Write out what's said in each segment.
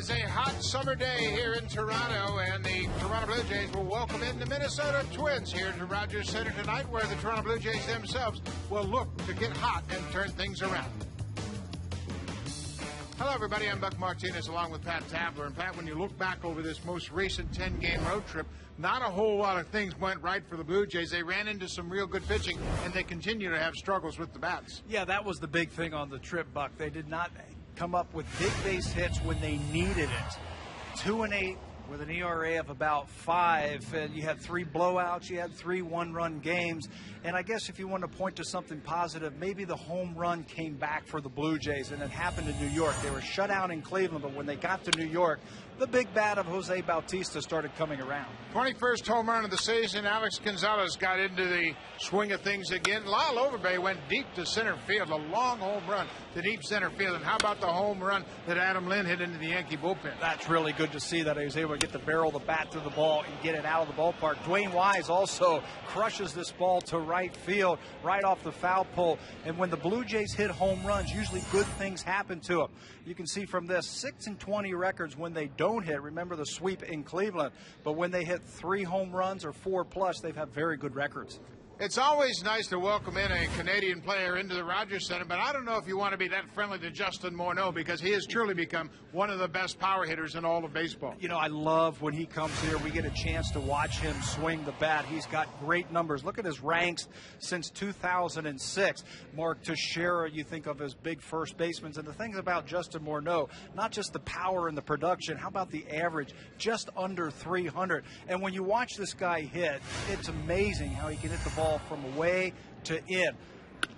is a hot summer day here in Toronto, and the Toronto Blue Jays will welcome in the Minnesota Twins here to Rogers Center tonight, where the Toronto Blue Jays themselves will look to get hot and turn things around. Hello, everybody. I'm Buck Martinez along with Pat Tabler. And, Pat, when you look back over this most recent 10-game road trip, not a whole lot of things went right for the Blue Jays. They ran into some real good pitching, and they continue to have struggles with the bats. Yeah, that was the big thing on the trip, Buck. They did not come up with big base hits when they needed it. 2-8 with an ERA of about 5, and you had 3 blowouts, you had 3 one-run games. And I guess if you want to point to something positive, maybe the home run came back for the Blue Jays, and it happened in New York. They were shut out in Cleveland, but when they got to New York, the big bat of Jose Bautista started coming around. 21st home run of the season. Alex Gonzalez got into the swing of things again. Lyle Overbay went deep to center field, a long home run to deep center field. And how about the home run that Adam Lynn hit into the Yankee bullpen? That's really good to see that he was able to get the barrel of the bat to the ball and get it out of the ballpark. Dwayne Wise also crushes this ball to right field, right off the foul pole. And when the Blue Jays hit home runs, usually good things happen to them. You can see from this 6-20 records when they don't hit. Remember the sweep in Cleveland, but when they hit 3 home runs or 4+, they've had very good records. It's always nice to welcome in a Canadian player into the Rogers Center, but I don't know if you want to be that friendly to Justin Morneau, because he has truly become one of the best power hitters in all of baseball. You know, I love when he comes here. We get a chance to watch him swing the bat. He's got great numbers. Look at his ranks since 2006. Mark Teixeira, you think of as big first basemen. And the things about Justin Morneau, not just the power and the production, how about the average? Just under 300. And when you watch this guy hit, it's amazing how he can hit the ball from away to in.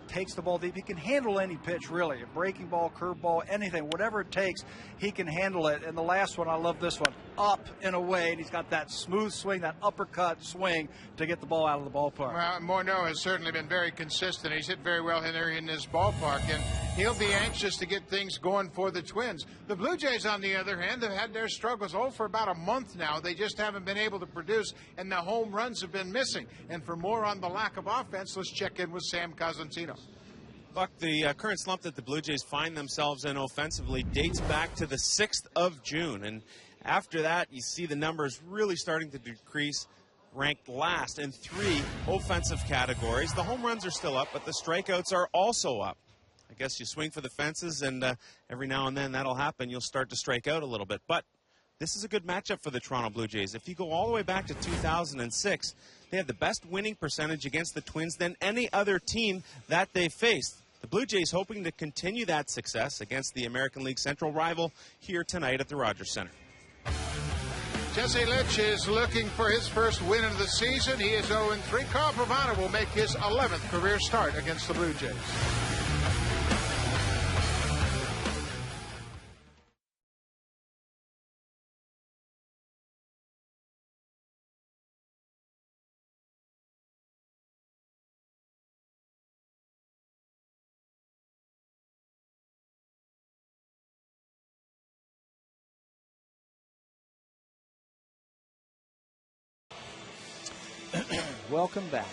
Takes the ball deep. He can handle any pitch, really. A breaking ball, curve ball, anything. Whatever it takes, he can handle it. And the last one, I love this one. Up and away. And he's got that smooth swing, that uppercut swing to get the ball out of the ballpark. Well, Morneau has certainly been very consistent. He's hit very well here in this ballpark, and he'll be anxious to get things going for the Twins. The Blue Jays, on the other hand, have had their struggles for about a month now. They just haven't been able to produce, and the home runs have been missing. And for more on the lack of offense, let's check in with Sam Cosentino. Buck, the current slump that the Blue Jays find themselves in offensively dates back to the 6th of June. And after that, you see the numbers really starting to decrease, ranked last in 3 offensive categories. The home runs are still up, but the strikeouts are also up. I guess you swing for the fences, and every now and then that'll happen. You'll start to strike out a little bit. But this is a good matchup for the Toronto Blue Jays. If you go all the way back to 2006, they have the best winning percentage against the Twins than any other team that they faced. The Blue Jays hoping to continue that success against the American League Central rival here tonight at the Rogers Center. Jesse Litch is looking for his first win of the season. He is 0-3. Carl Pavano will make his 11th career start against the Blue Jays. Welcome back.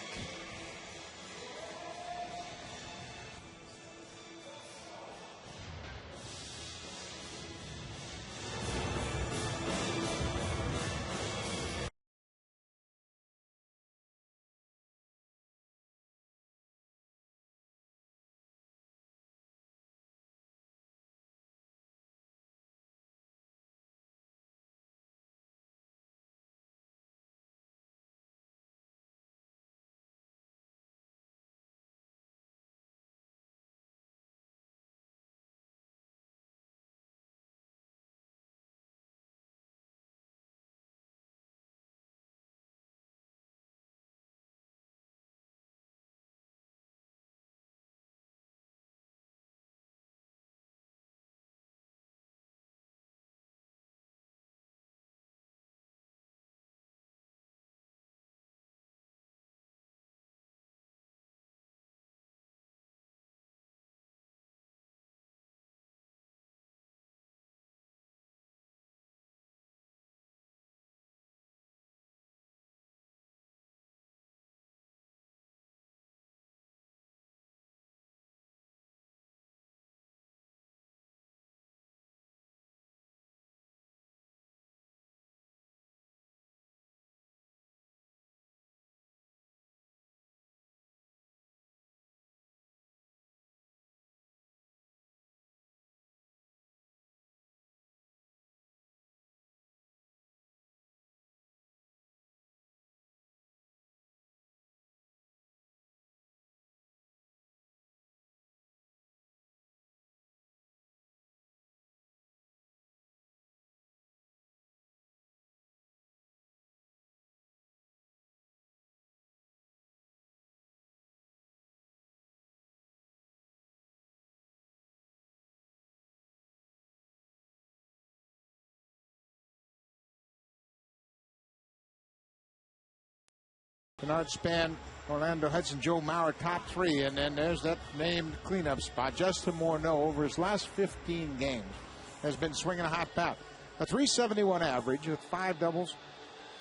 Bernard Span, Orlando Hudson, Joe Mauer, top three. And then there's that named cleanup spot. Justin Morneau, over his last 15 games, has been swinging a hot bat. A 371 average with 5 doubles,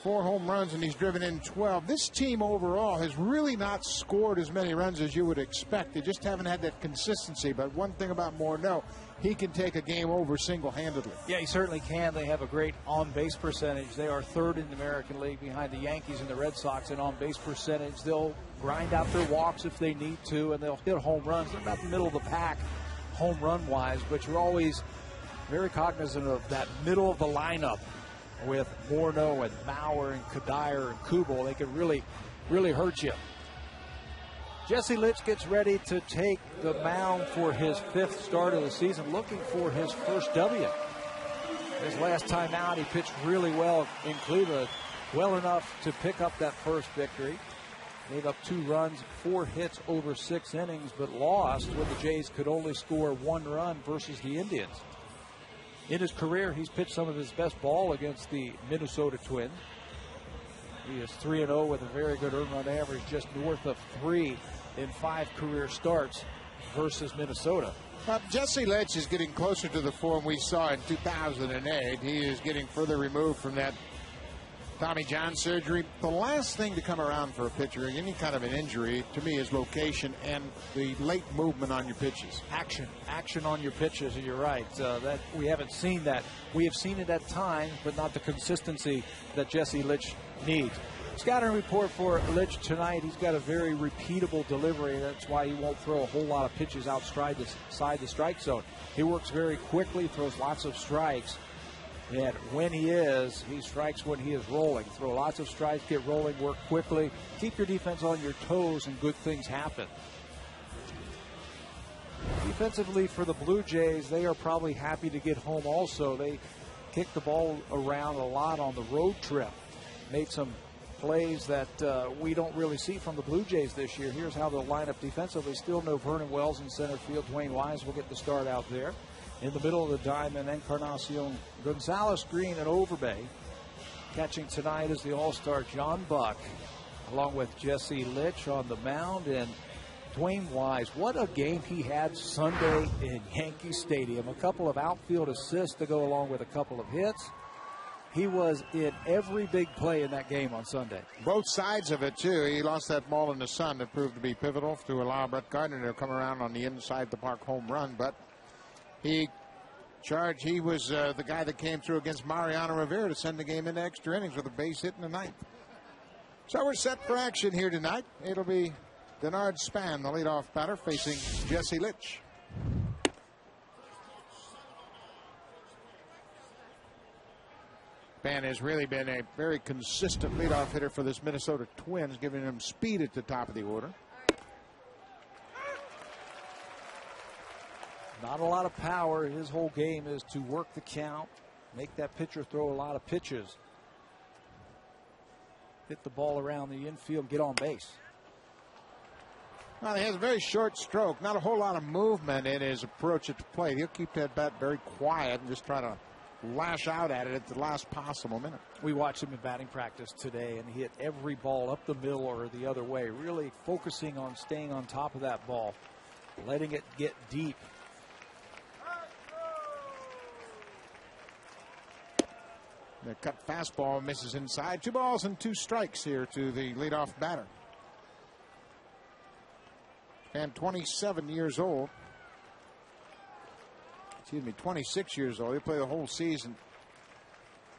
4 home runs, and he's driven in 12. This team overall has really not scored as many runs as you would expect. They just haven't had that consistency. But one thing about Morneau, he can take a game over single-handedly. Yeah, he certainly can. They have a great on-base percentage. They are third in the American League behind the Yankees and the Red Sox in on-base percentage. They'll grind out their walks if they need to, and they'll hit home runs. They're about the middle of the pack home run-wise, but you're always very cognizant of that middle of the lineup with Morneau and Mauer and Kadire and Kubel. They can really, really hurt you. Jesse Litch gets ready to take the mound for his 5th start of the season, looking for his first W. His last time out, he pitched really well in Cleveland, well enough to pick up that first victory. Gave up 2 runs, 4 hits over 6 innings, but lost when the Jays could only score 1 run versus the Indians. In his career, he's pitched some of his best ball against the Minnesota Twins. He is 3-0 with a very good earned run average, just north of 3 in 5 career starts versus Minnesota. Jesse Litch is getting closer to the form we saw in 2008. He is getting further removed from that Tommy John surgery. The last thing to come around for a pitcher, any kind of an injury, to me, is location and the late movement on your pitches. Action on your pitches, and you're right. That we haven't seen that. We have seen it at times, but not the consistency that Jesse Litch needs. Scouting report for Litch tonight. He's got a very repeatable delivery. That's why he won't throw a whole lot of pitches outside the strike zone. He works very quickly, throws lots of strikes. And when he strikes when he is rolling. Throw lots of strikes, get rolling, work quickly. Keep your defense on your toes, and good things happen. Defensively for the Blue Jays, they are probably happy to get home also. They kicked the ball around a lot on the road trip. Made some plays that we don't really see from the Blue Jays this year. Here's how they'll line up defensively. Still no Vernon Wells in center field. Dwayne Wise will get the start out there. In the middle of the diamond, Encarnacion, Gonzalez, Green, and Overbay. Catching tonight is the All-Star John Buck, along with Jesse Litch on the mound, and Dwayne Wise. What a game he had Sunday in Yankee Stadium. A couple of outfield assists to go along with a couple of hits. He was in every big play in that game on Sunday. Both sides of it, too. He lost that ball in the sun that proved to be pivotal to allow Brett Gardner to come around on the inside the park home run, but he was the guy that came through against Mariano Rivera to send the game into extra innings with a base hit in the 9th. So we're set for action here tonight. It'll be Bernard Span, the leadoff batter, facing Jesse Litch. Span has really been a very consistent leadoff hitter for this Minnesota Twins, giving them speed at the top of the order. Not a lot of power. His whole game is to work the count, make that pitcher throw a lot of pitches, hit the ball around the infield, get on base. Well, he has a very short stroke, not a whole lot of movement in his approach at the plate. He'll keep that bat very quiet and just try to lash out at it at the last possible minute. We watched him in batting practice today, and he hit every ball up the middle or the other way, really focusing on staying on top of that ball, letting it get deep. The cut fastball misses inside. 2 balls and 2 strikes here to the leadoff batter. And 27 years old. Excuse me, 26 years old. He'll play the whole season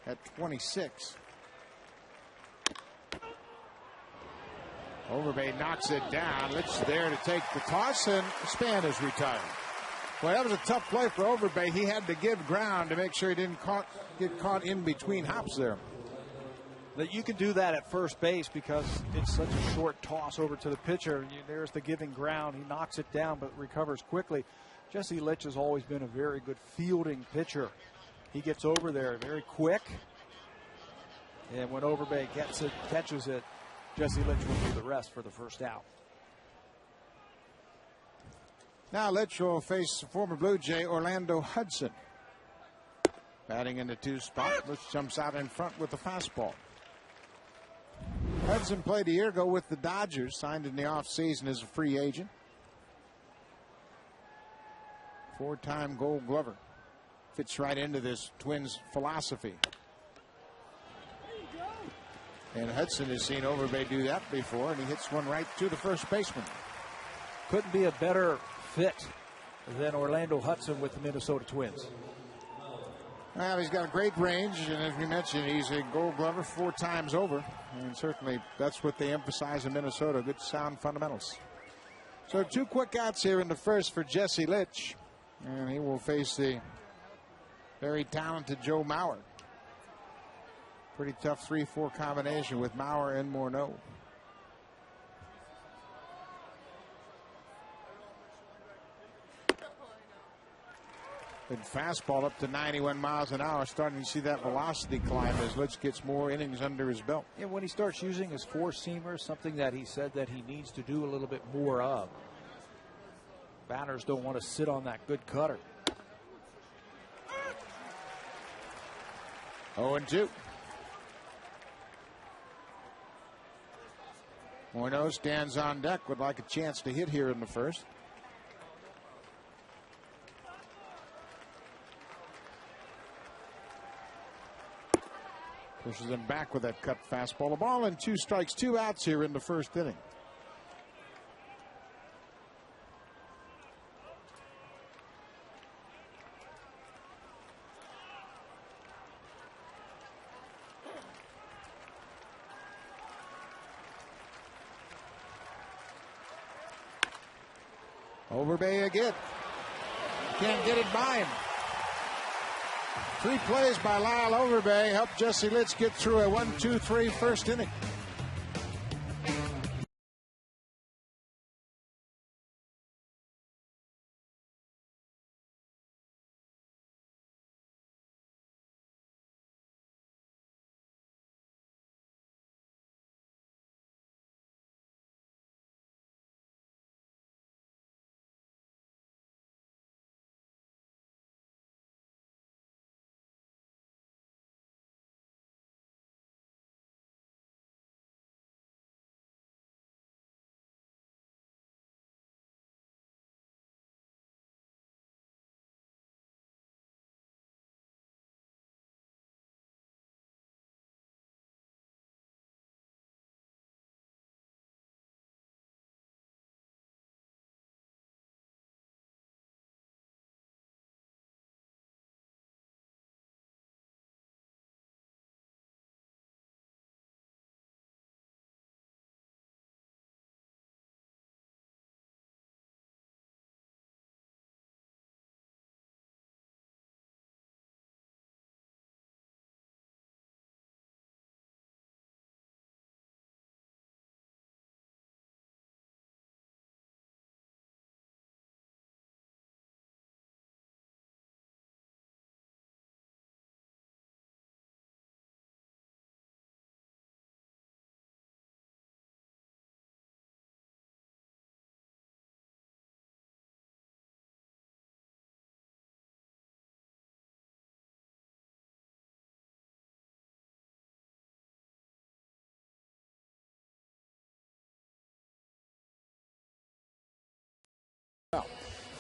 at 26. Overbay knocks it down. Litch there to take the toss, and Span is retired. Well, that was a tough play for Overbay. He had to give ground to make sure he didn't get caught in between hops there. That you can do that at first base because it's such a short toss over to the pitcher. There's the giving ground. He knocks it down but recovers quickly. Jesse Litch has always been a very good fielding pitcher. He gets over there very quick. And when Overbay catches it, Jesse Litch will do the rest for the first out. Now Litch will face former Blue Jay Orlando Hudson. Batting in the 2 spot. Litch jumps out in front with the fastball. Hudson played a year ago with the Dodgers, signed in the offseason as a free agent. 4-time Gold Glover. Fits right into this Twins philosophy. And Hudson has seen Overbay do that before, and he hits one right to the first baseman. Couldn't be a better fit than Orlando Hudson with the Minnesota Twins. Well, he's got a great range, and as we mentioned, he's a Gold Glover 4 times over. And certainly that's what they emphasize in Minnesota, good sound fundamentals. So 2 quick outs here in the first for Jesse Litch. And he will face the very talented Joe Mauer. Pretty tough 3-4 combination with Mauer and Morneau. Good fastball up to 91 miles an hour. Starting to see that velocity climb as Litch gets more innings under his belt. And when he starts using his 4-seamer, something that he said that he needs to do a little bit more of. Batters don't want to sit on that good cutter. 0-2. Morneau stands on deck, would like a chance to hit here in the first. Pushes him back with that cut fastball. A ball and 2 strikes, 2 outs here in the first inning. Overbay again. Can't get it by him. 3 plays by Lyle Overbay helped Jesse Litch get through a 1-2-3 first inning.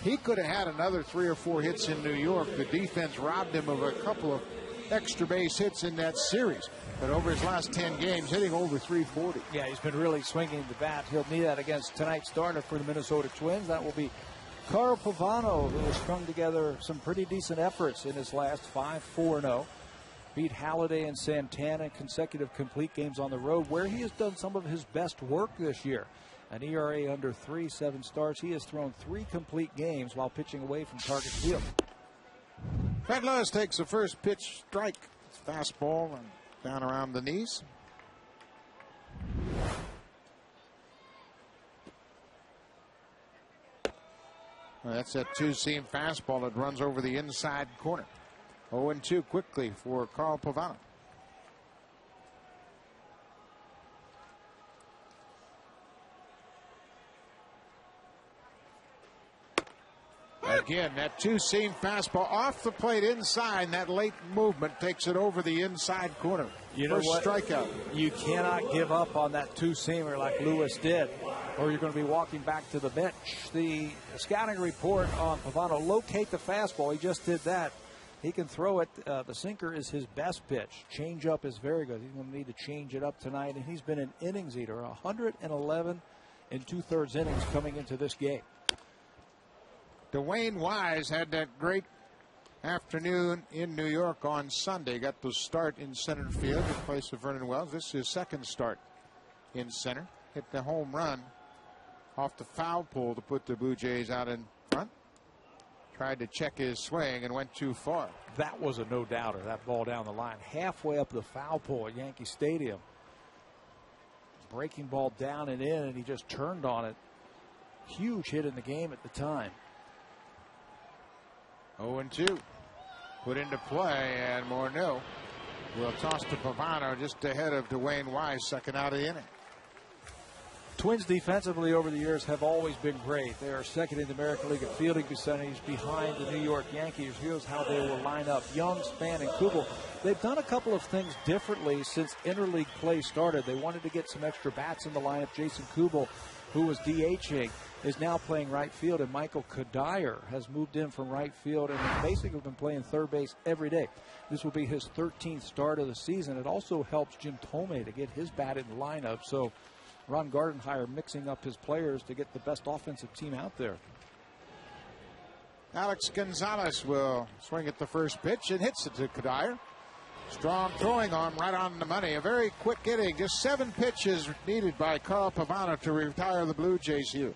He could have had another 3 or 4 hits in New York. The defense robbed him of a couple of extra base hits in that series. But over his last 10 games, hitting over 340. Yeah, he's been really swinging the bat. He'll need that against tonight's starter for the Minnesota Twins. That will be Carl Pavano, who has strung together some pretty decent efforts in his last 5-4-0. Beat Halladay and Santana in consecutive complete games on the road, where he has done some of his best work this year. An ERA under 3, 7 starts. He has thrown 3 complete games while pitching away from Target Field. Fred Lewis takes the first pitch strike. It's fastball and down around the knees. Well, that's that 2-seam fastball that runs over the inside corner. 0-2 quickly for Carl Pavano. Again, that two-seam fastball off the plate inside. That late movement takes it over the inside corner. You know First what? strikeout. You cannot give up on that two-seamer like Lewis did, or you're going to be walking back to the bench. The scouting report on Pavano: locate the fastball. He just did that. He can throw it. The sinker is his best pitch. Change-up is very good. He's going to need to change it up tonight, and he's been an innings eater, 111 and 2/3 innings coming into this game. Dwayne Wise had that great afternoon in New York on Sunday. Got the start in center field in place of Vernon Wells. This is his second start in center. Hit the home run off the foul pole to put the Blue Jays out in front. Tried to check his swing and went too far. That was a no-doubter, that ball down the line. Halfway up the foul pole at Yankee Stadium. Breaking ball down and in, and he just turned on it. Huge hit in the game at the time. 0-2. Put into play, and Morneau will toss to Pavano just ahead of Dwayne Wise, second out of the inning. Twins defensively over the years have always been great. They are second in the American League at fielding percentage behind the New York Yankees. Here's how they will line up: Young, Span, and Kubel. They've done a couple of things differently since interleague play started. They wanted to get some extra bats in the lineup. Jason Kubel, who was DHing, is now playing right field, and Michael Kadire has moved in from right field and has basically been playing third base every day. This will be his 13th start of the season. It also helps Jim Thome to get his bat in the lineup. So Ron Gardenhire mixing up his players to get the best offensive team out there. Alex Gonzalez will swing at the first pitch and hits it to Kadire. Strong throwing arm right on the money. A very quick inning. Just 7 pitches needed by Carl Pavano to retire the Blue Jays here.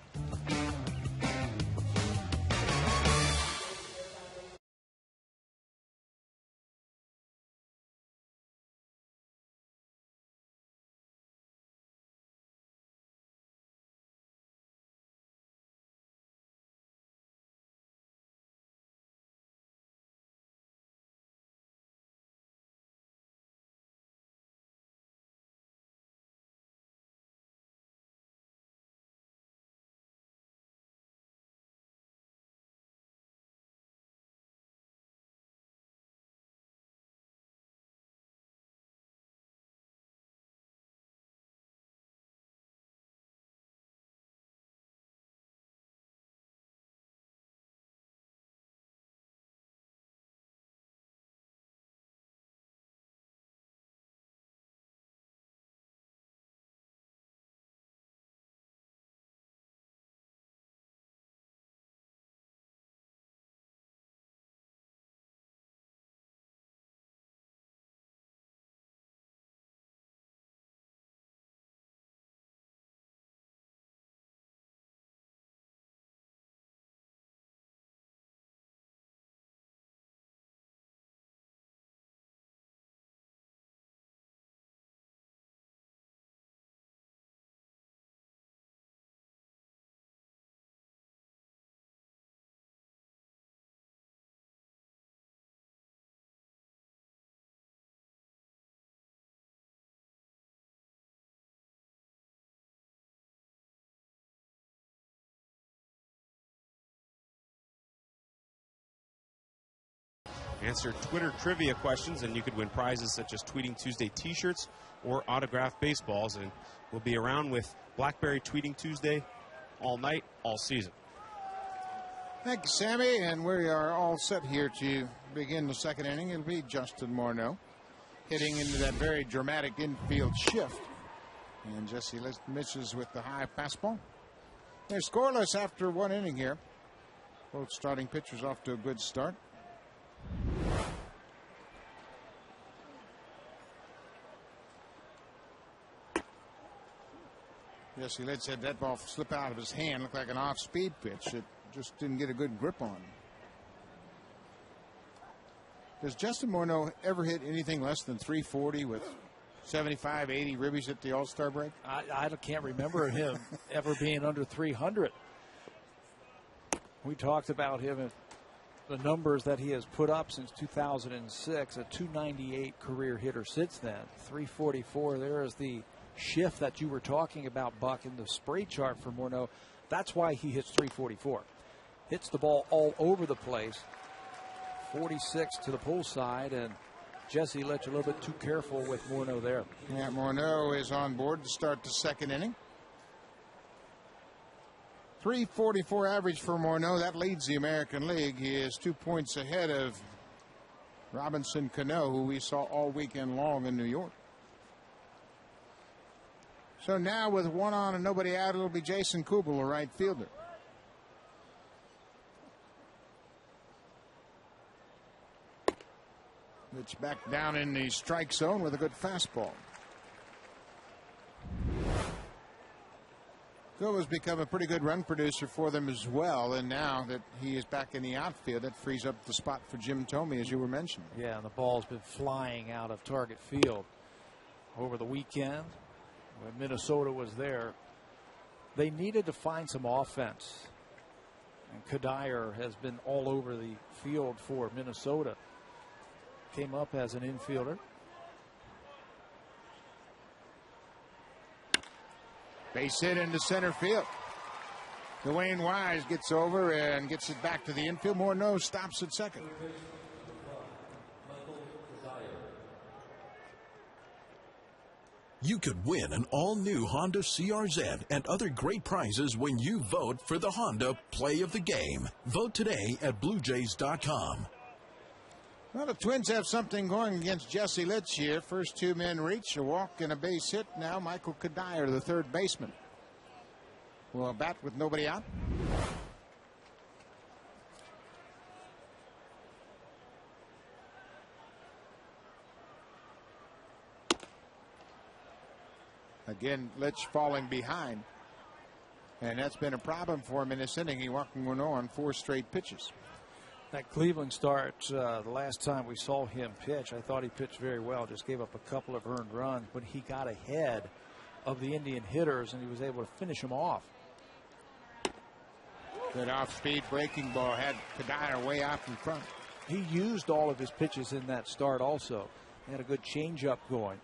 Answer Twitter trivia questions, and you could win prizes such as Tweeting Tuesday t-shirts or autographed baseballs. And we'll be around with BlackBerry Tweeting Tuesday all night, all season. Thank you, Sammy. And we are all set here to begin the second inning. It'll be Justin Morneau hitting into that very dramatic infield shift. And Jesse misses with the high fastball. They're scoreless after 1 inning here. Both starting pitchers off to a good start. Jesse Litt said that ball slipped out of his hand, looked like an off-speed pitch. It just didn't get a good grip on. Does Justin Morneau ever hit anything less than 340 with 75, 80 ribbies at the All-Star break? I can't remember him ever being under 300. We talked about him and the numbers that he has put up since 2006, a 298 career hitter since then, 344. There is the shift that you were talking about, Buck, in the spray chart for Morneau. That's why he hits 344. hits the ball all over the place. 46 to the pull side, and Jesse Litch a little bit too careful with Morneau there. Yeah, Morneau is on board to start the second inning. 344 average for Morneau. That leads the American League. He is 2 points ahead of Robinson Cano, who we saw all weekend long in New York. So now with one on and nobody out, it'll be Jason Kubel, a right fielder. It's back down in the strike zone with a good fastball. Kubel's become a pretty good run producer for them as well, and now that he is back in the outfield, that frees up the spot for Jim Thome, as you were mentioning. Yeah, and the ball's been flying out of target field over the weekend when Minnesota was there. They needed to find some offense, and Kadire has been all over the field for Minnesota. Came up as an infielder. Base hit into center field. Dwayne Wise gets over and gets it back to the infield. Morneau stops at second. You could win an all-new Honda CRZ and other great prizes when you vote for the Honda Play of the Game. Vote today at BlueJays.com. Well, the Twins have something going against Jesse Litch here. First two men reach, a walk and a base hit. Now Michael Kadire, the third baseman, will bat with nobody out. Again, Litch falling behind. And that's been a problem for him in this inning. He walked Morneau on 4 straight pitches. That Cleveland start, the last time we saw him pitch, I thought he pitched very well. Just gave up a couple of earned runs, but he got ahead of the Indian hitters, and he was able to finish them off. Good off-speed breaking ball had Kadire way out in front. He used all of his pitches in that start also. He had a good changeup going.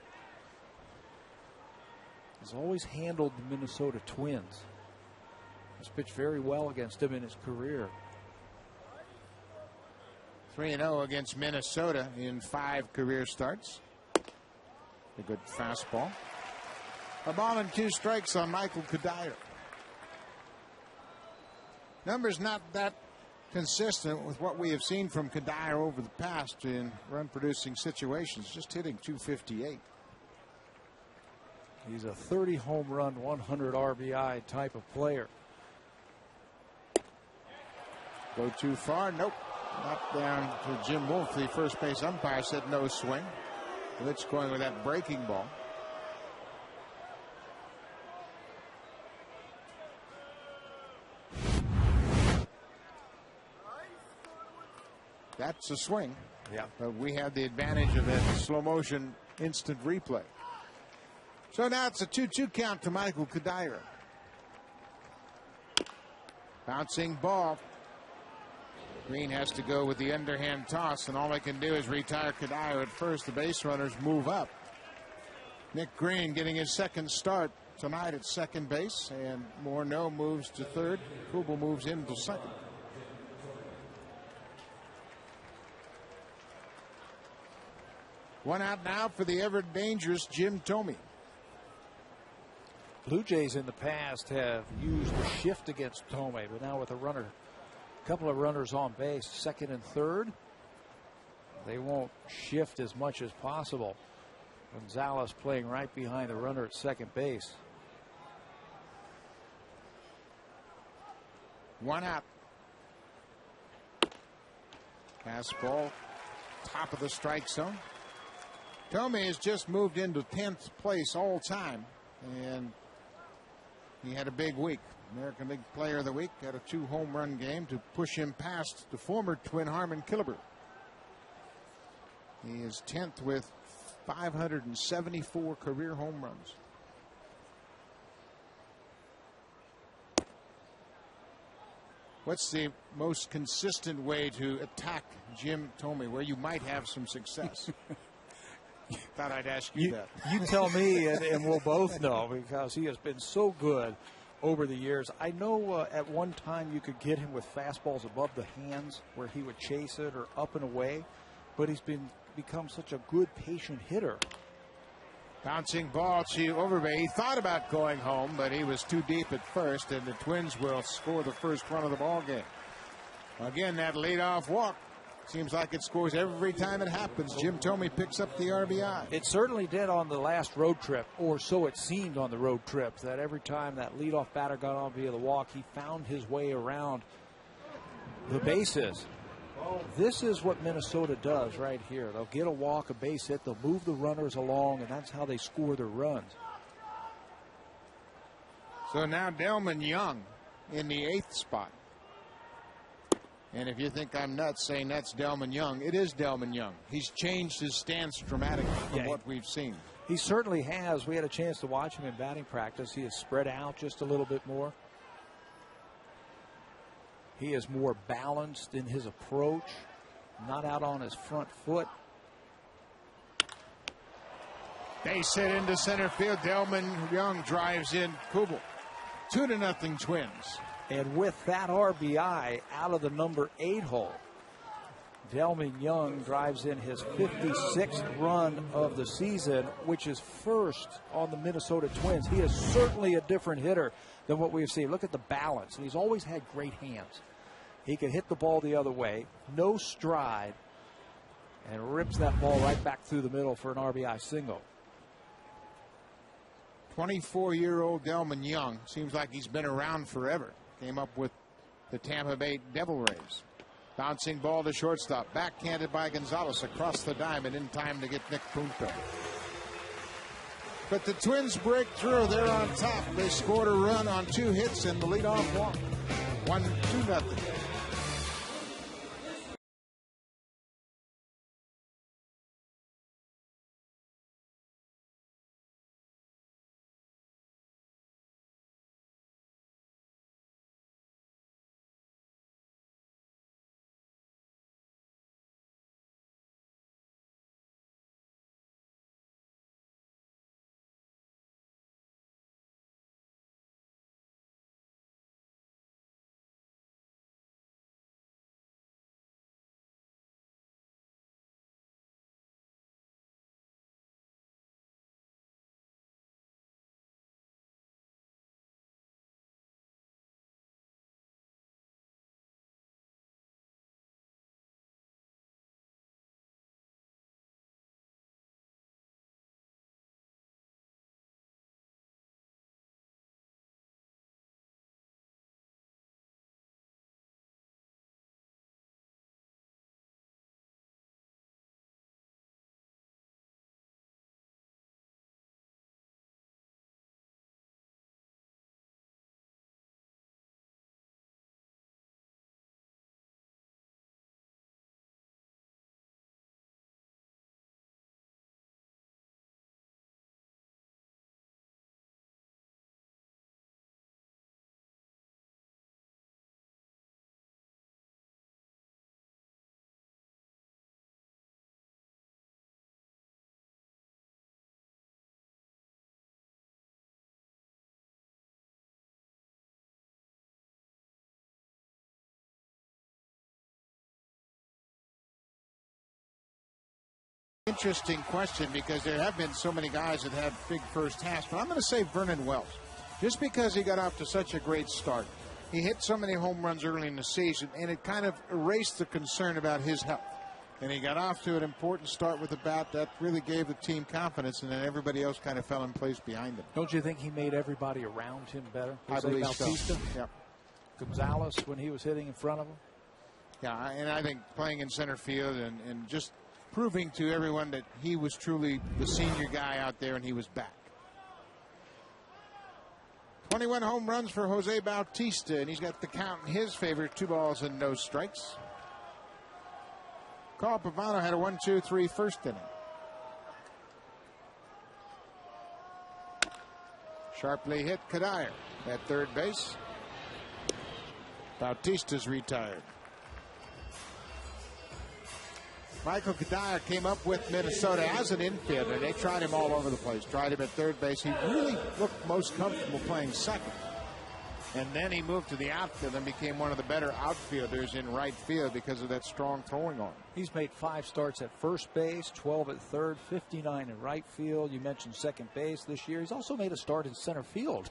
He's always handled the Minnesota Twins. He's pitched very well against them in his career. 3-0 against Minnesota in 5 career starts. A good fastball. A ball and 2 strikes on Michael Kadire. Numbers not that consistent with what we have seen from Kadire over the past in run-producing situations. Just hitting .258. He's a 30 home run, 100 RBI type of player. Go too far? Nope. Knocked down to Jim Wolf, the first base umpire, said no swing. Litch going with that breaking ball. That's a swing. Yeah. But we have the advantage of that slow motion instant replay. So now it's a 2-2 count to Michael Kadire. Bouncing ball. Green has to go with the underhand toss, and all they can do is retire Kadire at first. The base runners move up. Nick Green getting his second start tonight at second base, and Morneau moves to third. Kubel moves into second. One out now for the ever dangerous Jim Thome. Blue Jays in the past have used the shift against Thome, but now with a couple of runners on base, second and third, they won't shift as much as possible. Gonzalez playing right behind the runner at second base. One out. Fastball, top of the strike zone. Thome has just moved into 10th place all time, and he had a big week. American League Player of the Week, had a 2 home run game to push him past the former Twin Harmon Killebrew. He is 10th with 574 career home runs. What's the most consistent way to attack Jim Thome where you might have some success? Thought I'd ask you that. You tell me, and we'll both know, because he has been so good over the years. I know at one time you could get him with fastballs above the hands where he would chase it or up and away, but he's become such a good patient hitter. Bouncing ball to Overbay. He thought about going home, but he was too deep at first, and the Twins will score the first run of the ball game. Again, that leadoff walk seems like it scores every time it happens. Jim Thome picks up the RBI. It certainly did on the last road trip, or so it seemed on the road trip, that every time that leadoff batter got on via the walk, he found his way around the bases. This is what Minnesota does right here. They'll get a walk, a base hit, they'll move the runners along, and that's how they score their runs. So now Delmon Young in the 8th spot. And if you think I'm nuts saying that's Delmon Young, it is Delmon Young. He's changed his stance dramatically from what we've seen. He certainly has. We had a chance to watch him in batting practice. He has spread out just a little bit more. He is more balanced in his approach, not out on his front foot. Base hit into center field. Delmon Young drives in Kubel. 2-0 Twins. And with that RBI out of the number 8 hole, Delmon Young drives in his 56th run of the season, which is first on the Minnesota Twins. He is certainly a different hitter than what we've seen. Look at the balance. And he's always had great hands. He can hit the ball the other way, no stride, and rips that ball right back through the middle for an RBI single. 24-year-old Delmon Young. Seems like he's been around forever. Came up with the Tampa Bay Devil Rays. Bouncing ball to shortstop. Backhanded by Gonzalez across the diamond in time to get Nick Punto. But the Twins break through. They're on top. They scored a run on 2 hits and the leadoff walk. 1-2. Interesting question, because there have been so many guys that had big first halves, but I'm going to say Vernon Wells, just because he got off to such a great start. He hit so many home runs early in the season, and it kind of erased the concern about his health. And he got off to an important start with the bat that really gave the team confidence, and then everybody else kind of fell in place behind him. Don't you think he made everybody around him better? I believe Bautista, so. Yep. Gonzalez when he was hitting in front of him. Yeah, and I think playing in center field and just proving to everyone that he was truly the senior guy out there, and he was back. 21 home runs for Jose Bautista, and he's got the count in his favor, 2 balls and no strikes. Carl Pavano had a 1-2-3 first inning. Sharply hit Kadire at third base. Bautista's retired. Michael Kadire came up with Minnesota as an infielder. They tried him all over the place. Tried him at third base. He really looked most comfortable playing second. And then he moved to the outfield and became one of the better outfielders in right field because of that strong throwing arm. He's made 5 starts at first base, 12 at third, 59 in right field. You mentioned second base this year. He's also made a start in center field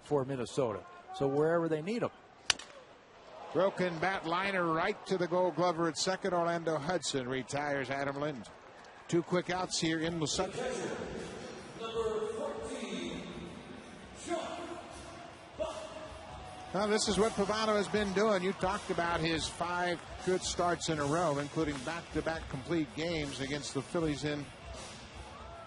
for Minnesota. So wherever they need him. Broken bat liner right to the Gold Glover at second. Orlando Hudson retires Adam Lind. 2 quick outs here in the second. Well, this is what Pavano has been doing. You talked about his 5 good starts in a row, including back-to-back complete games against the Phillies and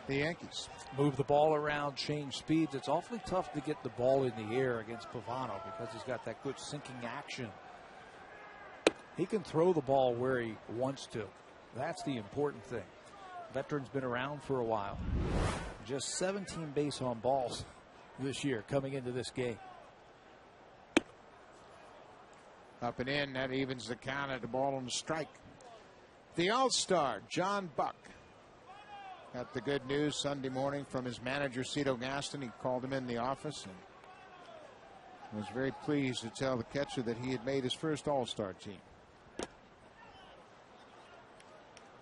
the Yankees. Move the ball around, change speeds. It's awfully tough to get the ball in the air against Pavano because he's got that good sinking action. He can throw the ball where he wants to. That's the important thing. Veteran's been around for a while. Just 17 base on balls this year coming into this game. Up and in, that evens the count at the ball on the strike. The All-Star, John Buck, got the good news Sunday morning from his manager, Cito Gaston. He called him in the office and was very pleased to tell the catcher that he had made his first All-Star team.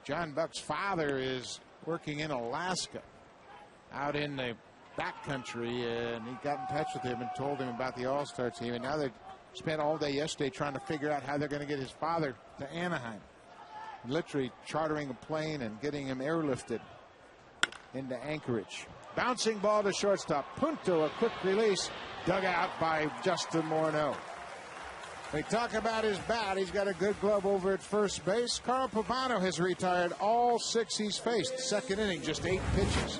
John Buck's father is working in Alaska, out in the backcountry, and he got in touch with him and told him about the All-Star team. And now they spent all day yesterday trying to figure out how they're going to get his father to Anaheim. Literally chartering a plane and getting him airlifted into Anchorage. Bouncing ball to shortstop. Punto, a quick release, dug out by Justin Morneau. We talk about his bat. He's got a good glove over at first base. Carl Pavano has retired all 6 he's faced. Second inning, just 8 pitches.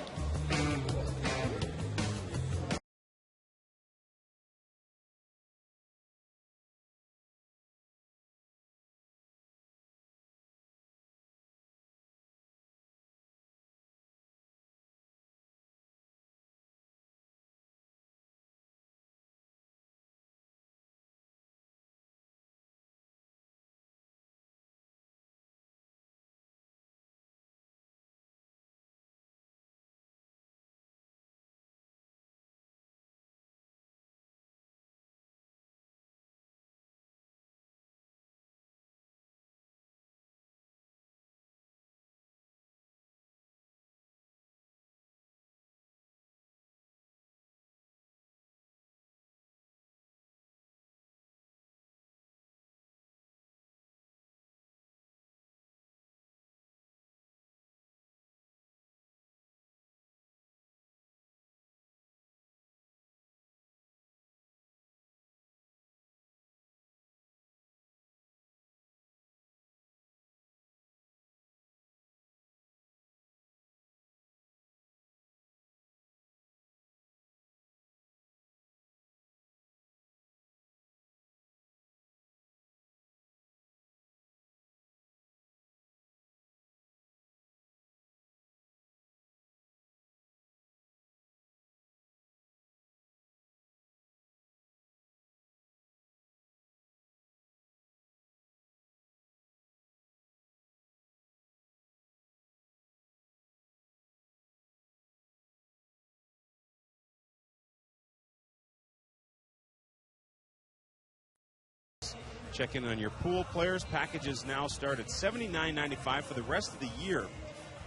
Check in on your pool players. Packages now start at $79.95 for the rest of the year.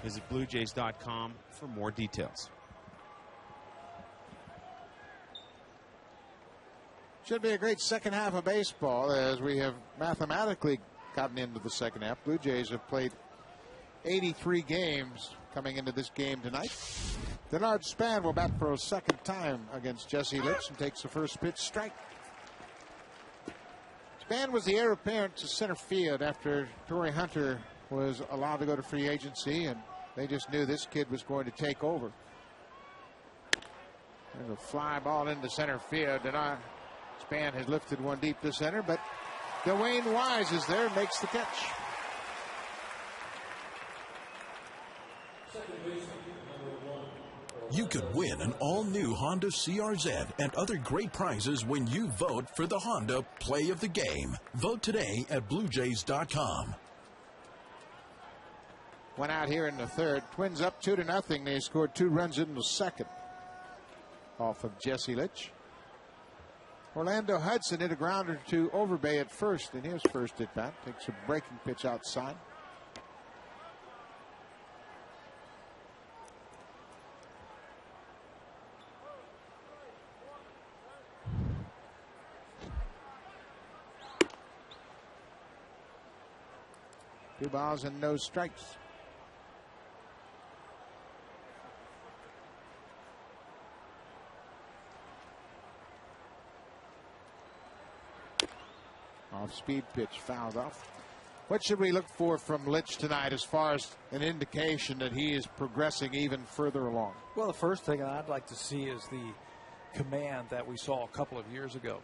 Visit BlueJays.com for more details. Should be a great second half of baseball as we have mathematically gotten into the second half. Blue Jays have played 83 games coming into this game tonight. Denard Span will bat for a second time against Jesse Litch and takes the first pitch strike. Span was the heir apparent to center field after Torrey Hunter was allowed to go to free agency, and they just knew this kid was going to take over. There's a fly ball into center field. Span has lifted one deep to center, but Dwayne Wise is there and makes the catch. You could win an all-new Honda CRZ and other great prizes when you vote for the Honda Play of the Game. Vote today at BlueJays.com. Went out here in the third. Twins up 2-0. They scored 2 runs in the second off of Jesse Litch. Orlando Hudson hit a grounder to Overbay at first in his first at bat. Takes a breaking pitch outside. Two balls and no strikes. Off-speed pitch fouled off. What should we look for from Litch tonight as far as an indication that he is progressing even further along? Well, the first thing I'd like to see is the command that we saw a couple of years ago.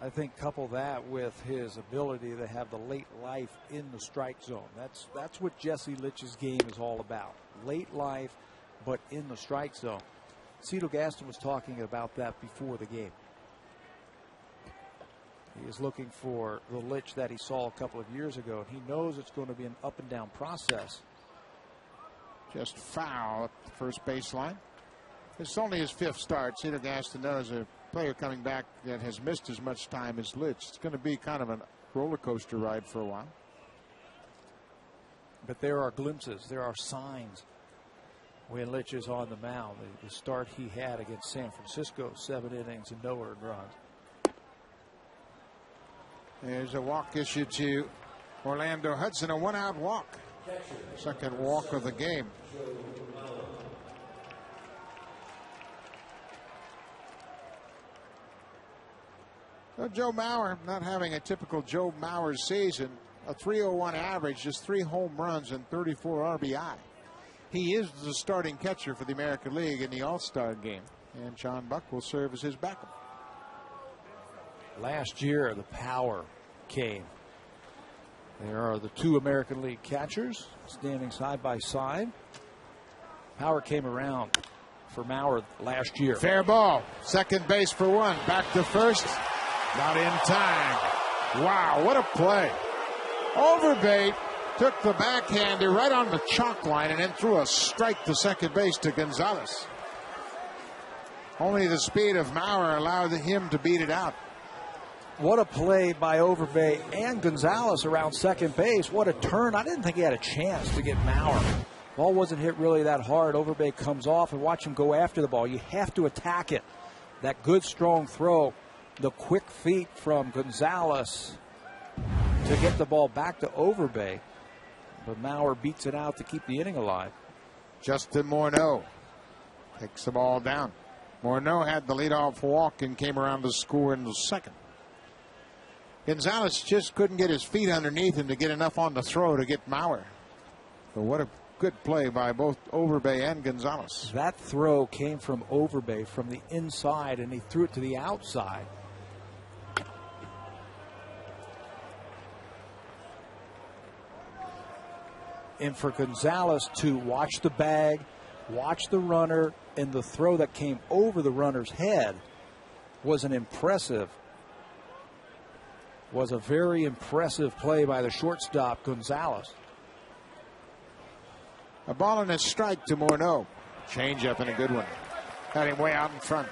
I think couple that with his ability to have the late life in the strike zone. That's what Jesse Litch's game is all about. Late life, but in the strike zone. Cito Gaston was talking about that before the game. He is looking for the Litch that he saw a couple of years ago. He knows it's going to be an up and down process. Just foul at the first baseline. It's only his fifth start. Cito Gaston knows a player coming back that has missed as much time as Litch. It's going to be kind of a roller coaster ride for a while. But there are glimpses, there are signs when Litch is on the mound. The start he had against San Francisco, 7 innings and no earned runs. There's a walk issued to Orlando Hudson, a 1-out walk. Second walk of the game. So Joe Mauer not having a typical Joe Mauer season. A 301 average, just 3 home runs and 34 RBI. He is the starting catcher for the American League in the All-Star game. And John Buck will serve as his backup. Last year, the power came. There are the 2 American League catchers standing side by side. Power came around for Mauer last year. Fair ball. Second base for 1. Back to first. Not in time. Wow, what a play. Overbay took the backhander right on the chalk line and then threw a strike to second base to Gonzalez. Only the speed of Mauer allowed him to beat it out. What a play by Overbay and Gonzalez around second base. What a turn. I didn't think he had a chance to get Mauer. Ball wasn't hit really that hard. Overbay comes off and watch him go after the ball. You have to attack it. That good strong throw. The quick feet from Gonzalez to get the ball back to Overbay. But Mauer beats it out to keep the inning alive. Justin Morneau takes the ball down. Morneau had the leadoff walk and came around to score in the second. Gonzalez just couldn't get his feet underneath him to get enough on the throw to get Mauer. But what a good play by both Overbay and Gonzalez. That throw came from Overbay from the inside, and he threw it to the outside. And for Gonzalez to watch the bag, watch the runner, and the throw that came over the runner's head was a very impressive play by the shortstop, Gonzalez. A ball and a strike to Morneau. Change up and a good one. Had him way out in front.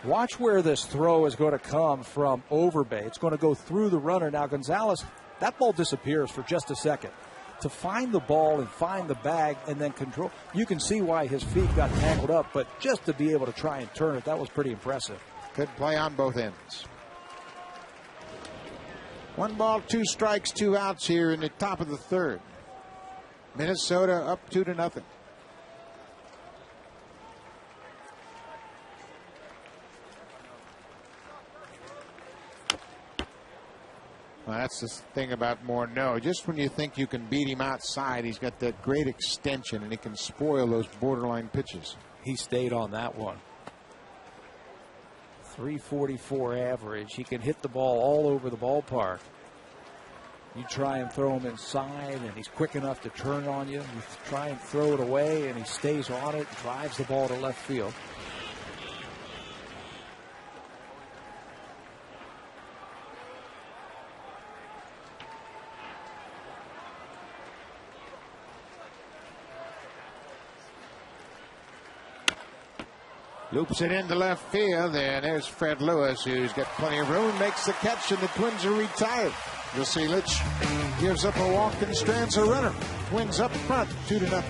Watch where this throw is going to come from Overbay. It's going to go through the runner. Now Gonzalez, that ball disappears for just a second. To find the ball and find the bag and then control. You can see why his feet got tangled up, but just to be able to try and turn it, that was pretty impressive. Good play on both ends. 1 ball, 2 strikes, 2 outs here in the top of the third. Minnesota up 2-0. Well, that's the thing about Morneau. Just when you think you can beat him outside, he's got that great extension, and he can spoil those borderline pitches. He stayed on that one. 344 average. He can hit the ball all over the ballpark. You try and throw him inside, and he's quick enough to turn on you. You try and throw it away, and he stays on it, drives the ball to left field. Loops it into left field, and there's Fred Lewis, who's got plenty of room, makes the catch, and the Twins are retired. Vasilich gives up a walk and strands a runner. Twins up front, 2-0.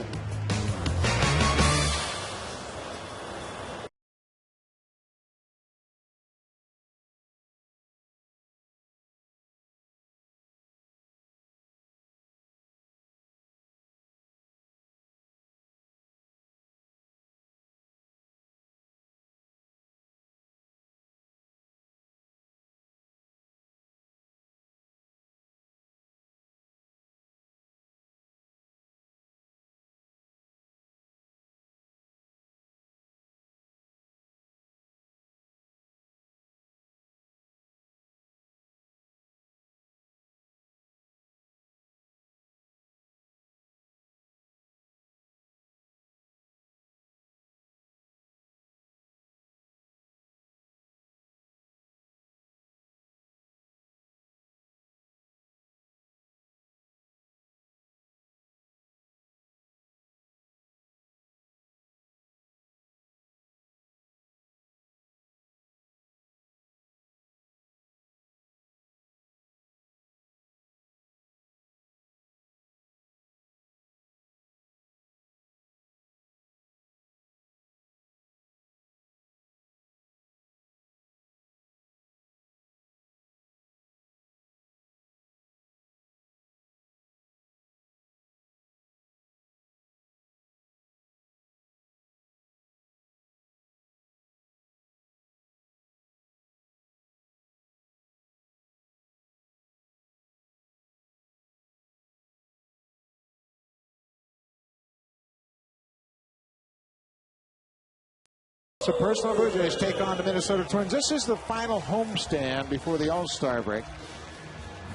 So personal Blue Jays take on the Minnesota Twins. This is the final homestand before the All-Star break.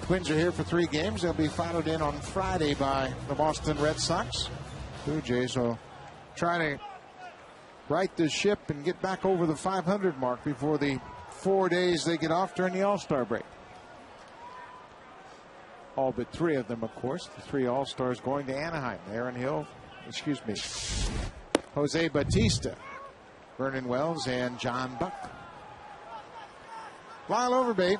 Twins are here for 3 games. They'll be followed in on Friday by the Boston Red Sox. Blue Jays will try to right the ship and get back over the 500 mark before the 4 days they get off during the All-Star break. All but 3 of them, of course. The 3 All-Stars going to Anaheim. Jose Bautista, Vernon Wells, and John Buck. Lyle Overbay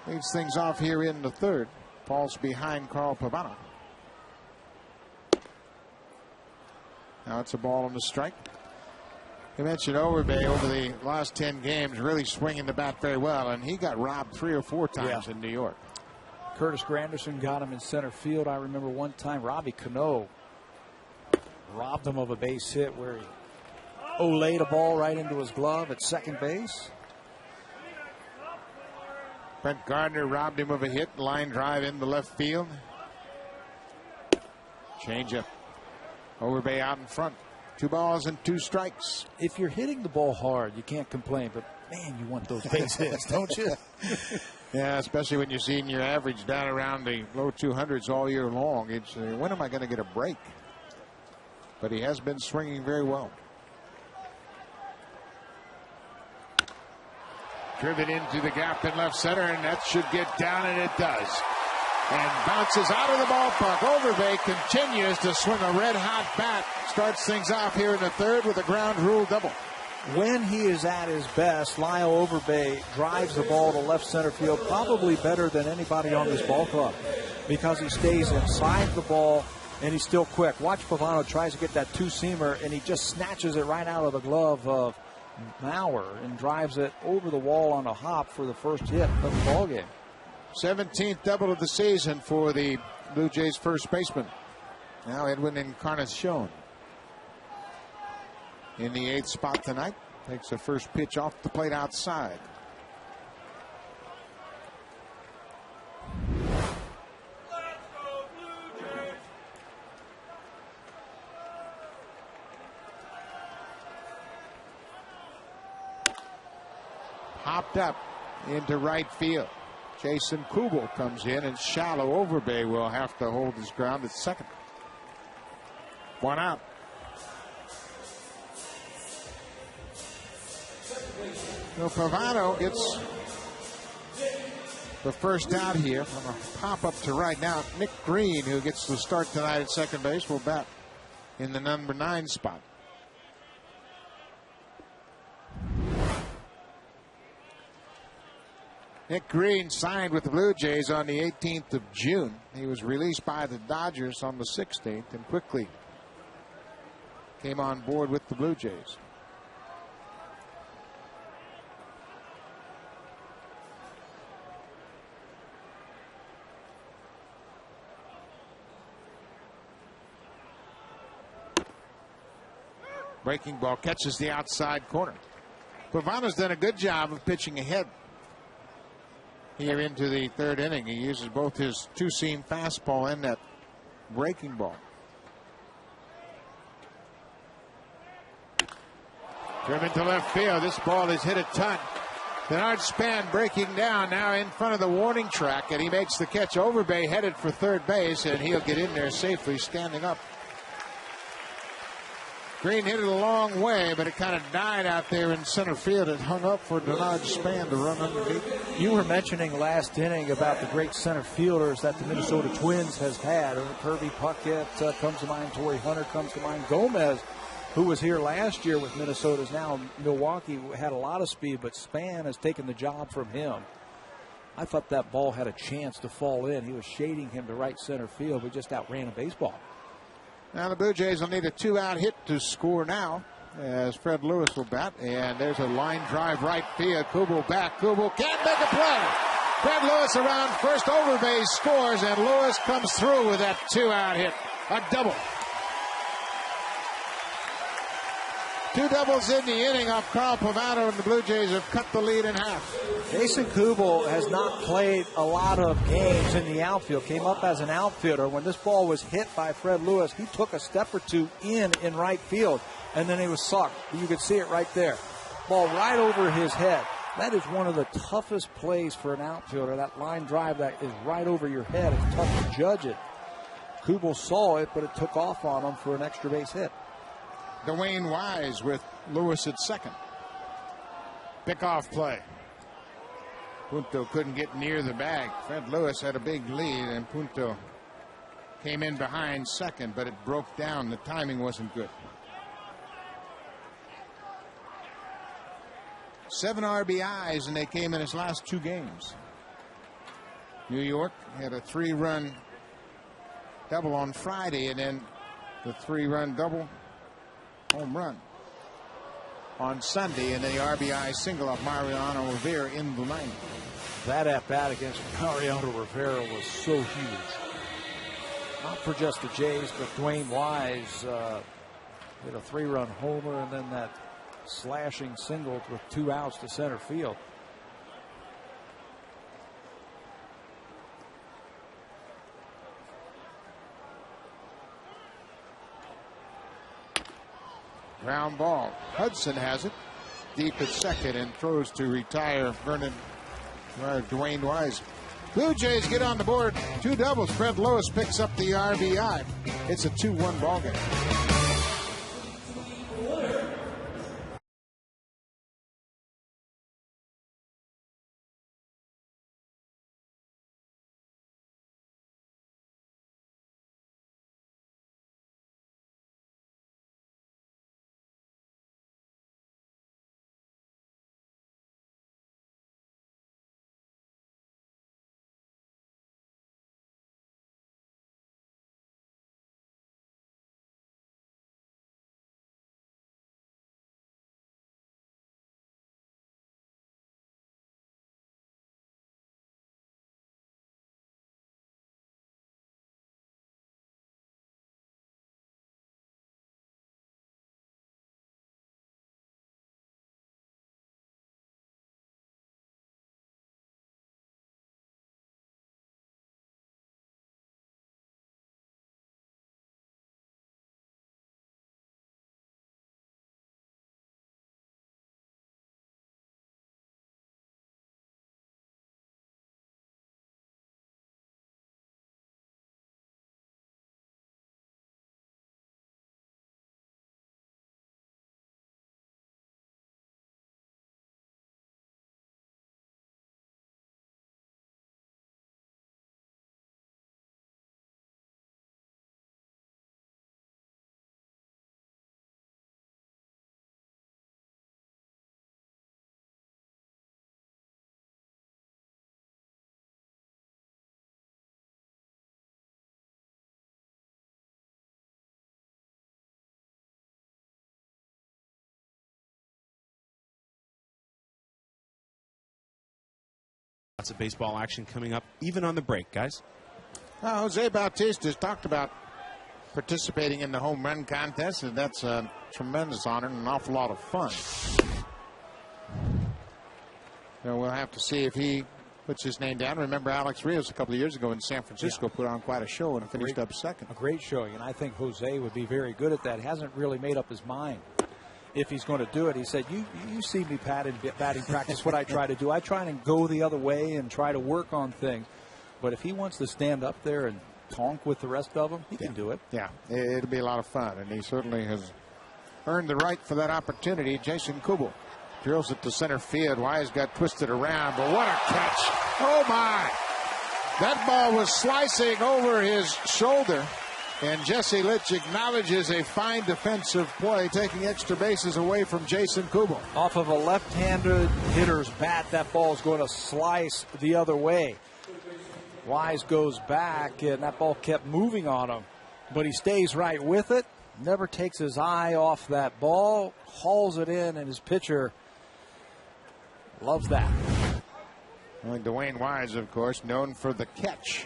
leads things off here in the 3rd. Falls behind Carl Pavano. Now it's a ball on the strike. You mentioned Overbay over the last 10 games really swinging the bat very well, and he got robbed 3 or 4 times in New York. Curtis Granderson got him in center field. I remember one time Robbie Cano robbed him of a base hit where he laid a ball right into his glove at second base. Brent Gardner robbed him of a hit, line drive into left field. Changeup. Overbay out in front. 2 balls and 2 strikes. If you're hitting the ball hard, you can't complain, but man, you want those base hits, don't you? Yeah, especially when you're seeing your average down around the low 200s all year long. It's when am I going to get a break? But he has been swinging very well. Driven into the gap in left center, and that should get down, and it does. And bounces out of the ballpark. Overbay continues to swing a red-hot bat. Starts things off here in the 3rd with a ground rule double. When he is at his best, Lyle Overbay drives the ball to left center field probably better than anybody on this ball club because he stays inside the ball and he's still quick. Watch Pavano tries to get that 2-seamer, and he just snatches it right out of the glove of Mauer and drives it over the wall on a hop for the first hit of the ball game. 17th double of the season for the Blue Jays first baseman. Now Edwin Encarnacion in the 8th spot tonight. Takes the first pitch off the plate outside. Popped up into right field. Jason Kubel comes in, and shallow Overbay will have to hold his ground at second. 1 out. So Pavano gets the first out here from a pop up to right. Now Nick Green, who gets the start tonight at second base, will bat in the number 9 spot. Nick Green signed with the Blue Jays on the 18th of June. He was released by the Dodgers on the 16th and quickly came on board with the Blue Jays. Breaking ball catches the outside corner. Pavano's done a good job of pitching ahead here into the third inning. He uses both his two-seam fastball and that breaking ball. Driven to left field. This ball is hit a ton. Bernard Span breaking down now in front of the warning track, and he makes the catch. Overbay headed for third base, and he'll get in there safely standing up. Green hit it a long way, but it kind of died out there in center field. It hung up for Bernard Span to run underneath. You were mentioning last inning about the great center fielders that the Minnesota Twins has had. Kirby Puckett comes to mind. Torrey Hunter comes to mind. Gomez, who was here last year with Minnesota, is now in Milwaukee, had a lot of speed, but Span has taken the job from him. I thought that ball had a chance to fall in. He was shading him to right center field, but just outran a baseball. Now the Blue Jays will need a two-out hit to score now as Fred Lewis will bat. And there's a line drive right field. Kubel back. Kubel can't make a play. Fred Lewis around first. Overbay scores, and Lewis comes through with that two-out hit. A double. Two doubles in the inning off Carl Pavano, and the Blue Jays have cut the lead in half. Jason Kubel has not played a lot of games in the outfield. Came up as an outfielder. When this ball was hit by Fred Lewis, he took a step or two in right field, and then he was sucked. You could see it right there. Ball right over his head. That is one of the toughest plays for an outfielder. That line drive that is right over your head. It's tough to judge it. Kubel saw it, but it took off on him for an extra base hit. Dwayne Wise with Lewis at second. Pickoff play. Punto couldn't get near the bag. Fred Lewis had a big lead, and Punto came in behind second, but it broke down. The timing wasn't good. 7 RBIs, and they came in his last 2 games. New York had a 3-run double on Friday, and then the 3-run double home run on Sunday, and then the RBI single of Mariano Rivera in the ninth. That at-bat against Mariano Rivera was so huge. Not for just the Jays, but Dwayne Wise hit a 3-run homer, and then that slashing single with 2 outs to center field. Ground ball. Hudson has it deep at second and throws to retire Dwayne Wise. Blue Jays get on the board. 2 doubles. Fred Lewis picks up the RBI. It's a 2-1 ball game. Lots of baseball action coming up, even on the break, guys. Jose Bautista's talked about participating in the home run contest, and that's a tremendous honor and an awful lot of fun. So we'll have to see if he puts his name down. Remember, Alex Rios a couple of years ago in San Francisco put on quite a show and finished up second. A great showing, and I think Jose would be very good at that. Hasn't really made up his mind if he's going to do it. He said, you see me batting practice, what I try to do. I try and go the other way and try to work on things. But if he wants to stand up there and tonk with the rest of them, he can do it. Yeah, it'll be a lot of fun, and he certainly has earned the right for that opportunity. Jason Kubel drills it to center field. Wise got twisted around, but what a catch. Oh, my. That ball was slicing over his shoulder, and Jesse Litch acknowledges a fine defensive play, taking extra bases away from Jason Kubel. Off of a left-handed hitter's bat, that ball is going to slice the other way. Wise goes back, and that ball kept moving on him, but he stays right with it, never takes his eye off that ball, hauls it in, and his pitcher loves that. Well, Dwayne Wise, of course, known for the catch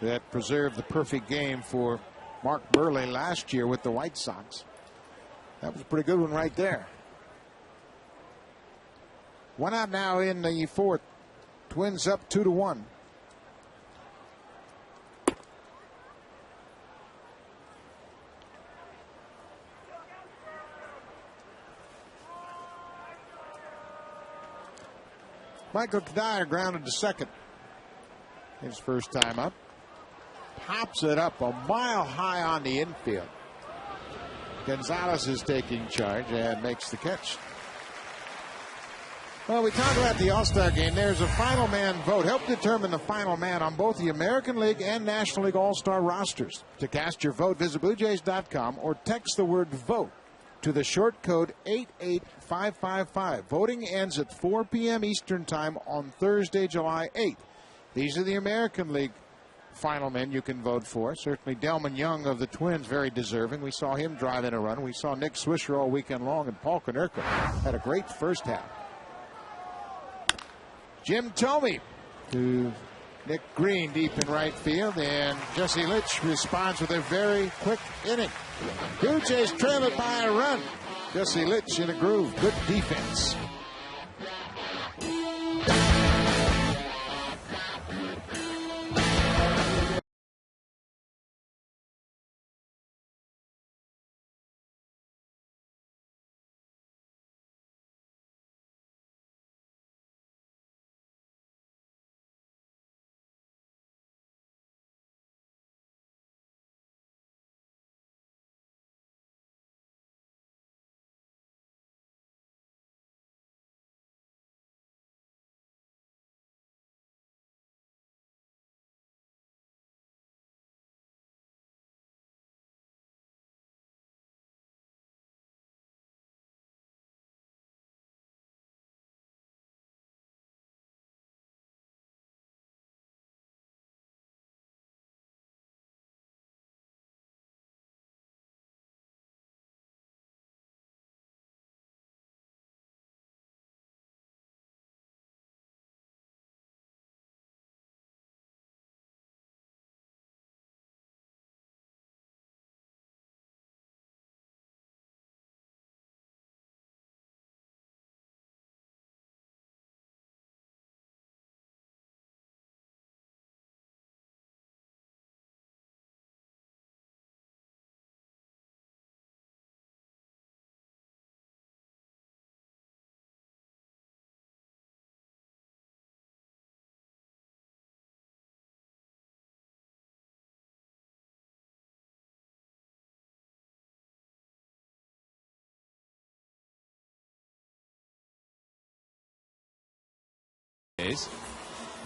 that preserved the perfect game for Mark Burley last year with the White Sox. That was a pretty good one right there. One out now in the fourth. Twins up 2-1. Michael Kadire grounded to second his first time up. Pops it up a mile high on the infield. Gonzalez is taking charge and makes the catch. Well, we talk about the All-Star game. There's a final man vote. Help determine the final man on both the American League and National League All-Star rosters. To cast your vote, visit BlueJays.com or text the word VOTE to the short code 88555. Voting ends at 4 p.m. Eastern Time on Thursday, July 8th. These are the American League final men you can vote for. Certainly Delman Young of the Twins, very deserving. We saw him drive in a run. We saw Nick Swisher all weekend long, and Paul Konerko had a great first half. Jim Thome to Nick Green deep in right field, and Jesse Litch responds with a very quick inning. Blue Jays trail it by a run. Jesse Litch in a groove. Good defense.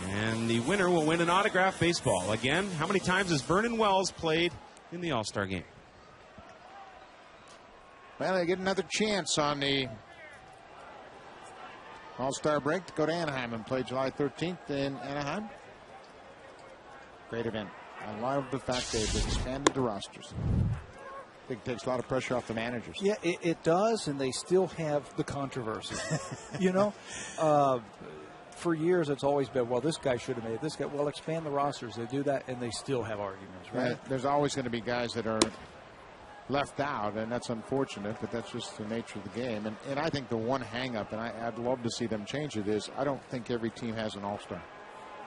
And the winner will win an autographed baseball. Again, how many times has Vernon Wells played in the All-Star game? Well, they get another chance on the All-Star break to go to Anaheim and play July 13th in Anaheim. Great event. I love the fact they've expanded the rosters. I think it takes a lot of pressure off the managers. Yeah, it does, and they still have the controversy. for years it's always been, well, this guy should have made it. This guy, well, expand the rosters. They do that, and they still have arguments, right? There's always going to be guys that are left out, and that's unfortunate, but that's just the nature of the game. And I think the one hang-up, and I'd love to see them change it, is I don't think every team has an all-star.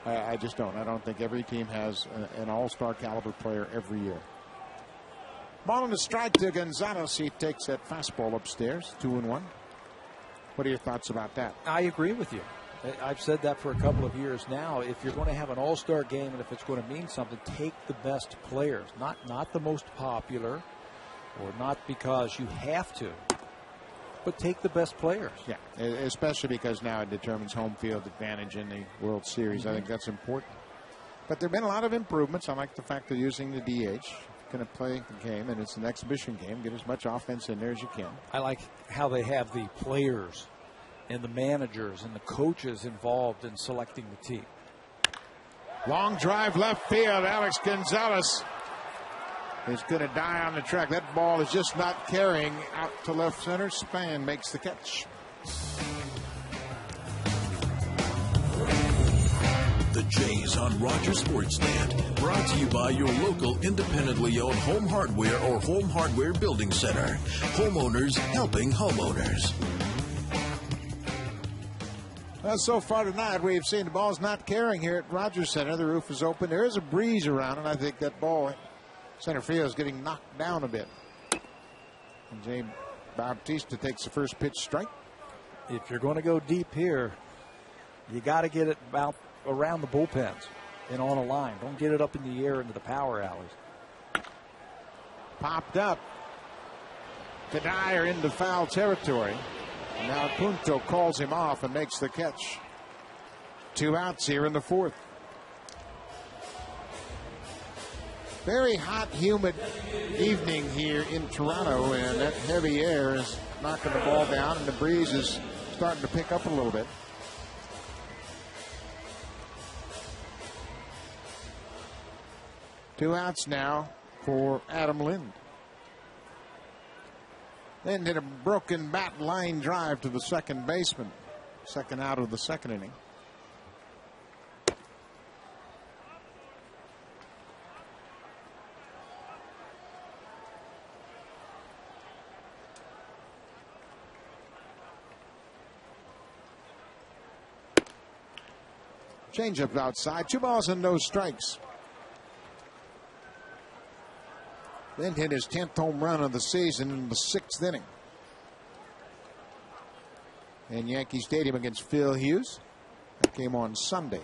I just don't. I don't think every team has an all-star caliber player every year. Ball in the strike to Gonzalez. He takes that fastball upstairs, 2-1. What are your thoughts about that? I agree with you. I've said that for a couple of years now. If you're going to have an all-star game and if it's going to mean something, take the best players, not the most popular, or not because you have to, but take the best players. Yeah, especially because now it determines home field advantage in the World Series. I think that's important. But there have been a lot of improvements. I like the fact they're using the DH. Going to play the game, and it's an exhibition game. Get as much offense in there as you can. I like how they have the players and the managers and the coaches involved in selecting the team. Long drive left field. Alex Gonzalez is going to die on the track. That ball is just not carrying out to left center. Span makes the catch. The Jays on Rogers Sports Stand, brought to you by your local independently owned home hardware or home hardware building center. Homeowners helping homeowners. Well, so far tonight, we've seen the ball's not carrying here at Rogers Center. The roof is open. There is a breeze around, and I think that ball center field is getting knocked down a bit. And Jay Bautista takes the first pitch strike. If you're going to go deep here, you got to get it about around the bullpens and on a line. Don't get it up in the air into the power alleys. Popped up to Dyer into foul territory. Now Punto calls him off and makes the catch. 2 outs here in the fourth. Very hot, humid evening here in Toronto, and that heavy air is knocking the ball down, and the breeze is starting to pick up a little bit. Two outs now for Adam Lind. Then hit a broken bat line drive to the second baseman. Second out of the second inning. Changeup outside. 2 balls and no strikes. Then hit his 10th home run of the season in the 6th inning. In Yankee Stadium against Phil Hughes. That came on Sunday.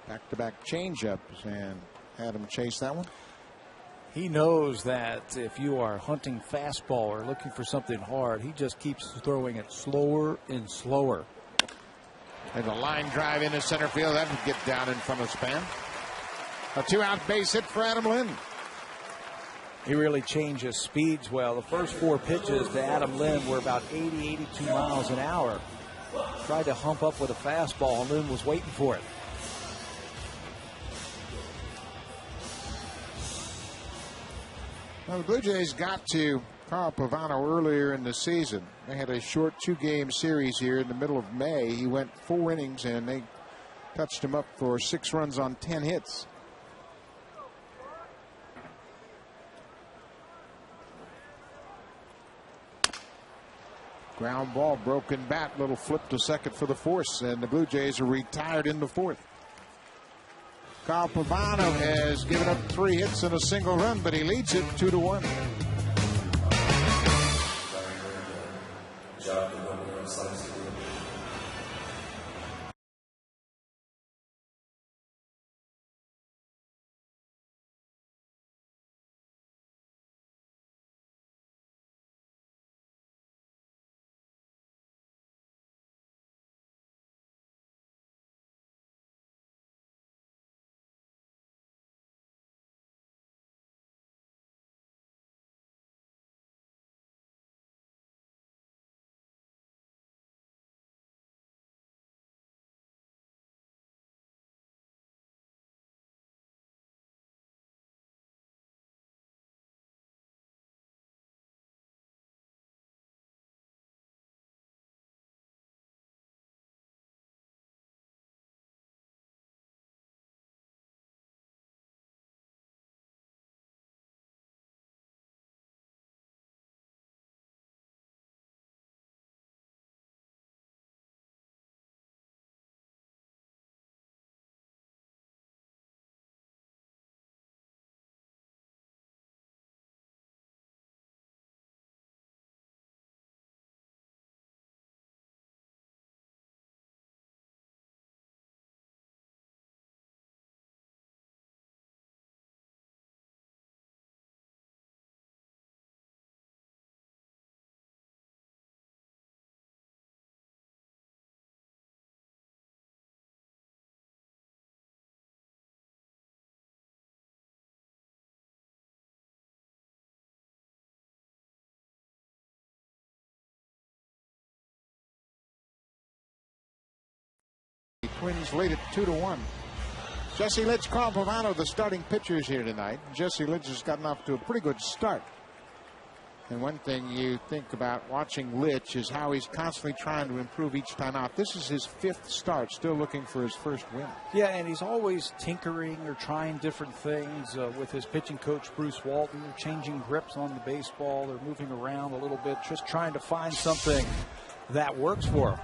Back-to-back changeups, and had him chase that one. He knows that if you are hunting fastball or looking for something hard, he just keeps throwing it slower and slower. There's a line drive into center field. That would get down in front of Span. A 2-out base hit for Adam Lind. He really changes speeds well. The first 4 pitches to Adam Lind were about 80, 82 miles an hour. Tried to hump up with a fastball, and Lind was waiting for it. Well, the Blue Jays got to Carl Pavano earlier in the season. They had a short 2-game series here in the middle of May. He went 4 innings, and they touched him up for 6 runs on 10 hits. Ground ball, broken bat, little flip to second for the force, and the Blue Jays are retired in the 4th. Carl Pavano has given up 3 hits and a single run, but he leads it 2-1. Twins lead at 2-1. Jesse Litch, Carl Pavano, the starting pitchers here tonight. Jesse Litch has gotten off to a pretty good start. And one thing you think about watching Litch is how he's constantly trying to improve each time out. This is his 5th start, still looking for his first win. Yeah, and he's always tinkering or trying different things with his pitching coach, Bruce Walton. They're changing grips on the baseball. They're moving around a little bit, just trying to find something that works for him.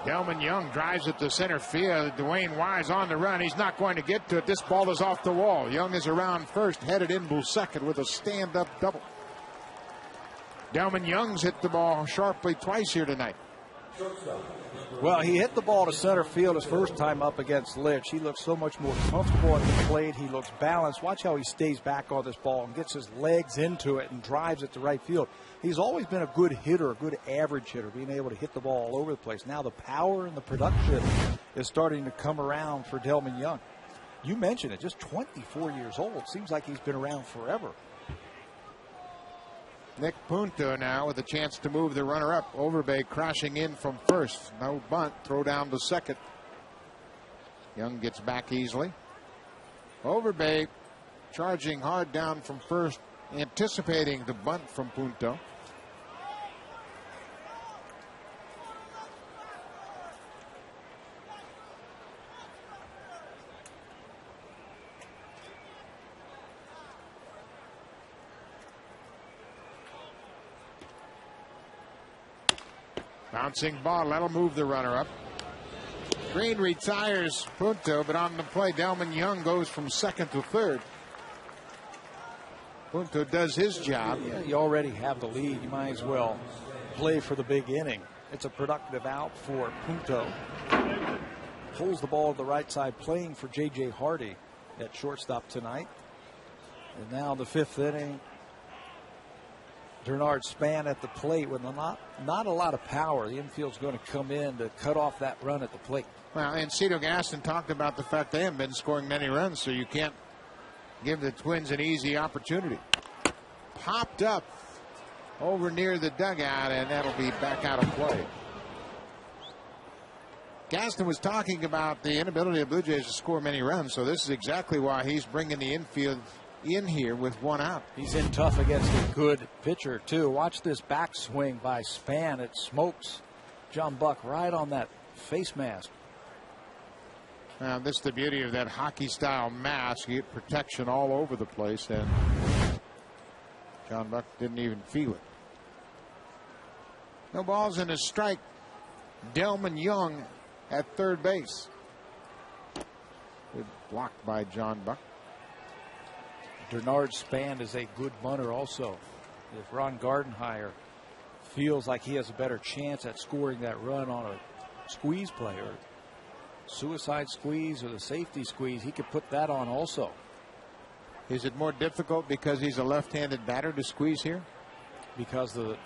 Delman Young drives it to center field. Dwayne Wise on the run. He's not going to get to it. This ball is off the wall. Young is around first, headed into second with a stand-up double. Delman Young's hit the ball sharply twice here tonight. Well, he hit the ball to center field his first time up against Litch. He looks so much more comfortable at the plate. He looks balanced. Watch how he stays back on this ball and gets his legs into it and drives it to right field. He's always been a good hitter, a good average hitter, being able to hit the ball all over the place. Now the power and the production is starting to come around for Delman Young. You mentioned it, just 24 years old. Seems like he's been around forever. Nick Punto now with a chance to move the runner up. Overbay crashing in from first. No bunt. Throw down to second. Young gets back easily. Overbay charging hard down from first, anticipating the bunt from Punto. Bouncing ball, that'll move the runner up. Green retires Punto, but on the play, Delman Young goes from second to third. Punto does his job. Yeah, you already have the lead. You might as well play for the big inning. It's a productive out for Punto. Pulls the ball to the right side, playing for J.J. Hardy at shortstop tonight. And now the 5th inning. Bernard Span at the plate with not a lot of power. The infield's going to come in to cut off that run at the plate. Well, and Cito Gaston talked about the fact they haven't been scoring many runs, so you can't give the Twins an easy opportunity. Popped up over near the dugout, and that'll be back out of play. Gaston was talking about the inability of Blue Jays to score many runs, so this is exactly why he's bringing the infield in here with one out. He's in tough against a good pitcher, too. Watch this backswing by Span. It smokes John Buck right on that face mask. Now, this is the beauty of that hockey-style mask. You get protection all over the place, and John Buck didn't even feel it. No balls and a strike. Delman Young at third base. Good blocked by John Buck. Bernard Span is a good bunter also. If Ron Gardenhire feels like he has a better chance at scoring that run on a squeeze play or suicide squeeze or the safety squeeze, he could put that on also. Is it more difficult because he's a left-handed batter to squeeze here? Because the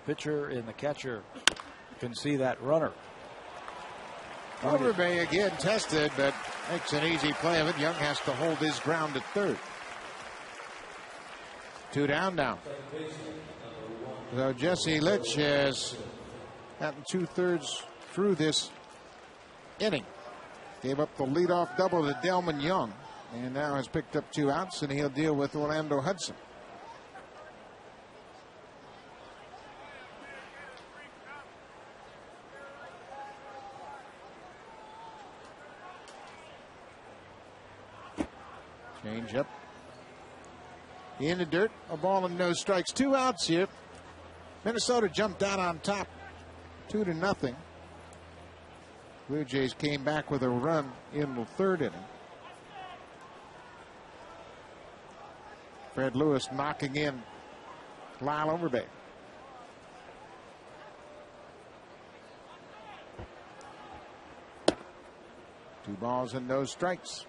pitcher and the catcher can see that runner. Overbay again tested, but makes an easy play of it. Young has to hold his ground at third. 2 down now. So Jesse Litch has gotten 2/3 through this inning. Gave up the leadoff double to Delman Young, and now has picked up 2 outs, and he'll deal with Orlando Hudson. Change up. In the dirt, a ball and no strikes. 2 outs here. Minnesota jumped out on top 2-0. Blue Jays came back with a run in the 3rd inning. Fred Lewis knocking in Lyle Overbay. Two balls and no strikes.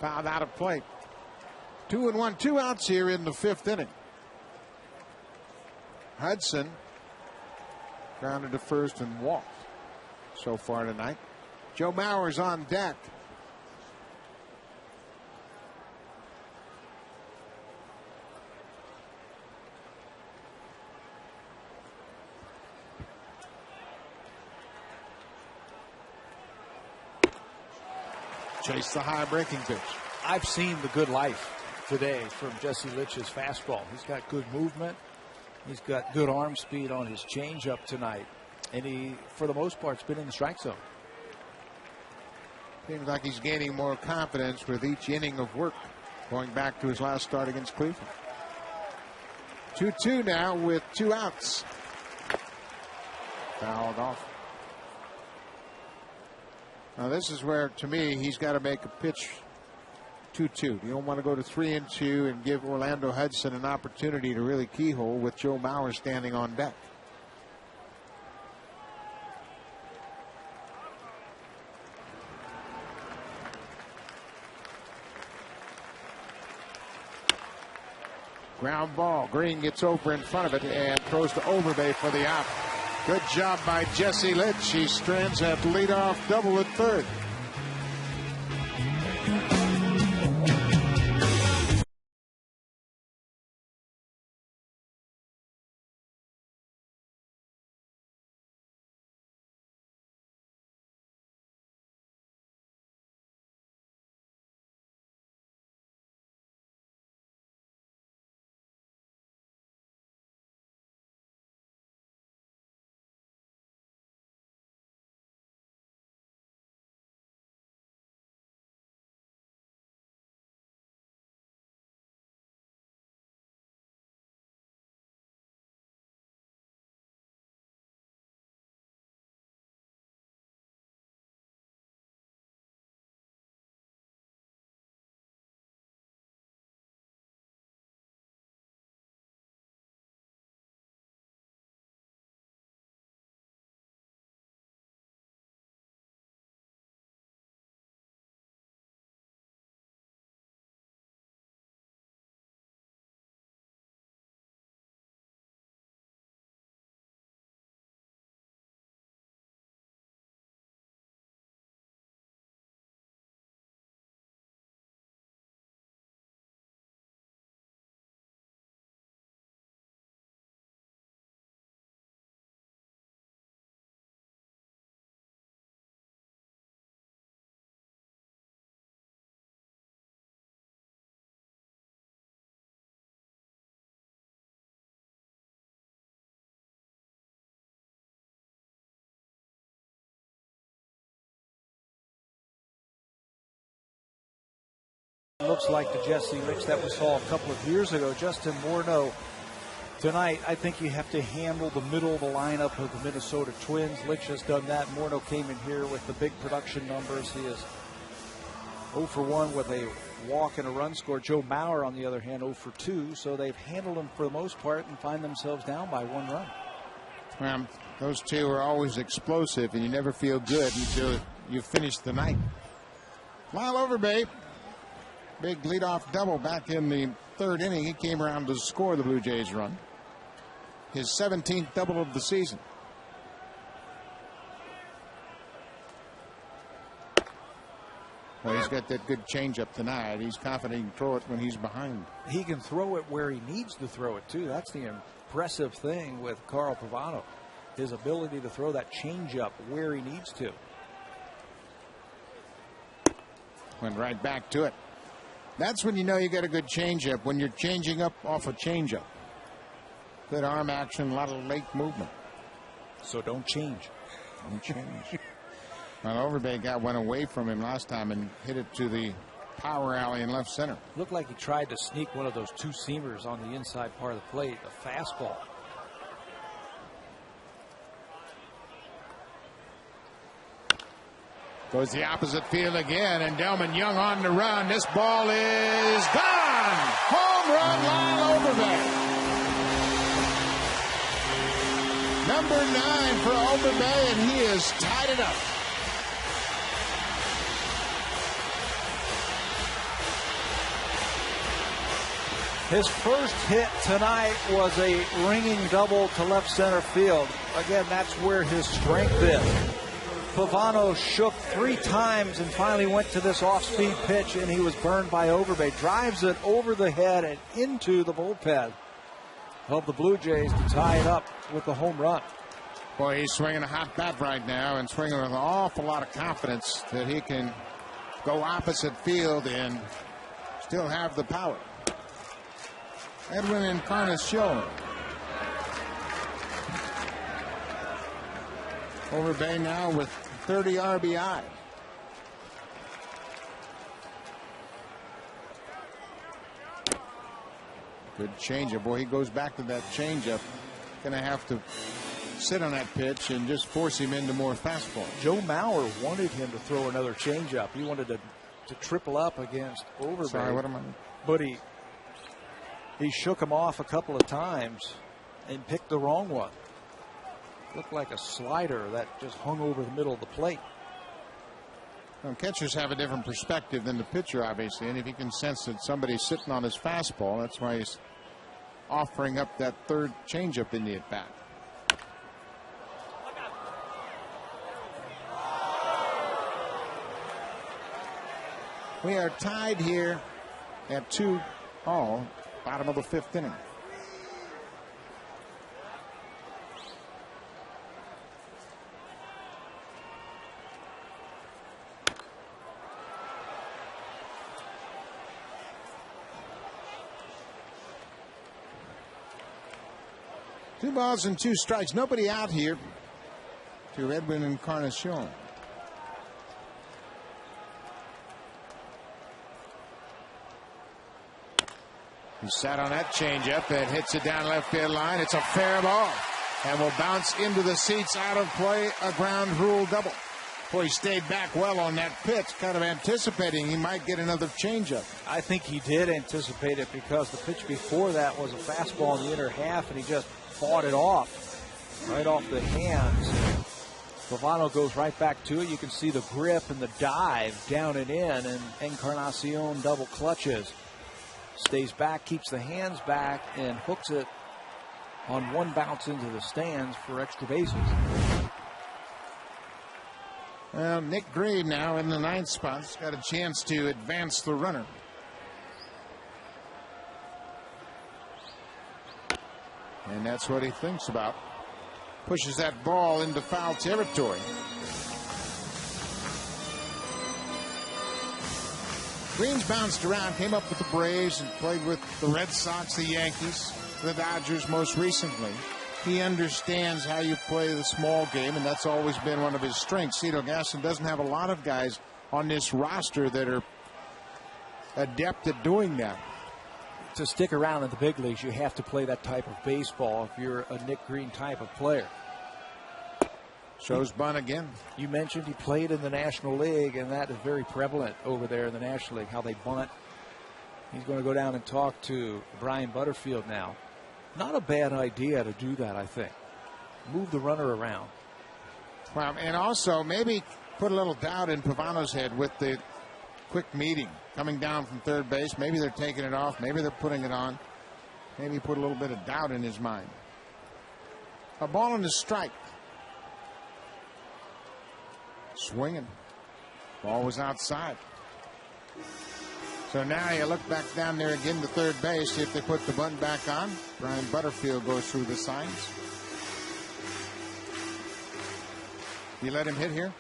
Fouled out of play. 2-1, 2 outs here in the 5th inning. Hudson grounded to first and walked so far tonight. Joe Mauer's on deck. Chase the high breaking pitch. I've seen the good life today from Jesse Litch's fastball. He's got good movement. He's got good arm speed on his changeup tonight. And he, for the most part, has been in the strike zone. Seems like he's gaining more confidence with each inning of work, going back to his last start against Cleveland. 2-2 now with 2 outs. Fouled off. Now this is where, to me, he's got to make a pitch 2-2. You don't want to go to 3-2 and give Orlando Hudson an opportunity to really keyhole with Joe Mauer standing on deck. Ground ball. Green gets over in front of it and throws to Overbay for the out. Good job by Jesse Litch. He strands that leadoff double at third. Looks like the Jesse Litch that we saw a couple of years ago. Justin Morneau tonight, I think you have to handle the middle of the lineup of the Minnesota Twins. Litch has done that. Morneau came in here with the big production numbers. He is 0 for 1 with a walk and a run score. Joe Mauer, on the other hand, 0 for 2. So they've handled him for the most part and find themselves down by 1 run. Those two are always explosive, and you never feel good until you finish the night. Lyle Overbay. Big leadoff double back in the 3rd inning. He came around to score the Blue Jays run. His 17th double of the season. Well, he's got that good changeup tonight. He's confident he can throw it when he's behind. He can throw it where he needs to throw it, too. That's the impressive thing with Carl Pavano. His ability to throw that changeup where he needs to. Went right back to it. That's when you know you got a good changeup, when you're changing up off a changeup. Good arm action, a lot of late movement. So don't change. Don't change. Well, Overbay got one away from him last time and hit it to the power alley in left center. Looked like he tried to sneak one of those 2-seamers on the inside part of the plate, a fastball. Goes the opposite field again, and Delman Young on the run. This ball is gone. Home run, Lyle Overbay. Number 9 for Overbay, and he has tied it up. His first hit tonight was a ringing double to left center field. Again, that's where his strength is. Pavano shook 3 times and finally went to this off-speed pitch, and he was burned by Overbay. Drives it over the head and into the bullpen of the Blue Jays to tie it up with the home run. Boy, he's swinging a hot bat right now and swinging with an awful lot of confidence that he can go opposite field and still have the power. Edwin Encarnacion. Overbay now with 30 RBI. Good changeup. Boy, he goes back to that changeup. Going to have to sit on that pitch and just force him into more fastball. Joe Mauer wanted him to throw another changeup. He wanted to triple up against Overbay. Sorry, what am I? But he shook him off a couple of times and picked the wrong one. Looked like a slider that just hung over the middle of the plate. Well, catchers have a different perspective than the pitcher, obviously, and if he can sense that somebody's sitting on his fastball, that's why he's offering up that third changeup in the at-bat. We are tied here at 2-2, bottom of the 5th inning. Two balls and 2 strikes. Nobody out here to Edwin Encarnacion. He sat on that changeup and hits it down left field line. It's a fair ball and will bounce into the seats out of play. A ground rule double. Boy, he stayed back well on that pitch, kind of anticipating he might get another changeup. I think he did anticipate it because the pitch before that was a fastball in the inner half, and he just fought it off, right off the hands. Pavano goes right back to it. You can see the grip and the dive down and in, and Encarnacion double clutches. Stays back, keeps the hands back, and hooks it on one bounce into the stands for extra bases. Well, Nick Green now in the 9th spot. He's got a chance to advance the runner. And that's what he thinks about. Pushes that ball into foul territory. Green's bounced around, came up with the Braves and played with the Red Sox, the Yankees, the Dodgers most recently. He understands how you play the small game, and that's always been one of his strengths. Cito Gaston doesn't have a lot of guys on this roster that are adept at doing that. To stick around in the big leagues, you have to play that type of baseball if you're a Nick Green type of player. Shows bunt again. You mentioned he played in the National League, and that is very prevalent over there in the National League, how they bunt. He's going to go down and talk to Brian Butterfield now. Not a bad idea to do that, I think. Move the runner around. Well, and also maybe put a little doubt in Pavano's head with the quick meeting coming down from third base. Maybe they're taking it off. Maybe they're putting it on. Maybe put a little bit of doubt in his mind. A ball and a strike. Swinging. Ball was outside. So now you look back down there again to third base, see if they put the bunt back on. Brian Butterfield goes through the signs. You let him hit here?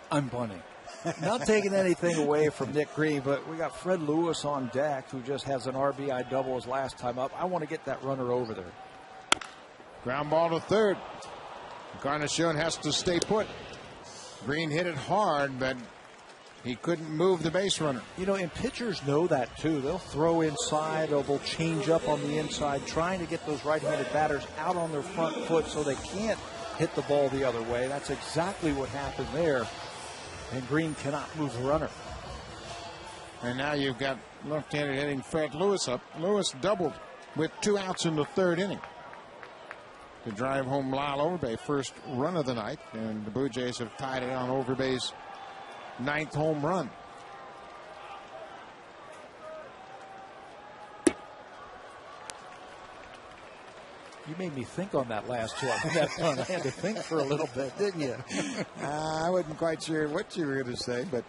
I'm bunting. Not taking anything away from Nick Green, but we got Fred Lewis on deck, who just has an RBI double his last time up. I want to get that runner over there. Ground ball to third. Encarnacion has to stay put. Green hit it hard, but he couldn't move the base runner. You know, and pitchers know that too. They'll throw inside, or they'll change up on the inside, trying to get those right-handed batters out on their front foot so they can't hit the ball the other way. That's exactly what happened there. And Green cannot move the runner. And now you've got left-handed hitting Fred Lewis up. Lewis doubled with 2 outs in the 3rd inning to drive home Lyle Overbay, first run of the night, and the Blue Jays have tied it on Overbay's 9th home run. You made me think on that last one. I had to think for a little bit, didn't you? I wasn't quite sure what you were going to say, but,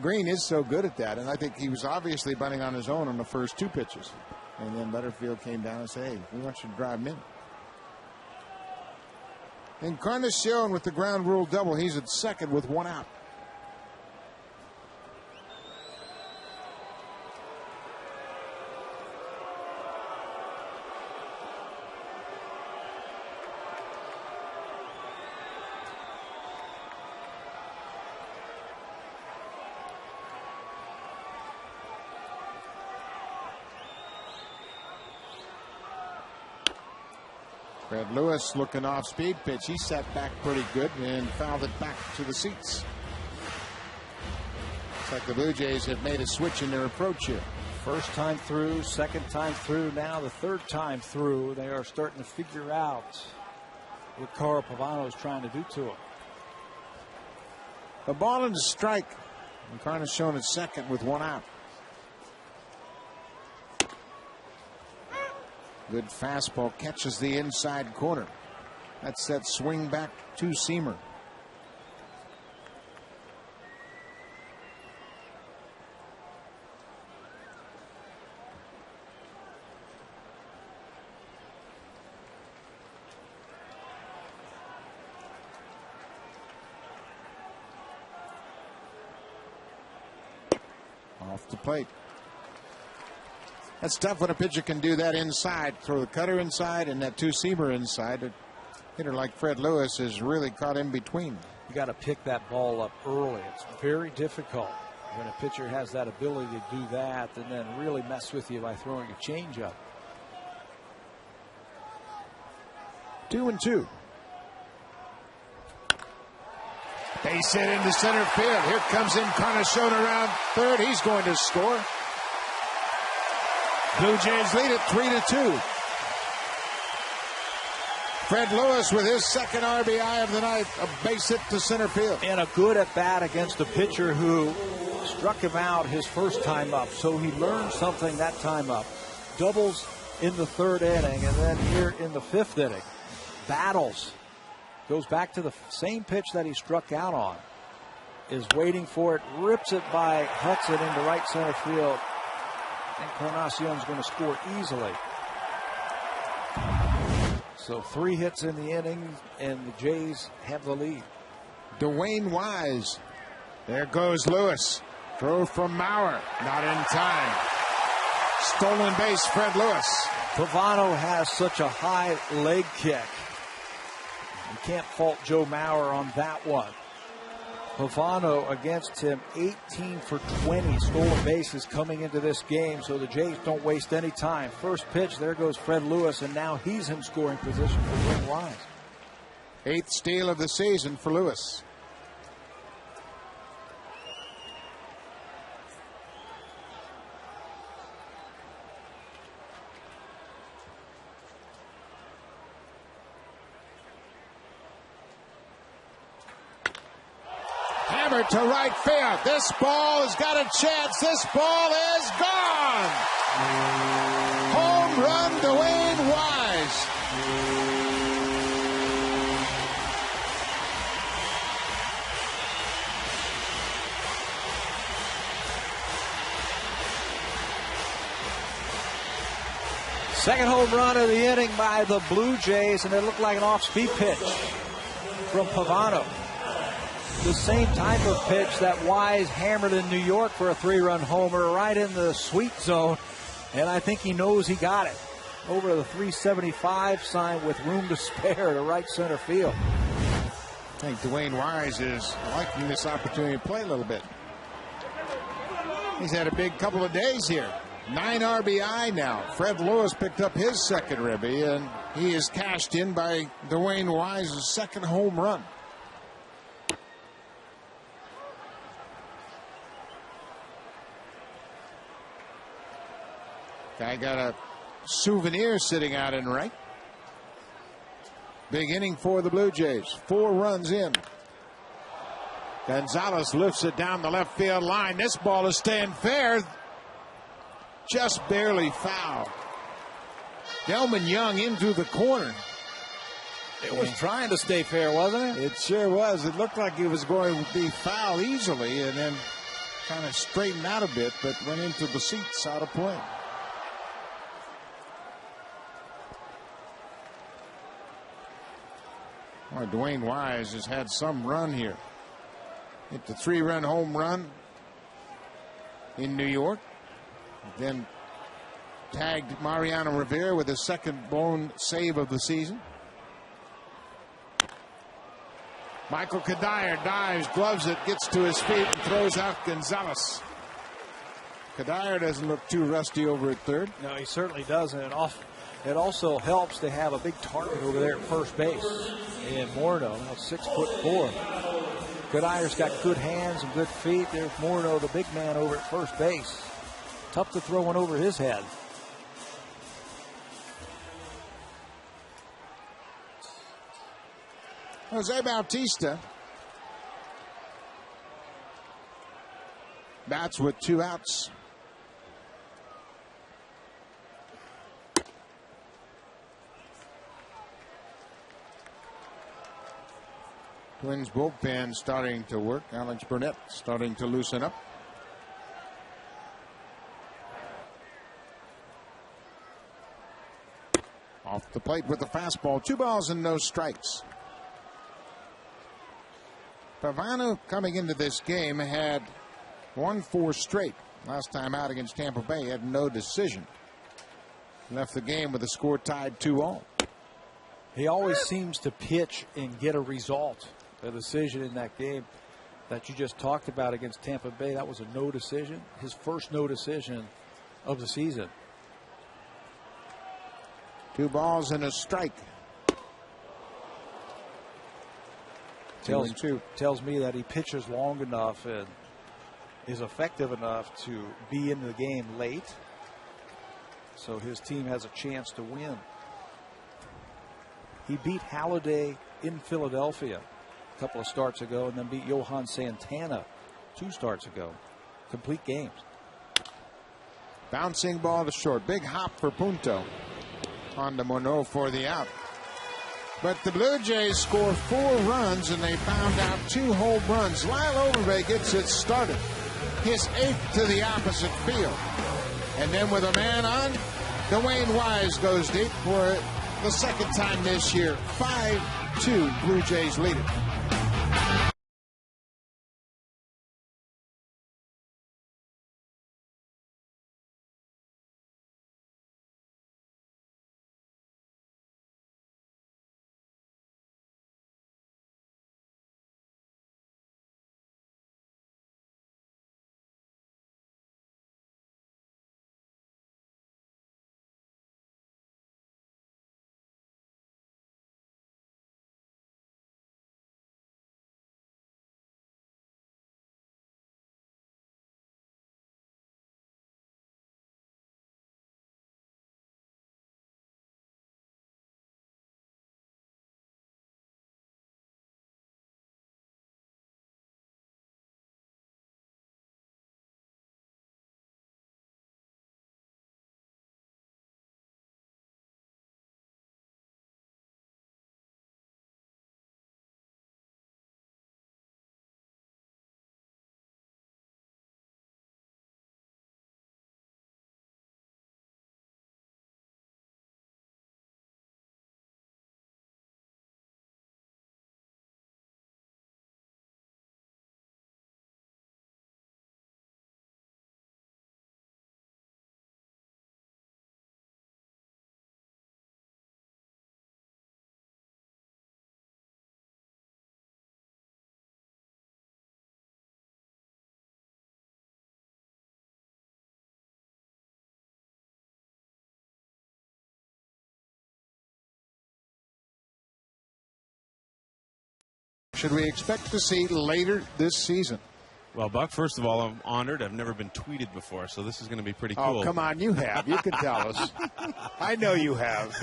Green is so good at that, and I think he was obviously bunting on his own on the first 2 pitches. And then Butterfield came down and said, hey, we want you to drive him in. Encarnacion with the ground rule double. He's at second with 1 out. Fred Lewis looking off speed pitch. He sat back pretty good and fouled it back to the seats. Looks like the Blue Jays have made a switch in their approach here. First time through, second time through, now the third time through. They are starting to figure out what Carl Pavano is trying to do to him. A ball and a strike. Encarnacion at second with 1 out. Good fastball catches the inside corner. That's that swing back 2-seamer. Off the plate. That's tough when a pitcher can do that inside. Throw the cutter inside and that 2-seamer inside. A hitter like Fred Lewis has really caught in between. You got to pick that ball up early. It's very difficult when a pitcher has that ability to do that and then really mess with you by throwing a changeup. 2-2. Base hit into center field. Here comes Encarnacion around third. He's going to score. Blue Jays lead it 3-2. Fred Lewis with his second RBI of the night, a base hit to center field. And a good at bat against a pitcher who struck him out his first time up. So he learned something that time up. Doubles in the 3rd inning, and then here in the 5th inning, battles. Goes back to the same pitch that he struck out on. Is waiting for it, rips it by Hudson into right center field. Encarnacion's going to score easily. So 3 hits in the inning, and the Jays have the lead. Dwayne Wise. There goes Lewis. Throw from Maurer. Not in time. Stolen base, Fred Lewis. Pavano has such a high leg kick. You can't fault Joe Maurer on that one. Pavano against him, 18 for 20 stolen bases coming into this game, so the Jays don't waste any time. First pitch, there goes Fred Lewis, and now he's in scoring position for Dwayne Wise. 8th steal of the season for Lewis. Hammered to right field. This ball has got a chance. This ball is gone. Home run, Dwayne Wise. Second home run of the inning by the Blue Jays, and it looked like an off-speed pitch from Pavano. The same type of pitch that Wise hammered in New York for a 3-run homer right in the sweet zone, and I think he knows he got it. Over the 375 sign with room to spare to right center field. I think Dwayne Wise is liking this opportunity to play a little bit. He's had a big couple of days here. 9 RBI now. Fred Lewis picked up his second ribby, and he is cashed in by Dwayne Wise's second home run. Guy got a souvenir sitting out in right. Big inning for the Blue Jays. 4 runs in. Gonzalez lifts it down the left field line. This ball is staying fair. Just barely foul. Delman Young into the corner. It was trying to stay fair, wasn't it? It sure was. It looked like it was going to be foul easily and then kind of straightened out a bit, but went into the seats out of play. Boy, Dwayne Wise has had some run here. Hit the 3-run home run in New York. Then tagged Mariano Rivera with his second blown save of the season. Michael Kadire dives, gloves it, gets to his feet, and throws out Gonzalez. Kadire doesn't look too rusty over at third. No, he certainly doesn't. It also helps to have a big target over there at first base. And Morneau, now 6'4". Kadire's got good hands and good feet. There's Morneau, the big man, over at first base. Tough to throw one over his head. Jose Bautista bats with 2 outs. Twins bullpen starting to work. Alex Burnett starting to loosen up. Off the plate with the fastball. 2 balls and no strikes. Pavano coming into this game had won 4 straight. Last time out against Tampa Bay, had no decision. Left the game with the score tied 2-all. He always seems to pitch and get a result. A decision in that game that you just talked about against Tampa Bay, that was a no decision. His first no decision of the season. 2 balls and a strike. Tells me that he pitches long enough and is effective enough to be in the game late, so his team has a chance to win. He beat Halladay in Philadelphia a couple of starts ago, and then beat Johan Santana 2 starts ago. Complete games. Bouncing ball to short. Big hop for Punto. On to Morneau for the out. But the Blue Jays score 4 runs, and they found out 2 home runs. Lyle Overbay gets it started. His 8th to the opposite field. And then with a man on, Dwayne Wise goes deep for the second time this year. 5-2, Blue Jays lead it. Should we expect to see later this season? Well, Buck, first of all, I'm honored. I've never been tweeted before, so this is going to be pretty cool. Oh, come on, you have. You can tell us. I know you have.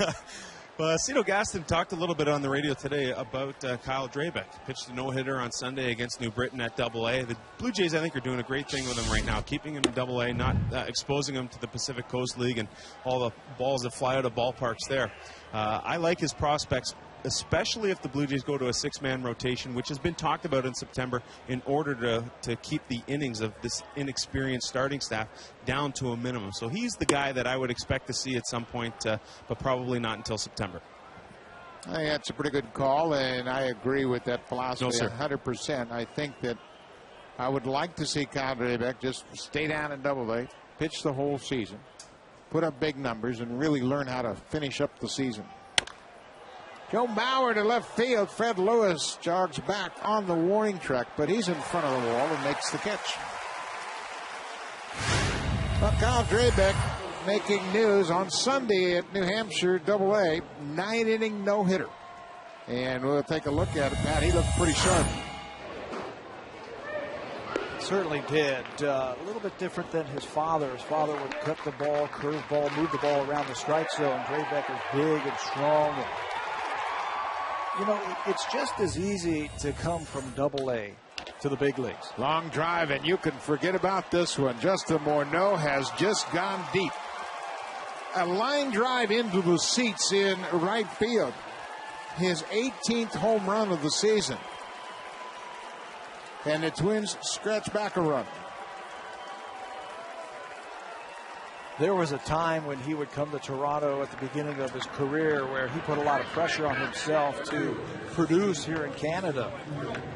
Well, Cito Gaston talked a little bit on the radio today about Kyle Drabek. Pitched a no-hitter on Sunday against New Britain at Double-A. The Blue Jays, I think, are doing a great thing with him right now, keeping him in Double-A, not exposing him to the Pacific Coast League and all the balls that fly out of ballparks there. I like his prospects, especially if the Blue Jays go to a six-man rotation, which has been talked about in September, in order to keep the innings of this inexperienced starting staff down to a minimum. So he's the guy that I would expect to see at some point, but probably not until September. I think that's a pretty good call, and I agree with that philosophy 100%. I think that I would like to see Kyle Drabek just stay down in Double-A, pitch the whole season, put up big numbers, and really learn how to finish up the season. Joe Bauer to left field. Fred Lewis jogs back on the warning track, but he's in front of the wall and makes the catch. Well, Kyle Drabek making news on Sunday at New Hampshire Double-A, 9-inning no-hitter. And we'll take a look at it, Pat. He looked pretty sharp. Certainly did. A little bit different than his father. His father would cut the ball, curve ball, move the ball around the strike zone. Drabek is big and strong. And, you know, it's just as easy to come from Double-A to the big leagues. Long drive, and you can forget about this one. Justin Morneau has just gone deep. A line drive into the seats in right field. His 18th home run of the season. And the Twins scratch back a run. There was a time when he would come to Toronto at the beginning of his career where he put a lot of pressure on himself to produce here in Canada.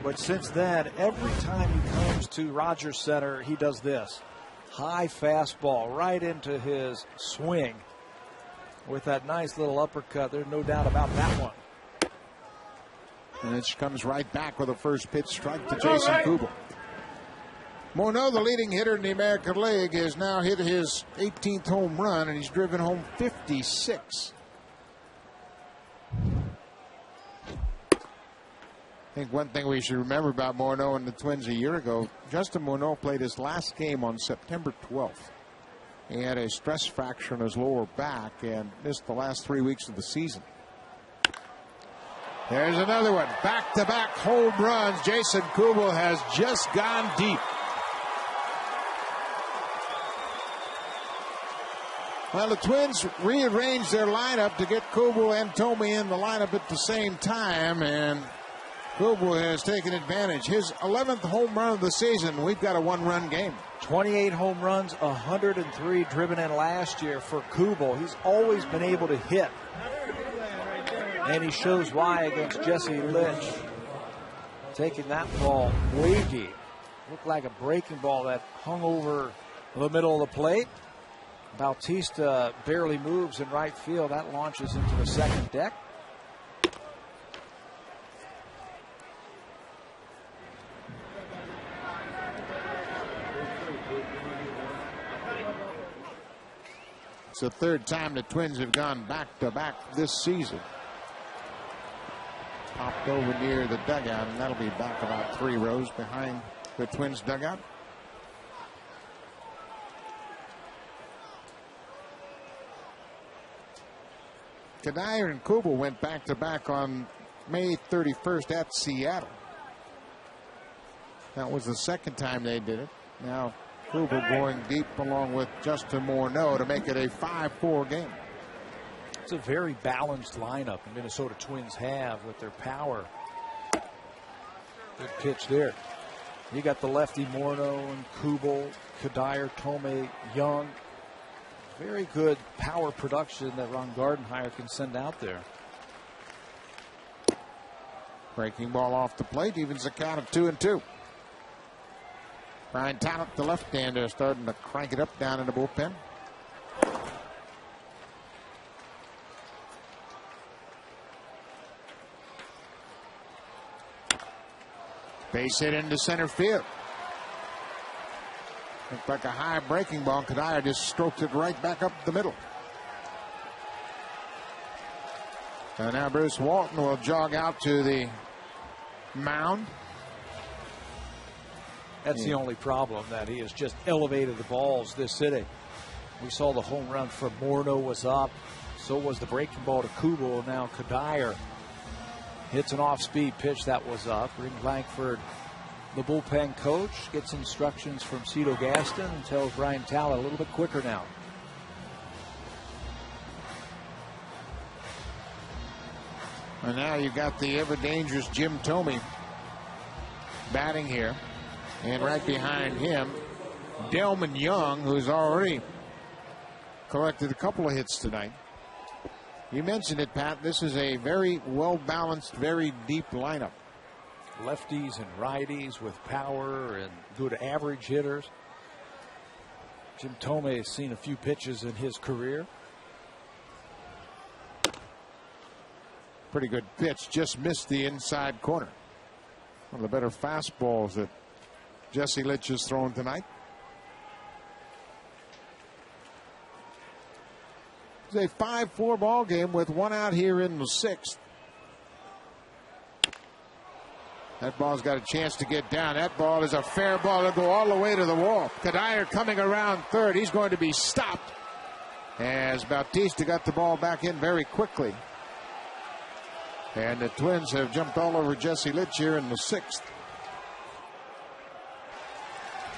But since then, every time he comes to Rogers Center, he does this. High fastball right into his swing with that nice little uppercut. There's no doubt about that one. And it comes right back with a first pitch strike to Jason Kubel. Morneau, the leading hitter in the American League, has now hit his 18th home run, and he's driven home 56. I think one thing we should remember about Morneau and the Twins a year ago, Justin Morneau played his last game on September 12th. He had a stress fracture in his lower back and missed the last 3 weeks of the season. There's another one. Back-to-back home runs. Jason Kubel has just gone deep. Well, the Twins rearranged their lineup to get Kubel and Tomey in the lineup at the same time, and Kubel has taken advantage. His 11th home run of the season. We've got a one-run game. 28 home runs, 103 driven in last year for Kubel. He's always been able to hit. And he shows why against Jesse Litch. Taking that ball way deep. Looked like a breaking ball that hung over the middle of the plate. Bautista barely moves in right field. That launches into the second deck. It's the third time the Twins have gone back-to-back this season. Popped over near the dugout, and that'll be back about 3 rows behind the Twins dugout. Kadire and Kubel went back-to-back on May 31st at Seattle. That was the second time they did it. Now Kubel going deep along with Justin Morneau to make it a 5-4 game. It's a very balanced lineup the Minnesota Twins have with their power. Good pitch there. You got the lefty Morneau and Kubel, Kadire, Tomey, Young. Very good power production that Ron Gardenhire can send out there. Breaking ball off the plate, evens the count of 2-2. Brian Talent, the left-hander, starting to crank it up down in the bullpen. Base hit into center field. Looked like a high breaking ball. Kadire just stroked it right back up the middle. And now Bruce Walton will jog out to the mound. That's the only problem, that he has just elevated the balls this inning. We saw the home run from Morneau was up. So was the breaking ball to Kubel. Now Kadire hits an off-speed pitch that was up. Ring Langford, the bullpen coach, gets instructions from Cito Gaston and tells Brian Tallett a little bit quicker now. And now you've got the ever-dangerous Jim Thome batting here. And right behind him, Delman Young, who's already collected a couple of hits tonight. You mentioned it, Pat. This is a very well-balanced, very deep lineup. Lefties and righties with power and good average hitters. Jim Thome has seen a few pitches in his career. Pretty good pitch, just missed the inside corner. One of the better fastballs that Jesse Litch has thrown tonight. It's a 5-4 ball game with one out here in the sixth. That ball's got a chance to get down. That ball is a fair ball. It'll go all the way to the wall. Kadire coming around third. He's going to be stopped as Bautista got the ball back in very quickly. And the Twins have jumped all over Jesse Litch here in the sixth.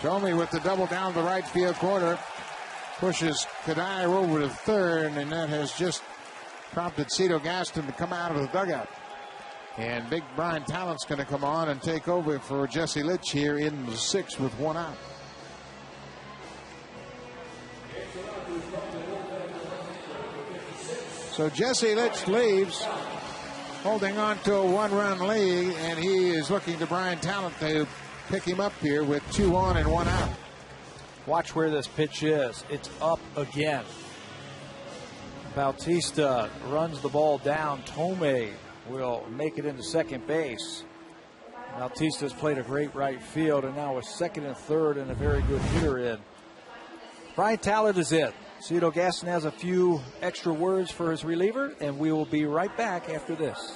Thome with the double down the right field corner. Pushes Kadire over to third, and that has just prompted Cito Gaston to come out of the dugout. And big Brian Tallett's going to come on and take over for Jesse Litch here in the sixth with one out. So Jesse Litch leaves, holding on to a one-run lead, and he is looking to Brian Tallett to pick him up here with 2 on and 1 out. Watch where this pitch is. It's up again. Bautista runs the ball down. Thome will make it into second base. Bautista's played a great right field, and now with second and third and a very good hitter in. Brian Tallett is in. Cito Gaston has a few extra words for his reliever, and we will be right back after this.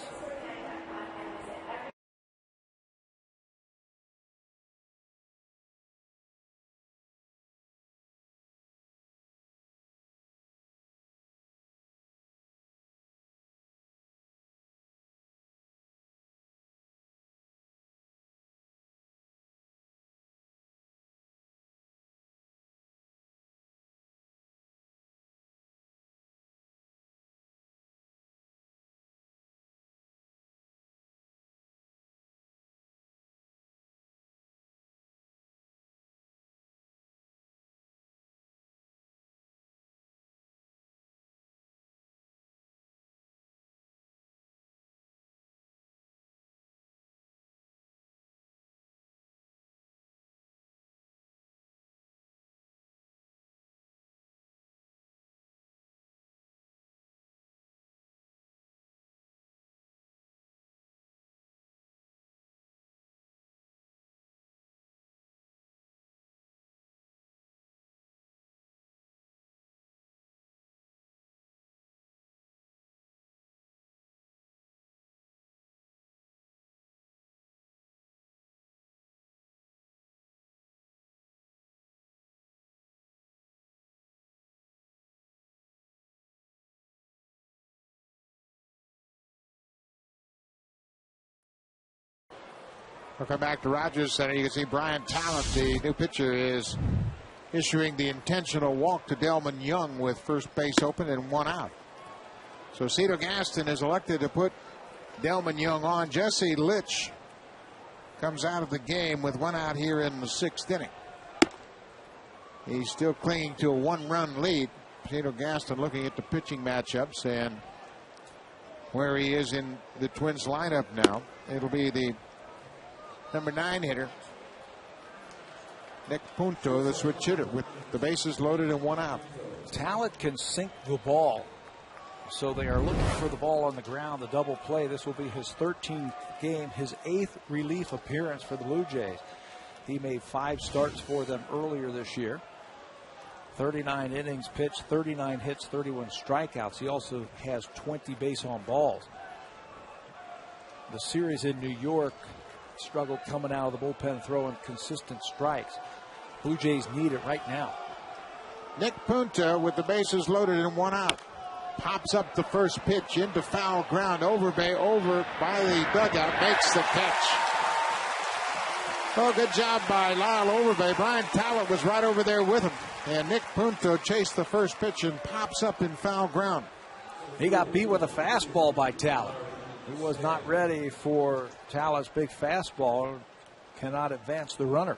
We'll come back to Rogers Center. You can see Brian Tallett, the new pitcher, is issuing the intentional walk to Delman Young with first base open and 1 out. So Cito Gaston is elected to put Delman Young on. Jesse Litch comes out of the game with 1 out here in the sixth inning. He's still clinging to a 1-run lead. Cito Gaston looking at the pitching matchups and where he is in the Twins lineup now. It'll be the number 9 hitter, Nick Punto, the switch hitter, with the bases loaded and 1 out. Tallett can sink the ball, so they are looking for the ball on the ground, the double play. This will be his 13th game, his 8th relief appearance for the Blue Jays. He made 5 starts for them earlier this year. 39 innings pitched, 39 hits, 31 strikeouts. He also has 20 base on balls. The series in New York struggled coming out of the bullpen, throwing consistent strikes. Blue Jays need it right now. Nick Punta with the bases loaded and 1 out. pops up the first pitch into foul ground. Overbay over by the dugout, makes the catch. Oh, good job by Lyle Overbay. Brian Talent was right over there with him. And Nick Punto chased the first pitch and pops up in foul ground. He got beat with a fastball by Talent. He was not ready for Talent's big fastball. Cannot advance the runner.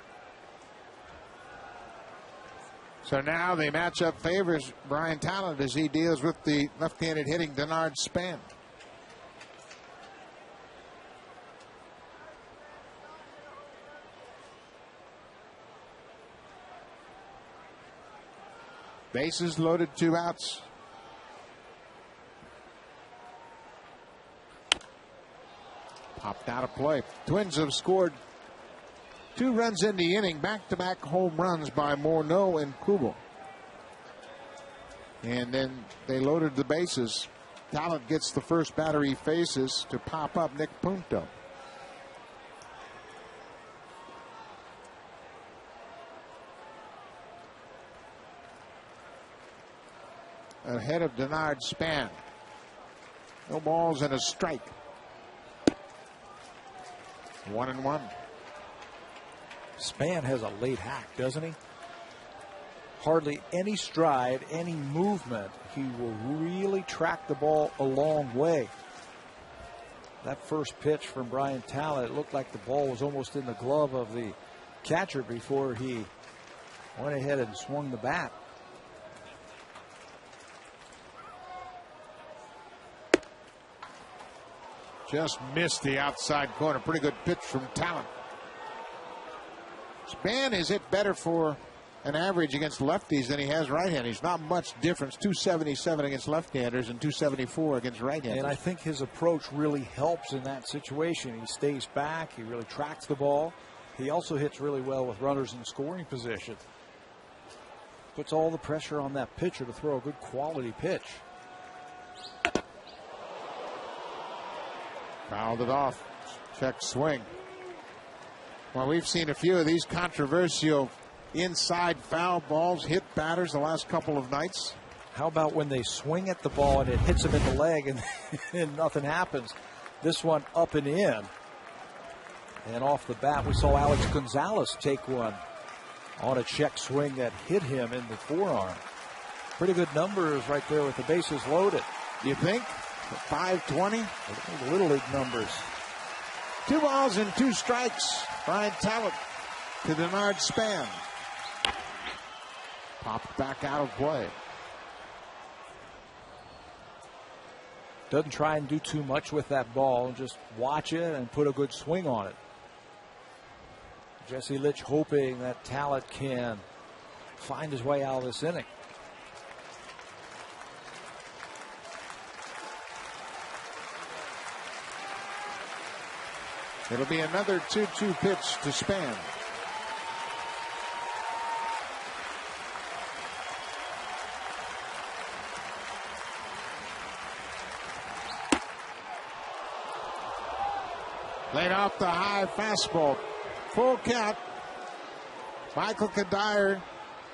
So now the matchup favors Brian Talent as he deals with the left-handed hitting Denard Span. Bases loaded, 2 outs. Popped out of play. Twins have scored 2 runs in the inning, back-to-back home runs by Morneau and Kubel. And then they loaded the bases. Talent gets the first batter he faces to pop up Nick Punto. Ahead of Denard Span. No balls and a strike. 1-1. Span has a late hack, doesn't he? Hardly any stride, any movement. He will really track the ball a long way. That first pitch from Brian Talent, it looked like the ball was almost in the glove of the catcher before he went ahead and swung the bat. Just missed the outside corner. Pretty good pitch from Talent. Span is hit better for an average against lefties than he has right-handers. Not much difference. 277 against left-handers and 274 against right-handers. And I think his approach really helps in that situation. He stays back. He really tracks the ball. He also hits really well with runners in scoring position. Puts all the pressure on that pitcher to throw a good quality pitch. Fouled it off. Check swing. Well, we've seen a few of these controversial inside foul balls hit batters the last couple of nights. How about when they swing at the ball and it hits them in the leg and nothing happens? This one up and in. And off the bat, we saw Alex Gonzalez take one on a check swing that hit him in the forearm. Pretty good numbers right there with the bases loaded. You think? 520? Little league numbers. 2 balls and 2 strikes. Brian Talent to Denard Span. Popped back out of play. Doesn't try and do too much with that ball. Just watch it and put a good swing on it. Jesse Litch hoping that Talent can find his way out of this inning. It'll be another 2-2 pitch to Span. Laid off the high fastball. Full count. Michael Kadire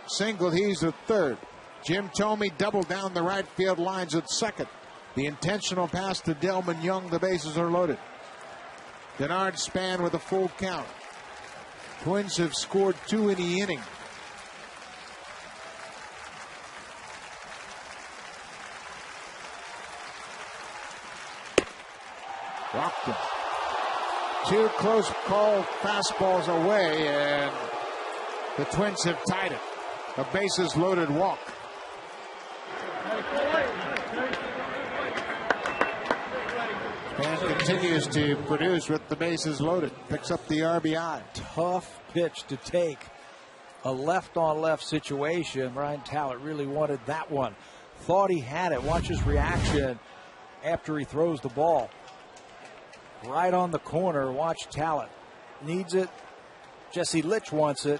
singled. He's at third. Jim Thome doubled down the right field lines at second. The intentional pass to Delman Young. The bases are loaded. Denard Span with a full count. Twins have scored 2 in the inning. Rocked him. 2 close call fastballs away, and the Twins have tied it. A bases loaded walk. Span continues to produce with the bases loaded. Picks up the RBI. Tough pitch to take. A left-on-left situation. Brian Talent really wanted that one. Thought he had it. Watch his reaction after he throws the ball. Right on the corner. Watch Talent. Needs it. Jesse Litch wants it.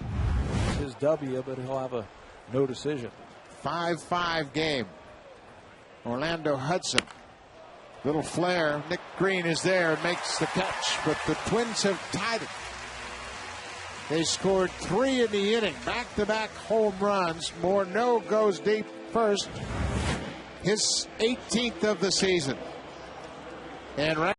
It's his W, but he'll have a no decision. 5-5 game. Orlando Hudson. Little flare. Nick Green is there and makes the catch, but the Twins have tied it. They scored 3 in the inning. Back-to-back home runs. Morneau goes deep first. his 18th of the season. And right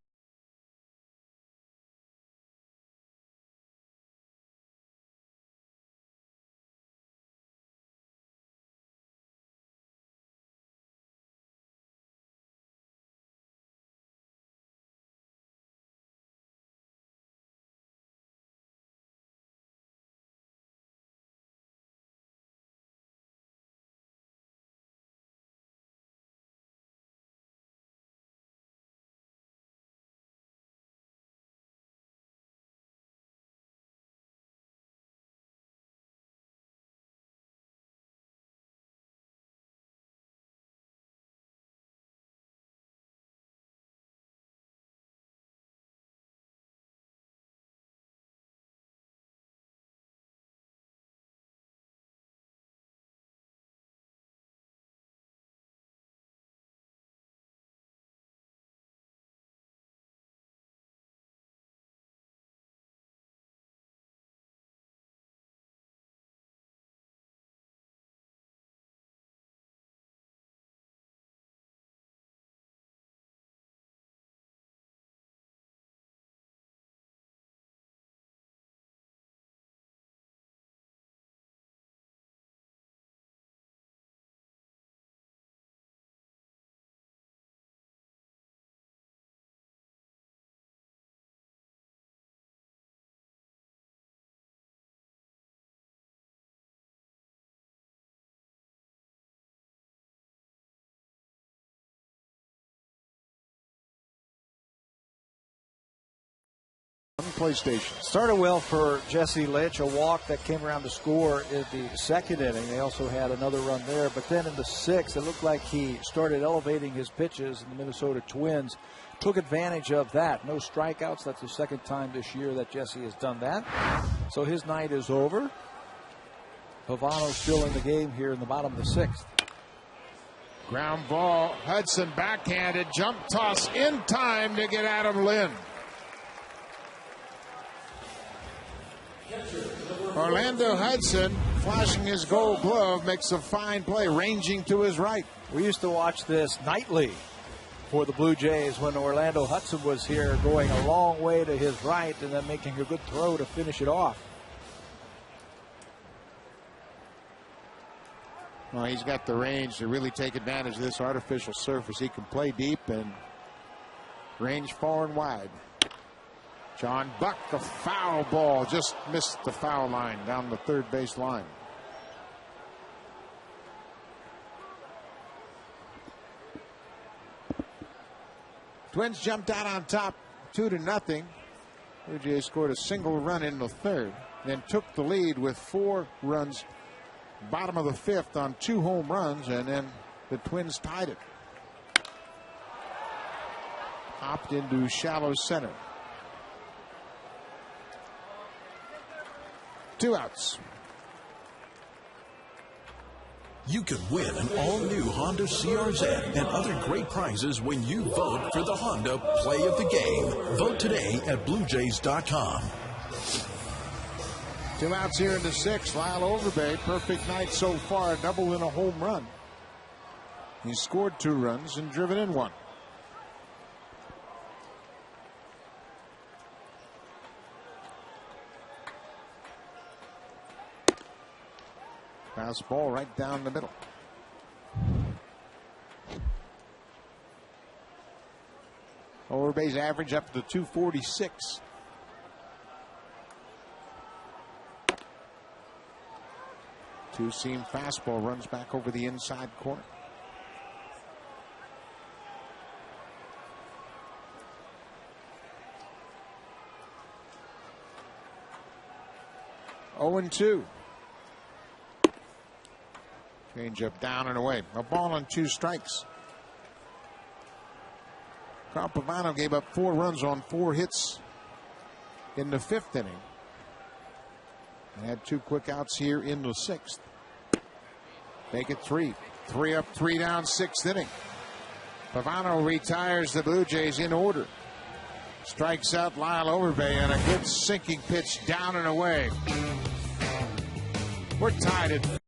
PlayStation. Started well for Jesse Litch, a walk that came around to score in the second inning. They also had another run there, but then in the sixth, it looked like he started elevating his pitches, and the Minnesota Twins took advantage of that. No strikeouts. That's the second time this year that Jesse has done that. So his night is over. Pavano still in the game here in the bottom of the sixth. Ground ball. Hudson backhanded. Jump toss in time to get Adam Lynn. Orlando Hudson, flashing his gold glove, makes a fine play, ranging to his right. We used to watch this nightly for the Blue Jays when Orlando Hudson was here, going a long way to his right and then making a good throw to finish it off. Well, he's got the range to really take advantage of this artificial surface. He can play deep and range far and wide. John Buck, the foul ball, just missed the foul line down the third base line. Twins jumped out on top 2-0. Blue Jays scored a single run in the third, then took the lead with 4 runs, bottom of the fifth on 2 home runs, and then the Twins tied it. Hopped into shallow center. 2 outs. You can win an all-new Honda CRZ and other great prizes when you vote for the Honda Play of the Game. Vote today at BlueJays.com. 2 outs here in the sixth. Lyle Overbay, perfect night so far, double and a home run. He scored 2 runs and driven in 1. Fastball right down the middle. Overbay's average up to 246. Two-seam fastball runs back over the inside corner. Oh and 2. Change up down and away. A ball and 2 strikes. Carl Pavano gave up 4 runs on 4 hits in the 5th inning. And had 2 quick outs here in the 6th. Make it 3. 3 up, 3 down, 6th inning. Pavano retires the Blue Jays in order. Strikes out Lyle Overbay and a good sinking pitch down and away. We're tied at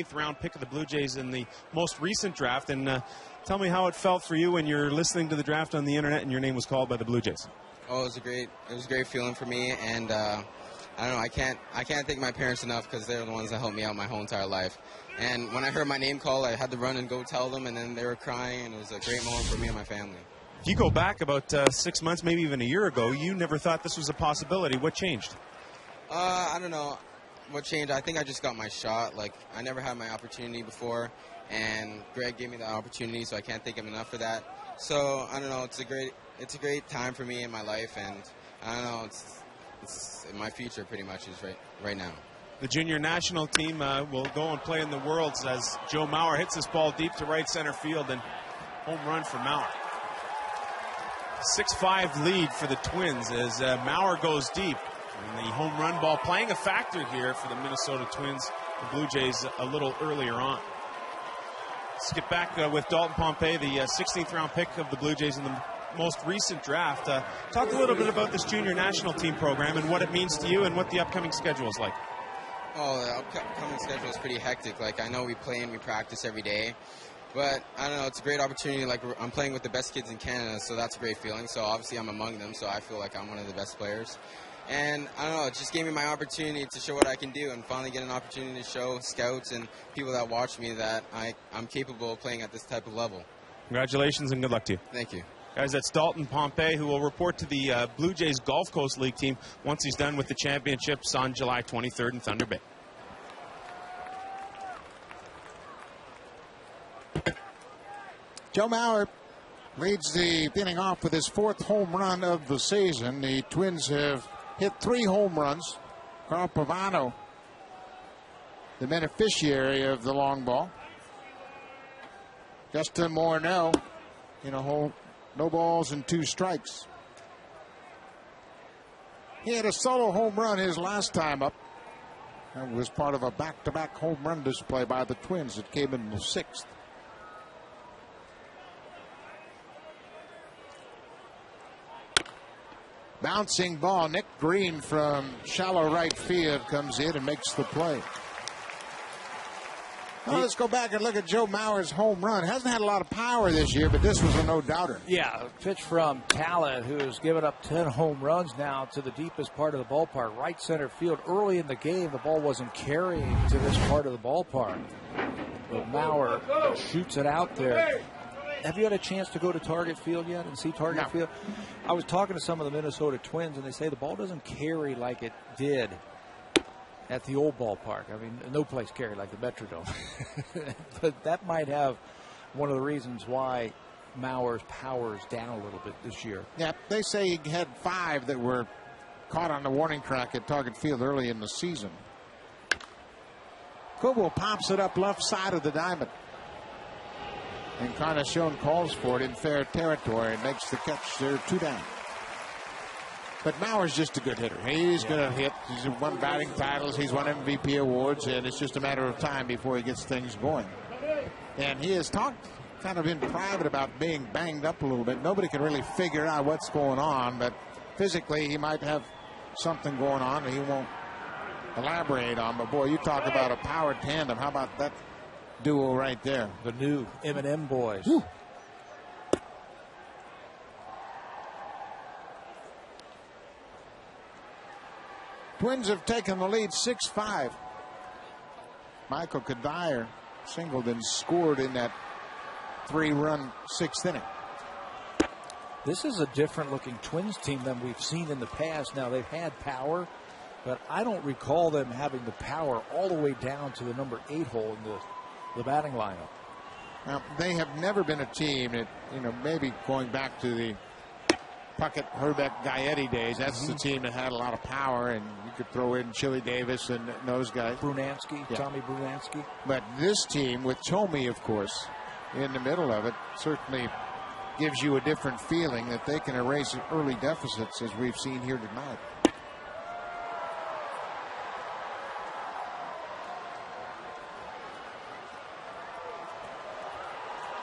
8th round pick of the Blue Jays in the most recent draft. And tell me how it felt for you when you're listening to the draft on the internet and your name was called by the Blue Jays. Oh, it was a great feeling for me, and I don't know, I can't thank my parents enough because they're the ones that helped me out my whole entire life. And when I heard my name called, I had to run and go tell them, and then they were crying, and it was a great moment for me and my family. If you go back about 6 months, maybe even a year ago, you never thought this was a possibility. What changed? I don't know what changed. I think I just got my shot. Like, I never had my opportunity before, and Greg gave me the opportunity, so I can't thank him enough for that. So I don't know. It's a great time for me in my life, and I don't know. It's my future pretty much is right now. The junior national team will go and play in the Worlds as Joe Mauer hits this ball deep to right center field, and home run for Mauer. 6-5 lead for the Twins as Mauer goes deep. And the home run ball playing a factor here for the Minnesota Twins, the Blue Jays a little earlier on. Let's get back with Dalton Pompey, the 16th round pick of the Blue Jays in the most recent draft. Talk a little bit about this junior national team program and what it means to you and what the upcoming schedule is like. Oh, the upcoming schedule is pretty hectic. Like, I know we play and we practice every day, but I don't know, it's a great opportunity. Like, I'm playing with the best kids in Canada, so that's a great feeling. So obviously I'm among them, so I feel like I'm one of the best players. And I don't know, it just gave me my opportunity to show what I can do and finally get an opportunity to show scouts and people that watch me that I'm capable of playing at this type of level. Congratulations and good luck to you. Thank you. Guys, that's Dalton Pompey, who will report to the Blue Jays Gulf Coast League team once he's done with the championships on July 23rd in Thunder Bay. Joe Mauer leads the inning off with his 4th home run of the season. The Twins have hit 3 home runs. Carl Pavano, the beneficiary of the long ball. Justin Morneau in a hole, no balls and 2 strikes. He had a solo home run his last time up. That was part of a back-to-back home run display by the Twins that came in the 6th. Bouncing ball. Nick Green from shallow right field comes in and makes the play. Well, let's go back and look at Joe Mauer's home run. Hasn't had a lot of power this year, but this was a no-doubter. Yeah, a pitch from Talent, who has given up 10 home runs now to the deepest part of the ballpark, right center field. Early in the game, the ball wasn't carrying to this part of the ballpark. But Mauer shoots it out there. Have you had a chance to go to Target Field yet and see Target Field? I was talking to some of the Minnesota Twins, and they say the ball doesn't carry like it did at the old ballpark. I mean, no place carried like the Metrodome. But that might have one of the reasons why Mauer's power is down a little bit this year. Yeah, they say he had 5 that were caught on the warning track at Target Field early in the season. Kubel pops it up left side of the diamond. And Encarnacion calls for it in fair territory and makes the catch there, 2 down. But Mauer's just a good hitter. He's going to hit. He's won batting titles. He's won MVP awards, and it's just a matter of time before he gets things going. And he has talked kind of in private about being banged up a little bit. Nobody can really figure out what's going on, but physically he might have something going on that he won't elaborate on. But, boy, you talk about a power tandem. How about that duo right there? The new M&M boys. Woo. Twins have taken the lead 6-5. Michael Kadire singled and scored in that 3-run 6th inning. This is a different looking Twins team than we've seen in the past. Now, they've had power, but I don't recall them having the power all the way down to the number 8 hole in the batting lineup. Now, they have never been a team that, maybe going back to the Puckett, Herbeck, Gaetti days, that's the team that had a lot of power, and you could throw in Chili Davis and those guys. Brunansky, yeah. Tommy Brunansky. But this team, with Tomey, of course, in the middle of it, certainly gives you a different feeling that they can erase early deficits, as we've seen here tonight.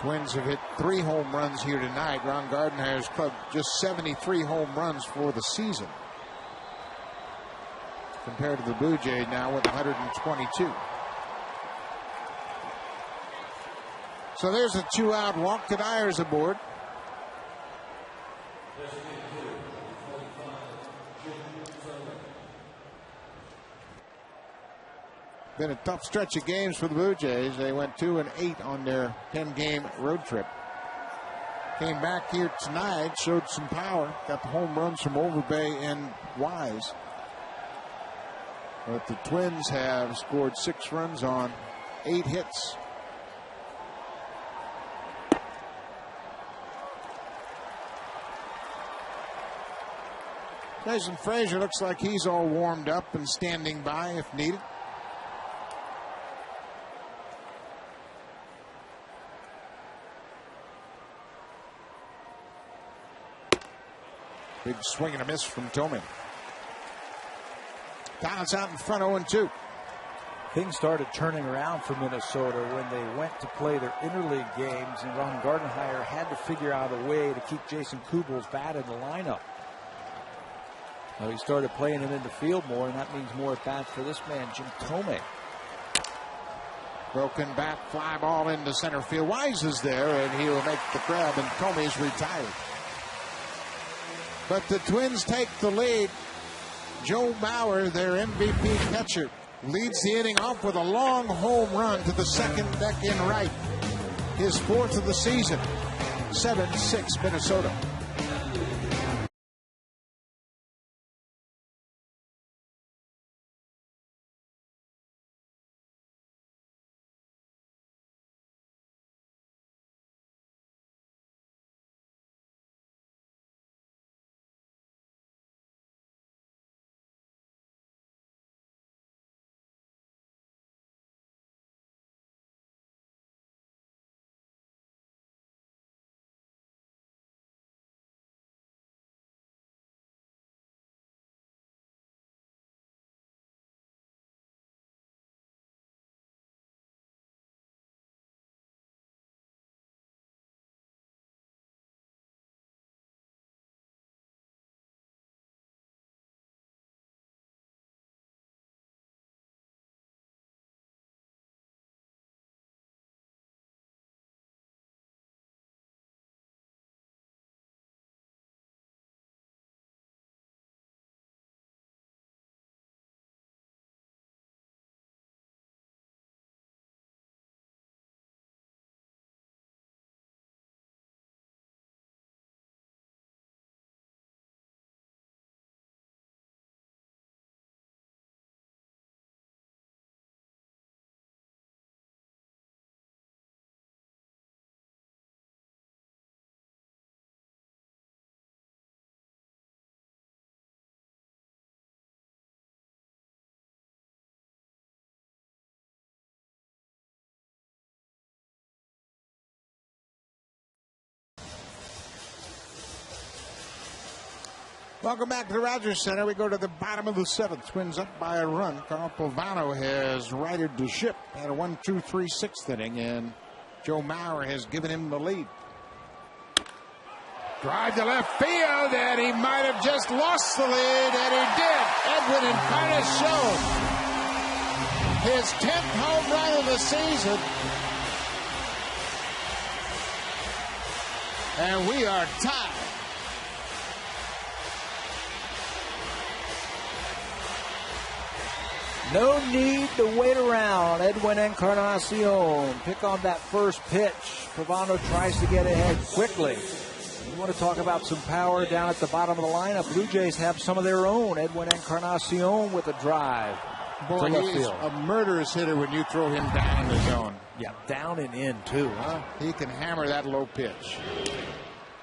Twins have hit 3 home runs here tonight. Ron Gardner's club just 73 home runs for the season, compared to the Blue Jays now with 122. So there's a 2-out walk. Kadyr's aboard. Been a tough stretch of games for the Blue Jays. They went 2-8 on their 10-game road trip. Came back here tonight, showed some power. Got the home runs from Overbay and Wise. But the Twins have scored 6 runs on 8 hits. Jason Frazier looks like he's all warmed up and standing by if needed. Big swing and a miss from Tomei. Donald's out in front 0-2. Things started turning around for Minnesota when they went to play their interleague games, and Ron Gardenhire had to figure out a way to keep Jason Kubel's bat in the lineup. Well, he started playing him in the field more, and that means more at bats for this man, Jim Tomei. Broken bat, fly ball into center field. Wise is there, and he'll make the grab, and Tomei's retired. But the Twins take the lead. Joe Mauer, their MVP catcher, leads the inning off with a long home run to the second deck in right. His 4th of the season. 7-6 Minnesota. Welcome back to the Rogers Center. We go to the bottom of the 7th. Twins up by a run. Carl Pavano has righted the ship. Had a 1-2-3 6th inning, and Joe Mauer has given him the lead. Drive to left field, and he might have just lost the lead, and he did. Edwin Encarnacion, his 10th home run of the season. And we are tied. No need to wait around. Edwin Encarnacion pick on that first pitch. Pavano tries to get ahead quickly. You want to talk about some power down at the bottom of the lineup. Blue Jays have some of their own. Edwin Encarnacion with a drive. Boy, he's a murderous hitter when you throw him down in the zone. Yeah, down and in, too. Huh? He can hammer that low pitch.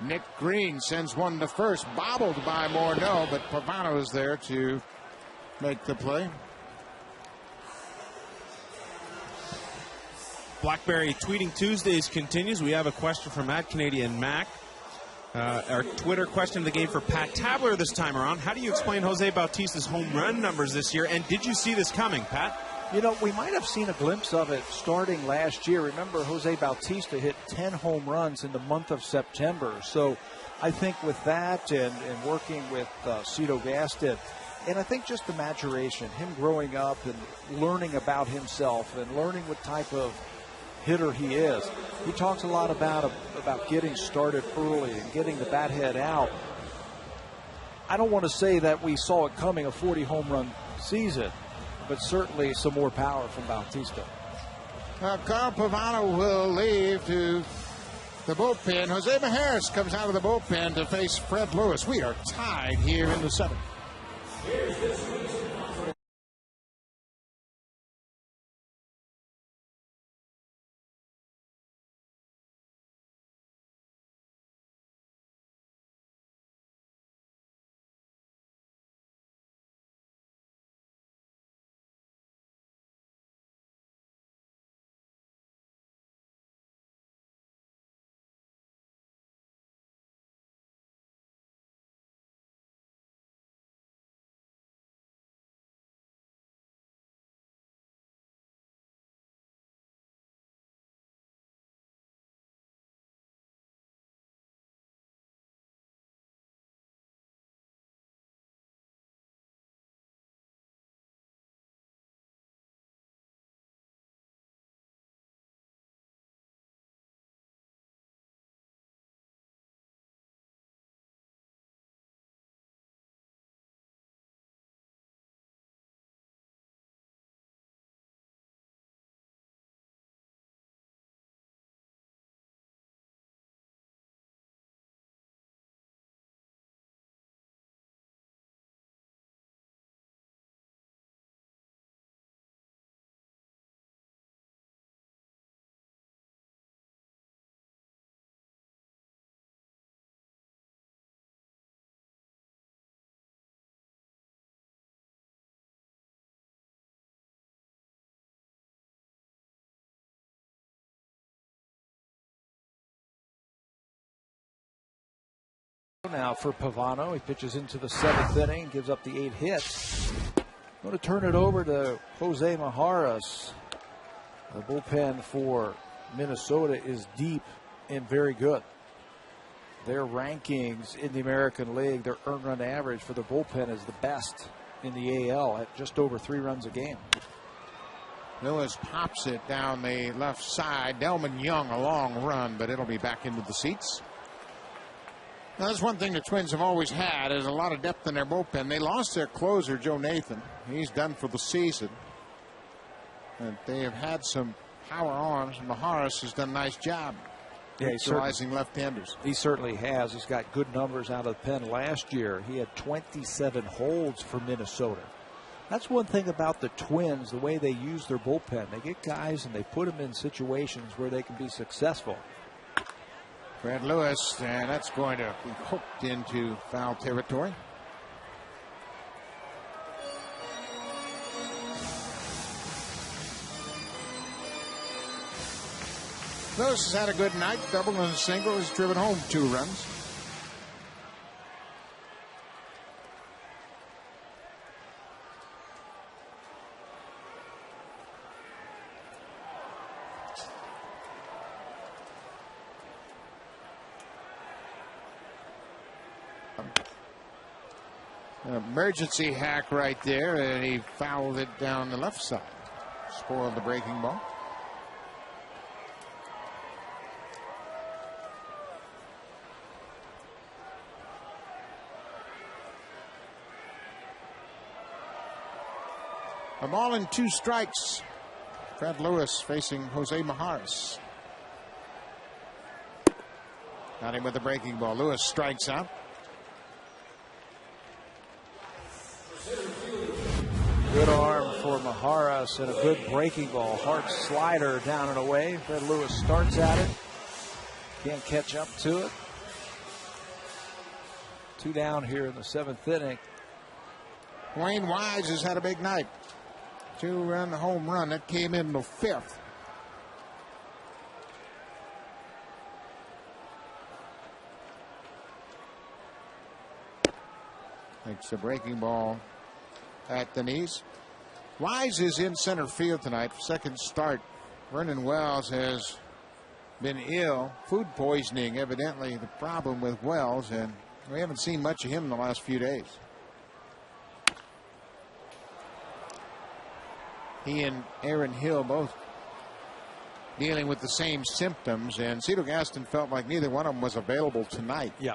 Nick Green sends one to first. Bobbled by Morneau, but Pavano is there to make the play. Blackberry Tweeting Tuesdays continues. We have a question from @Canadian Mac. Our Twitter question of the game for Pat Tabler this time around. How do you explain Jose Bautista's home run numbers this year? And did you see this coming, Pat? You know, we might have seen a glimpse of it starting last year. Remember, Jose Bautista hit 10 home runs in the month of September. So I think with that and working with Cito Gaston, and I think just the maturation, him growing up and learning about himself and learning what type of hitter he is. He talks a lot about getting started early and getting the bat head out. I don't want to say that we saw it coming, a 40 home run season, but certainly some more power from Bautista. Carl Pavano will leave to the bullpen. Jose Majerus comes out of the bullpen to face Fred Lewis. We are tied here in the seventh. Now for Pavano, he pitches into the seventh inning, gives up the 8 hits. Going to turn it over to Jose Majerus. The bullpen for Minnesota is deep and very good. Their rankings in the American League, their earned run average for the bullpen is the best in the AL at just over 3 runs a game. Lewis pops it down the left side. Delman Young, a long run, but it'll be back into the seats. Now, that's one thing the Twins have always had, is a lot of depth in their bullpen. They lost their closer, Joe Nathan. He's done for the season. And they have had some power arms. Majerus has done a nice job neutralizing left-handers. He certainly has. He's got good numbers out of the pen. Last year, he had 27 holds for Minnesota. That's one thing about the Twins, the way they use their bullpen. They get guys and they put them in situations where they can be successful. Fred Lewis, and that's going to be hooked into foul territory. Lewis has had a good night. Double and a single. Has driven home 2 runs. An emergency hack right there, and he fouled it down the left side. Spoiled the breaking ball. A ball and 2 strikes. Fred Lewis facing Jose Majerus. Got him with the breaking ball. Lewis strikes out. Good arm for Majerus and a good breaking ball. Hard slider down and away. Fred Lewis starts at it. Can't catch up to it. 2 down here in the 7th inning. Wayne Wise has had a big night. 2-run home run that came in the 5th. Takes a breaking ball at the knees. Wise is in center field tonight. Second start. Vernon Wells has been ill. Food poisoning, evidently, the problem with Wells, and we haven't seen much of him in the last few days. He and Aaron Hill both dealing with the same symptoms, and Cedar Gaston felt like neither one of them was available tonight. Yeah.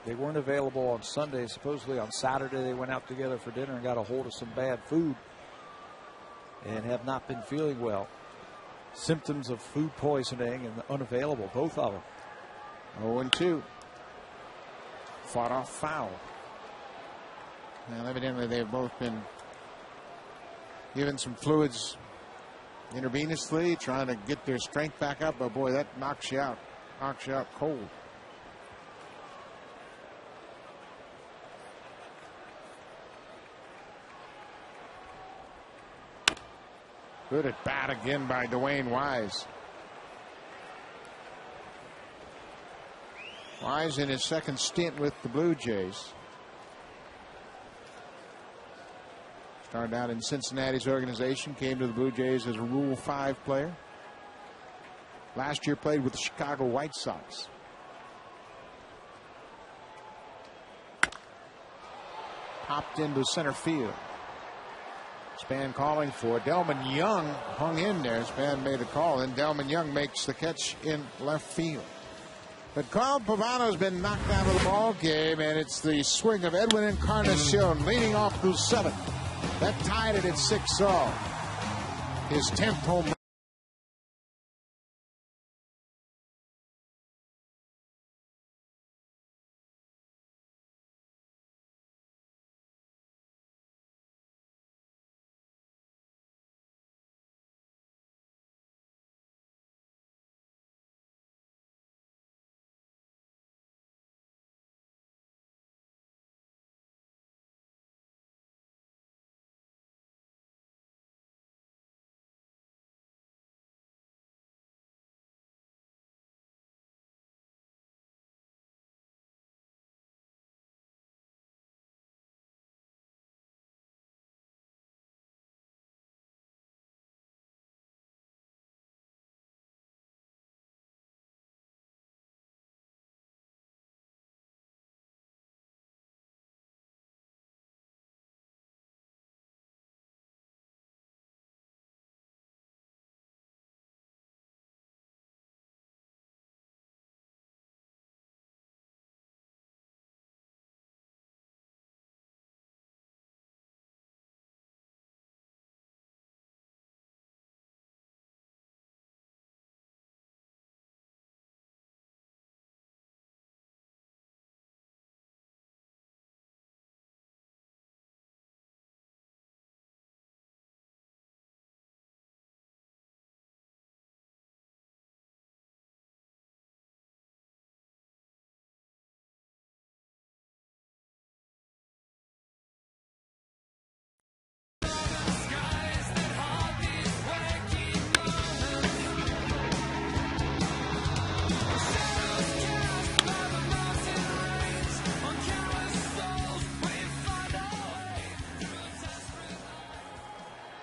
They weren't available on Sunday. Supposedly on Saturday they went out together for dinner and got a hold of some bad food and have not been feeling well. Symptoms of food poisoning and unavailable, both of them. 0-2. Fought off foul. Well, evidently they've both been given some fluids intravenously, trying to get their strength back up. But boy, that knocks you out. Knocks you out cold. Good at bat again by Dwayne Wise. Wise in his second stint with the Blue Jays. Started out in Cincinnati's organization, came to the Blue Jays as a Rule 5 player. Last year played with the Chicago White Sox. Popped into center field. Span calling for it. Delman Young hung in there. Span made a call, and Delman Young makes the catch in left field. But Carl Pavano's been knocked out of the ball game, and it's the swing of Edwin Encarnacion leading off to 7th. That tied it at 6-all. His 10th home run.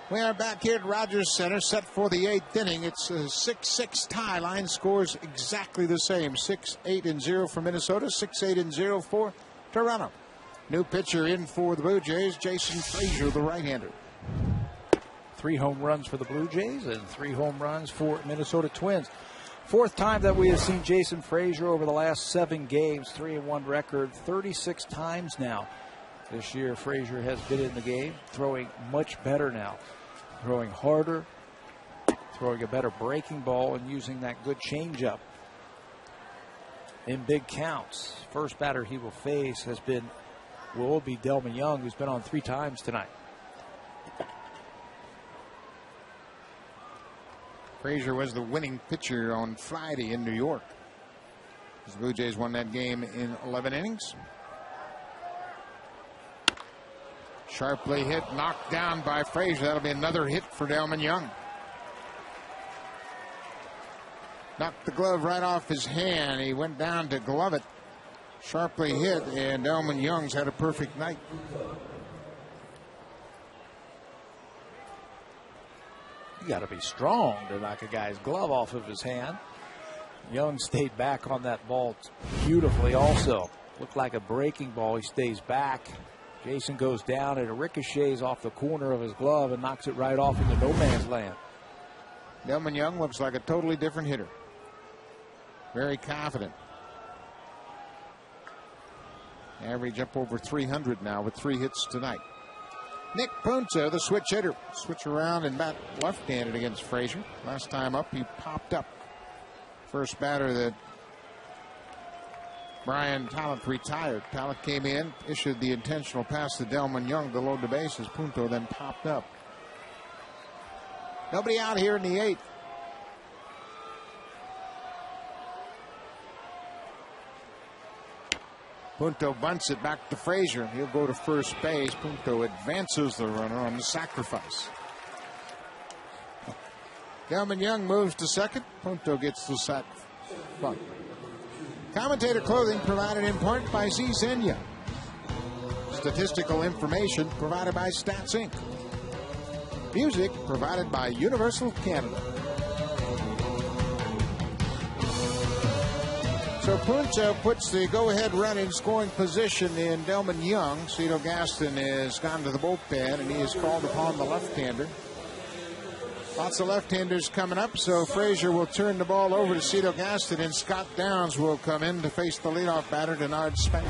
We are back here at Rogers Center, set for the 8th inning. It's a 6-6 tie. Line scores exactly the same. 6-8-0 for Minnesota, 6-8-0 for Toronto. New pitcher in for the Blue Jays, Jason Frazier, the right-hander. 3 home runs for the Blue Jays and 3 home runs for Minnesota Twins. 4th time that we have seen Jason Frazier over the last 7 games, 3-1 record, 36 times now. This year, Frazier has been in the game, throwing much better now. Throwing harder, throwing a better breaking ball, and using that good changeup in big counts. First batter he will face will be Delman Young, who's been on 3 times tonight. Frazier was the winning pitcher on Friday in New York. The Blue Jays won that game in 11 innings. Sharply hit, knocked down by Frazier. That'll be another hit for Delman Young. Knocked the glove right off his hand. He went down to glove it. Sharply hit, and Delman Young's had a perfect night. You got to be strong to knock a guy's glove off of his hand. Young stayed back on that ball beautifully also. Looked like a breaking ball. He stays back. Jason goes down and it ricochets off the corner of his glove and knocks it right off into no man's land. Delman Young looks like a totally different hitter. Very confident. Average up over 300 now with 3 hits tonight. Nick Punto, the switch hitter. Switch around and bat left-handed against Frazier. Last time up, he popped up. First batter that Brian Talent retired. Talent came in, issued the intentional pass to Delman Young to load the bases. Punto then popped up. Nobody out here in the 8th. Punto bunts it back to Frazier. He'll go to first base. Punto advances the runner on the sacrifice. Delman Young moves to second. Punto gets the sack bunt. Commentator clothing provided in part by Z Zenya. Statistical information provided by Stats Inc. Music provided by Universal Canada. So Punto puts the go-ahead run in scoring position in Delman Young. Cito Gaston has gone to the bullpen, and he has called upon the left-hander. Lots of left-handers coming up, so Frazier will turn the ball over to Cito Gaston, and Scott Downs will come in to face the leadoff batter, Denard Span.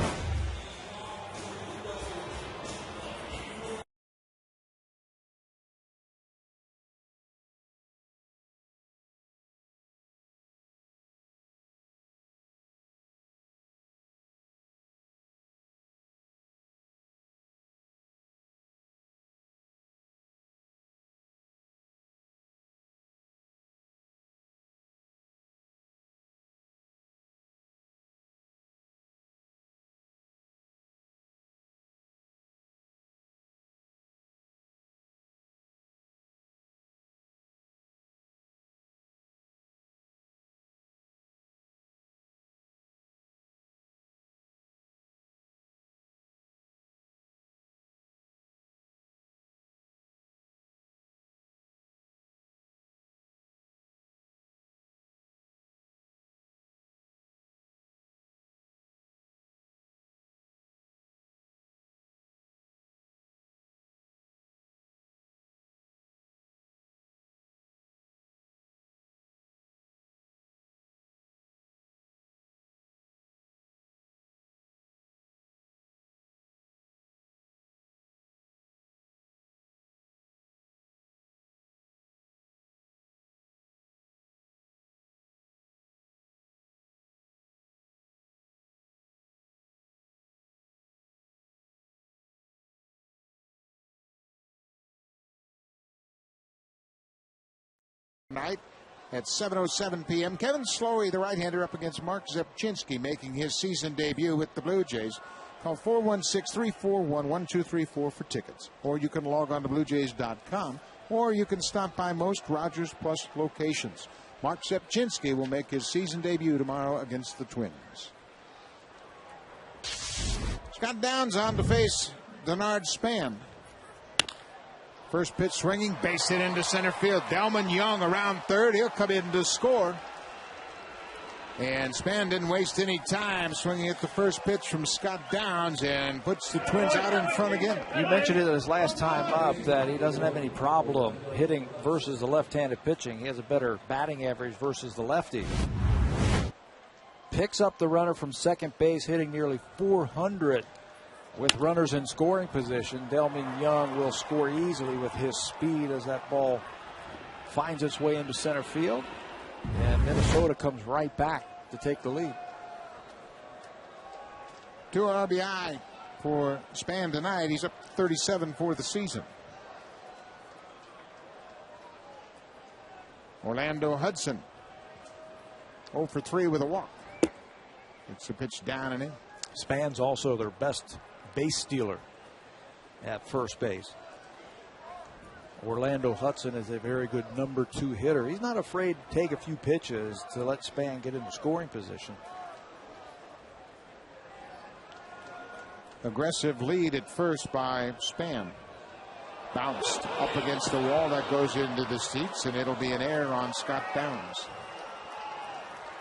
Night at 7:07 p.m. Kevin Slowey, the right-hander, up against Mark Zepchinski, making his season debut with the Blue Jays. Call 416-341-1234 for tickets. Or you can log on to BlueJays.com, or you can stop by most Rogers Plus locations. Mark Zepchinski will make his season debut tomorrow against the Twins. Scott Downs on to face Denard Span. First pitch swinging, base hit into center field. Delman Young around third. He'll come in to score. And Span didn't waste any time swinging at the first pitch from Scott Downs and puts the Twins out in front again. You mentioned it his last time up that he doesn't have any problem hitting versus the left-handed pitching. He has a better batting average versus the lefty. Picks up the runner from second base, hitting nearly 400. With runners in scoring position, Delman Young will score easily with his speed as that ball finds its way into center field. And Minnesota comes right back to take the lead. 2 RBI for Span tonight. He's up 37 for the season. Orlando Hudson 0 for 3 with a walk. It's a pitch down and in. Span's also their best base stealer at first base. Orlando Hudson is a very good number 2 hitter. He's not afraid to take a few pitches to let Span get into scoring position. Aggressive lead at first by Span. Bounced up against the wall. That goes into the seats, and it'll be an error on Scott Downs.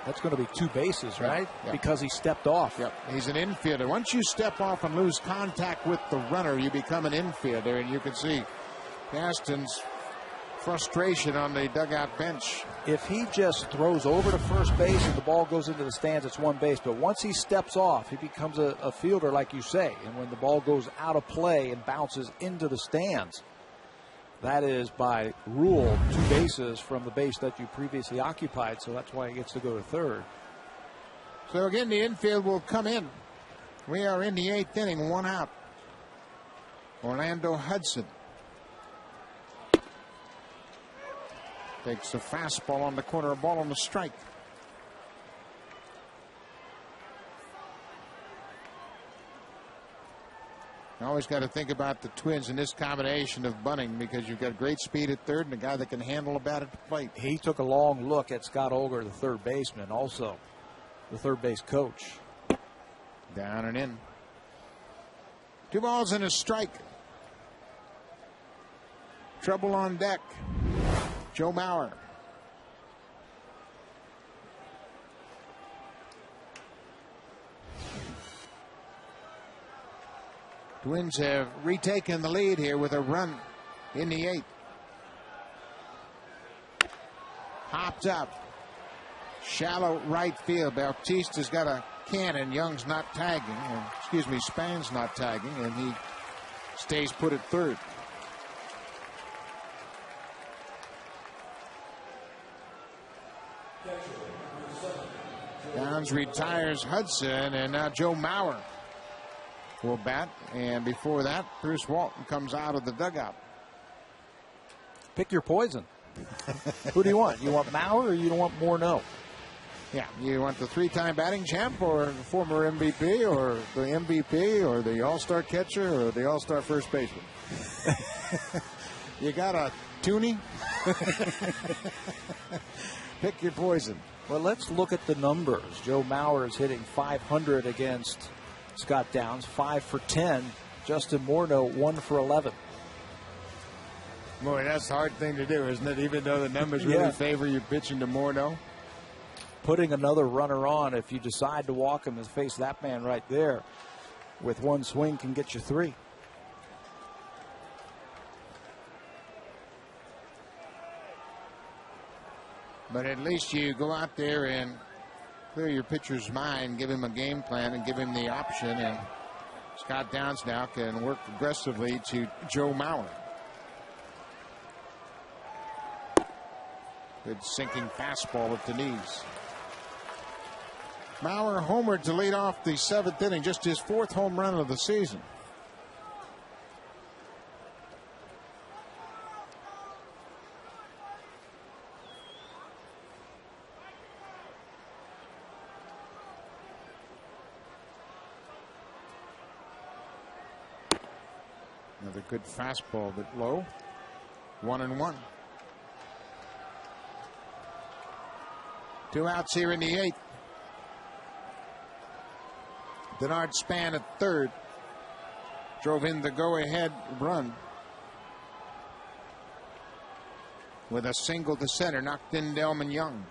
That's going to be 2 bases, right? Yep. Because he stepped off. Yep. He's an infielder. Once you step off and lose contact with the runner, you become an infielder. And you can see Gaston's frustration on the dugout bench. If he just throws over to first base and the ball goes into the stands, it's one base. But once he steps off, he becomes a fielder, like you say. And when the ball goes out of play and bounces into the stands, that is by rule 2 bases from the base that you previously occupied. So that's why he gets to go to third. So again, the infield will come in. We are in the 8th inning, 1 out. Orlando Hudson takes a fastball on the corner, a ball on the strike. You always got to think about the Twins in this combination of bunting, because you've got great speed at third and a guy that can handle a bat at the plate. He took a long look at Scott Olger, the third baseman, also the third base coach. Down and in. 2 balls and a strike. Trouble on deck. Joe Mauer. Twins have retaken the lead here with a run in the 8th. Popped up. Shallow right field. Bautista's got a cannon. Young's not tagging. Span's not tagging, and he stays put at third. Downs retires Hudson, and now Joe Mauer will bat. And before that, Bruce Walton comes out of the dugout. Pick your poison. Who do you want? You want Mauer or you don't want Morneau? Yeah, you want the 3-time batting champ or the former MVP or the MVP or the all-star catcher or the all-star first baseman? You got a toonie? Pick your poison. Well, let's look at the numbers. Joe Mauer is hitting .500 against Scott Downs, 5 for 10. Justin Morneau, 1 for 11. Boy, that's a hard thing to do, isn't it? Even though the numbers really favor you pitching to Morneau. Putting another runner on, if you decide to walk him and face that man right there, with one swing can get you 3. But at least you go out there and clear your pitcher's mind, give him a game plan, and give him the option. And Scott Downs now can work aggressively to Joe Mauer. Good sinking fastball at the knees. Mauer homered to lead off the 7th inning, just his 4th home run of the season. Another good fastball, but low. 1-1. 2 outs here in the 8th. Denard Span at third drove in the go-ahead run with a single to center, knocked in Delman Young.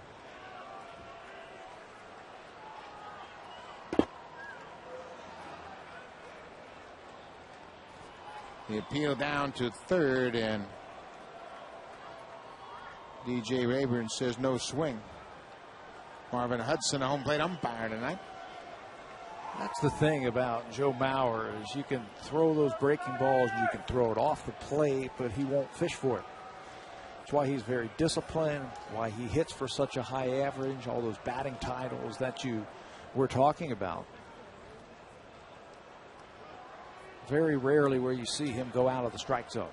The appeal down to third, and DJ Rayburn says no swing. Marvin Hudson, a home plate umpire tonight. That's the thing about Joe Mauer, is you can throw those breaking balls and you can throw it off the plate, but he won't fish for it. That's why he's very disciplined, why he hits for such a high average, all those batting titles that you were talking about. Very rarely where you see him go out of the strike zone.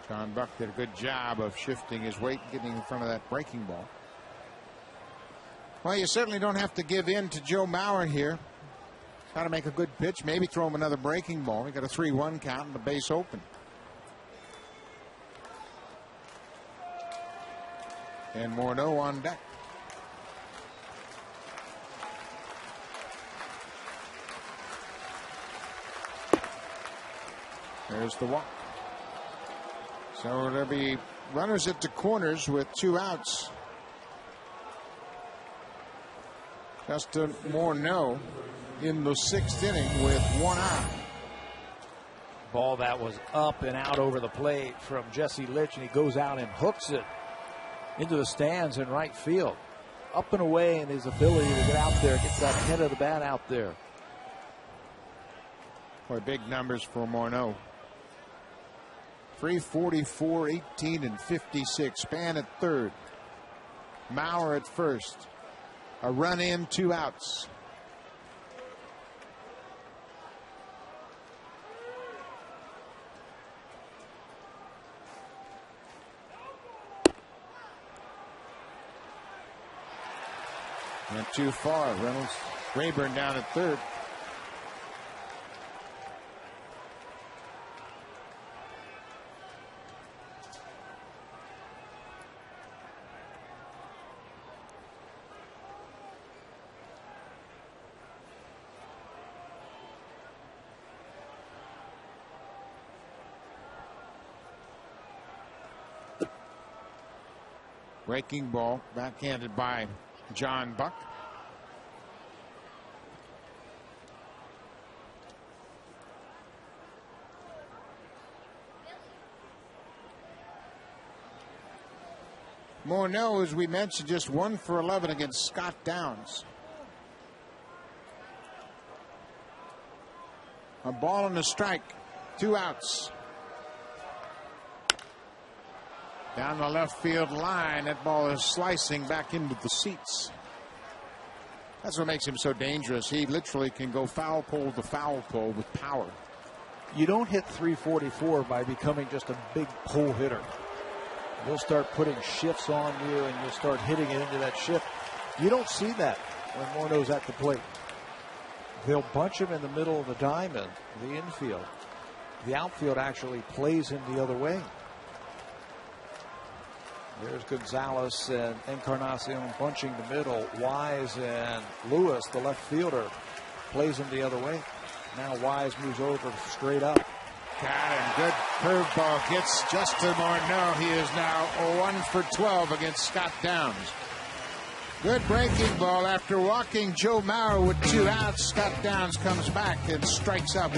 John Buck did a good job of shifting his weight, getting in front of that breaking ball. Well, you certainly don't have to give in to Joe Mauer here. Got to make a good pitch, maybe throw him another breaking ball. We got a 3-1 count and the base open. And Morneau on deck. There's the walk. So there'll be runners at the corners with 2 outs. Justin Morneau in the 6th inning with 1 out. Ball that was up and out over the plate from Jesse Litch, and he goes out and hooks it into the stands in right field. Up and away, and his ability to get out there, gets that head of the bat out there. Boy, big numbers for Morneau. 344, 18, and 56. Span at third. Maurer at first. A run in, 2 outs. Not too far. Reynolds, Rayburn down at third. Breaking ball, backhanded by John Buck. Morneau, as we mentioned, just 1 for 11 against Scott Downs. A ball and a strike, 2 outs. Down the left field line, that ball is slicing back into the seats. That's what makes him so dangerous. He literally can go foul pole to foul pole with power. You don't hit 344 by becoming just a big pull hitter. You'll start putting shifts on you, and you'll start hitting it into that shift. You don't see that when Morneau's at the plate. They'll bunch him in the middle of the diamond, the infield. The outfield actually plays him the other way. There's Gonzalez and Encarnacion bunching the middle. Wise and Lewis, the left fielder, plays him the other way. Now Wise moves over straight up. Got him. Good curveball gets Justin Morneau. He is now 1 for 12 against Scott Downs. Good breaking ball after walking Joe Maurer with 2 outs. Scott Downs comes back and strikes out.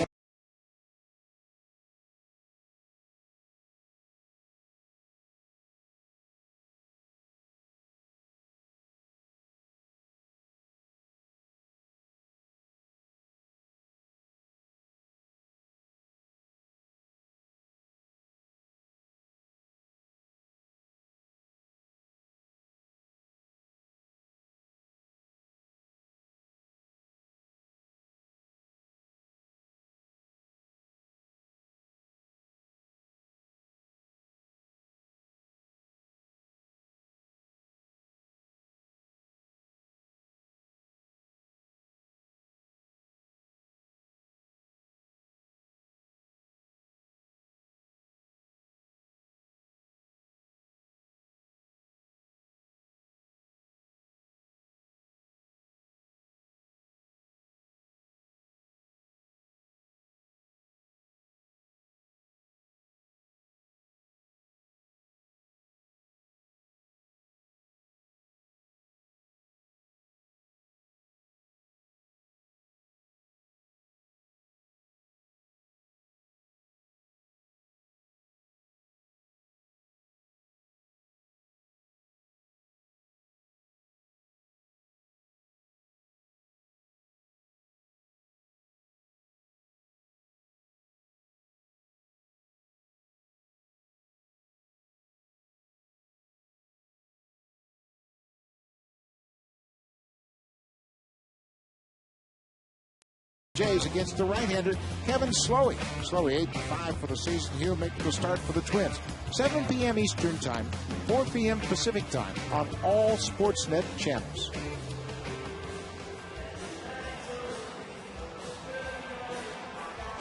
Jays against the right-hander Kevin Slowey. Slowey 8-5 for the season. He'll make the start for the Twins. 7 p.m. Eastern Time, 4 p.m. Pacific Time on all Sportsnet channels.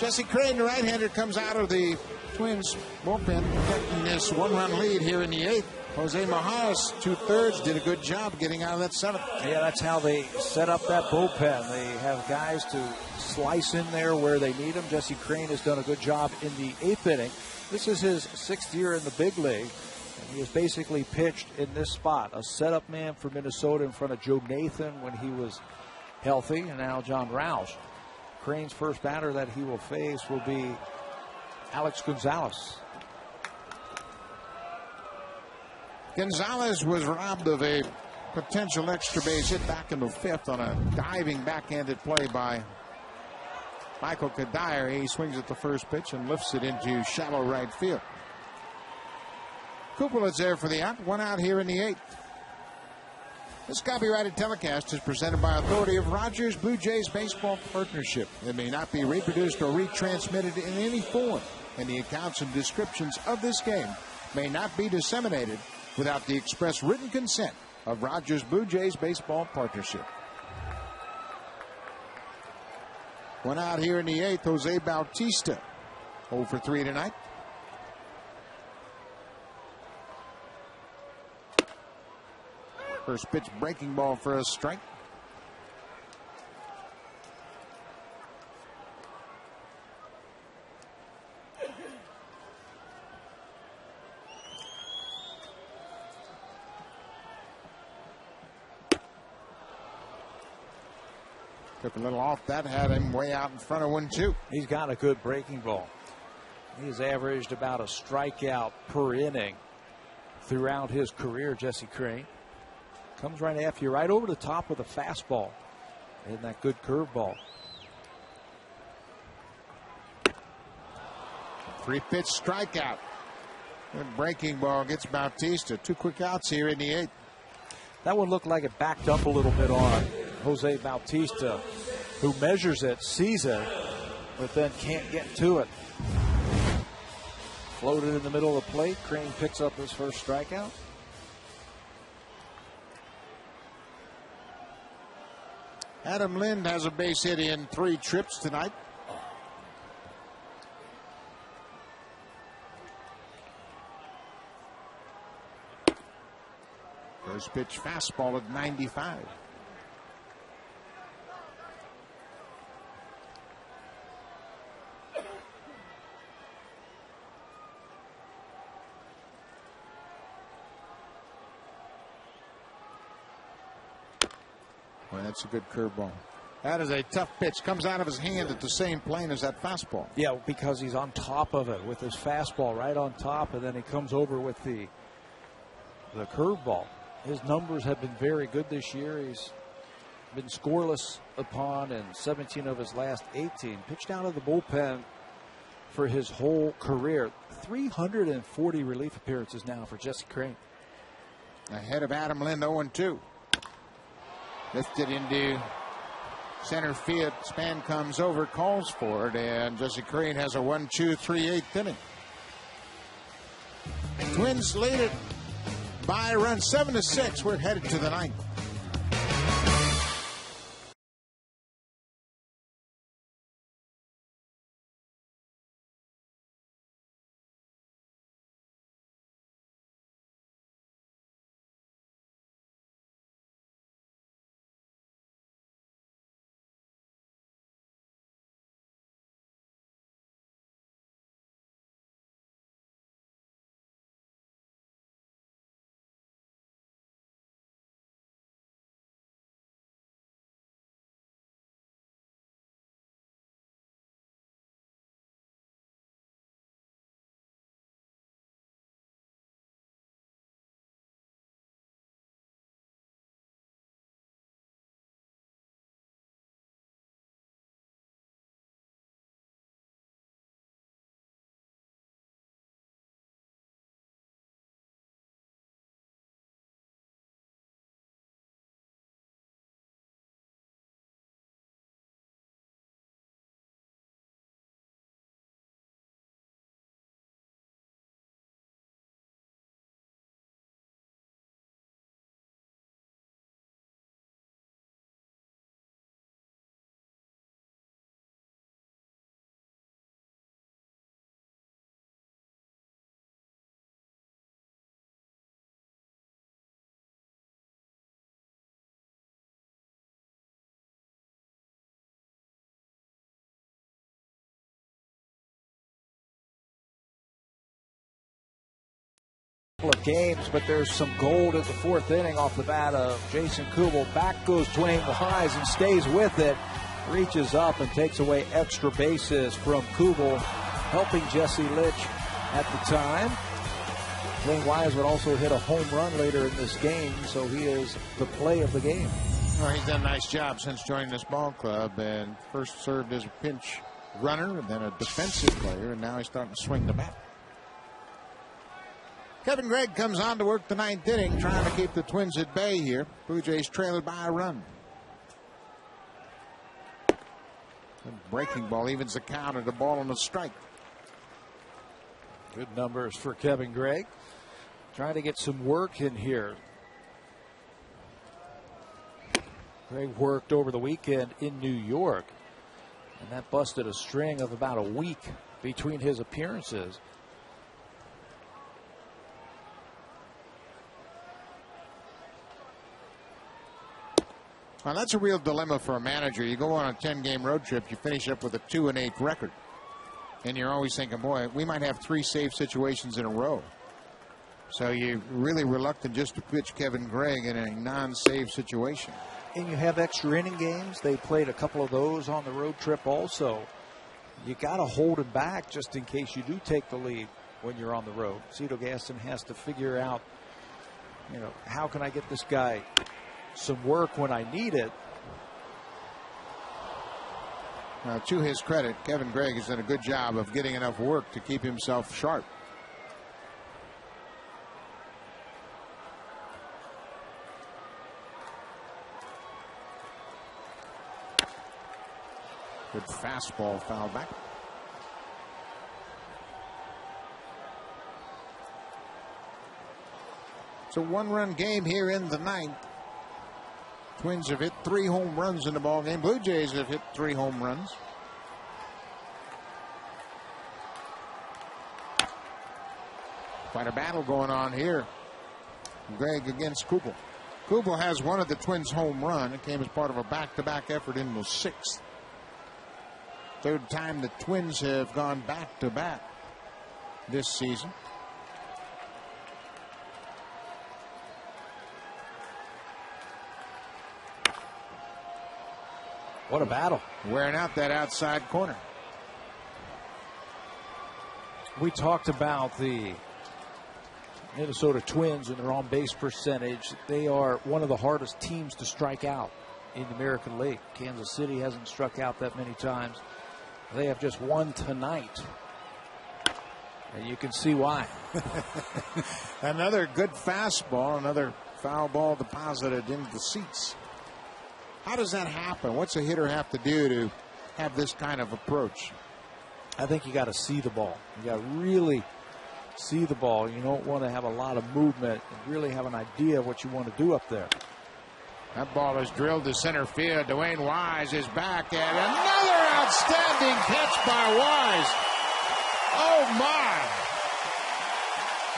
Jesse Crain, the right-hander, comes out of the Twins bullpen, getting this 1-run lead here in the 8th. Jose Majas, 2/3, did a good job getting out of that 7th. Yeah, that's how they set up that bullpen. They have guys to slice in there where they need them. Jesse Crain has done a good job in the 8th inning. This is his 6th year in the big league, and he has basically pitched in this spot. A setup man for Minnesota in front of Joe Nathan when he was healthy, and now John Roush. Crane's first batter that he will face will be Alex Gonzalez. Gonzalez was robbed of a potential extra base hit back in the 5th on a diving backhanded play by Michael Kadire. He swings at the first pitch and lifts it into shallow right field. Kupel is there for the out. 1 out here in the 8th. This copyrighted telecast is presented by authority of Rogers Blue Jays Baseball Partnership. It may not be reproduced or retransmitted in any form, and the accounts and descriptions of this game may not be disseminated without the express written consent of Rogers Blue Jays Baseball Partnership. 1 out here in the 8th, Jose Bautista, 0 for 3 tonight. First pitch breaking ball for a strike. Took a little off that, had him way out in front of 1-2. He's got a good breaking ball. He's averaged about a strikeout per inning throughout his career, Jesse Crain. Comes right after you, right over the top with a fastball and that good curveball. 3-pitch strikeout. Good breaking ball gets Bautista. 2 quick outs here in the 8th. That one looked like it backed up a little bit on Jose Bautista, who measures it, sees it, but then can't get to it. Floated in the middle of the plate. Crain picks up his first strikeout. Adam Lind has a base hit in 3 trips tonight. First pitch fastball at 95. Well, that's a good curveball. That is a tough pitch. Comes out of his hand at the same plane as that fastball. Yeah, because he's on top of it with his fastball right on top, and then he comes over with the curveball. His numbers have been very good this year. He's been scoreless upon in 17 of his last 18. Pitched out of the bullpen for his whole career. 340 relief appearances now for Jesse Crain. Ahead of Adam Lind, 0-2. Lifted into center field. Span comes over, calls for it, and Jesse Crain has a 1-2, 3/8 inning. Twins lead it by a run, 7-6. We're headed to the 9th. Of games, but there's some gold at the 4th inning off the bat of Jason Kubel. Back goes Dwayne Wise and stays with it. Reaches up and takes away extra bases from Kubel. helping Jesse Litch at the time. Dwayne Wise would also hit a home run later in this game, so he is the play of the game. Well, he's done a nice job since joining this ball club, and first served as a pinch runner and then a defensive player, and now he's starting to swing the bat. Kevin Gregg comes on to work the ninth inning, trying to keep the Twins at bay here. Blue Jays trailing by a run. The breaking ball evens the count at a ball and a strike. Good numbers for Kevin Gregg. Trying to get some work in here. Gregg worked over the weekend in New York, and that busted a string of about a week between his appearances. Well, that's a real dilemma for a manager. You go on a 10-game road trip, you finish up with a 2-8 record, and you're always thinking, boy, we might have 3 save situations in a row. So you're really reluctant just to pitch Kevin Gregg in a non-save situation. And you have extra inning games. They played a couple of those on the road trip also. You got to hold him back just in case you do take the lead when you're on the road. Cito Gaston has to figure out, how can I get this guy some work when I need it. Now, to his credit, Kevin Gregg has done a good job of getting enough work to keep himself sharp. Good fastball foul back. It's a 1-run game here in the ninth. Twins have hit 3 home runs in the ball game. Blue Jays have hit 3 home runs. Quite a battle going on here. Gregg against Kubel. Kubel has one of the Twins' home run. It came as part of a back-to-back effort in the 6th. Third time the Twins have gone back-to-back this season. What a battle. Wearing out that outside corner. We talked about the Minnesota Twins and their on-base percentage. They are one of the hardest teams to strike out in the American League. Kansas City hasn't struck out that many times. They have just one tonight. And you can see why. Another good fastball, another foul ball deposited into the seats. How does that happen? What's a hitter have to do to have this kind of approach? I think you got to see the ball. You got to really see the ball. You don't want to have a lot of movement and really have an idea of what you want to do up there. That ball is drilled to center field. Dwayne Wise is back, and another outstanding catch by Wise. Oh, my.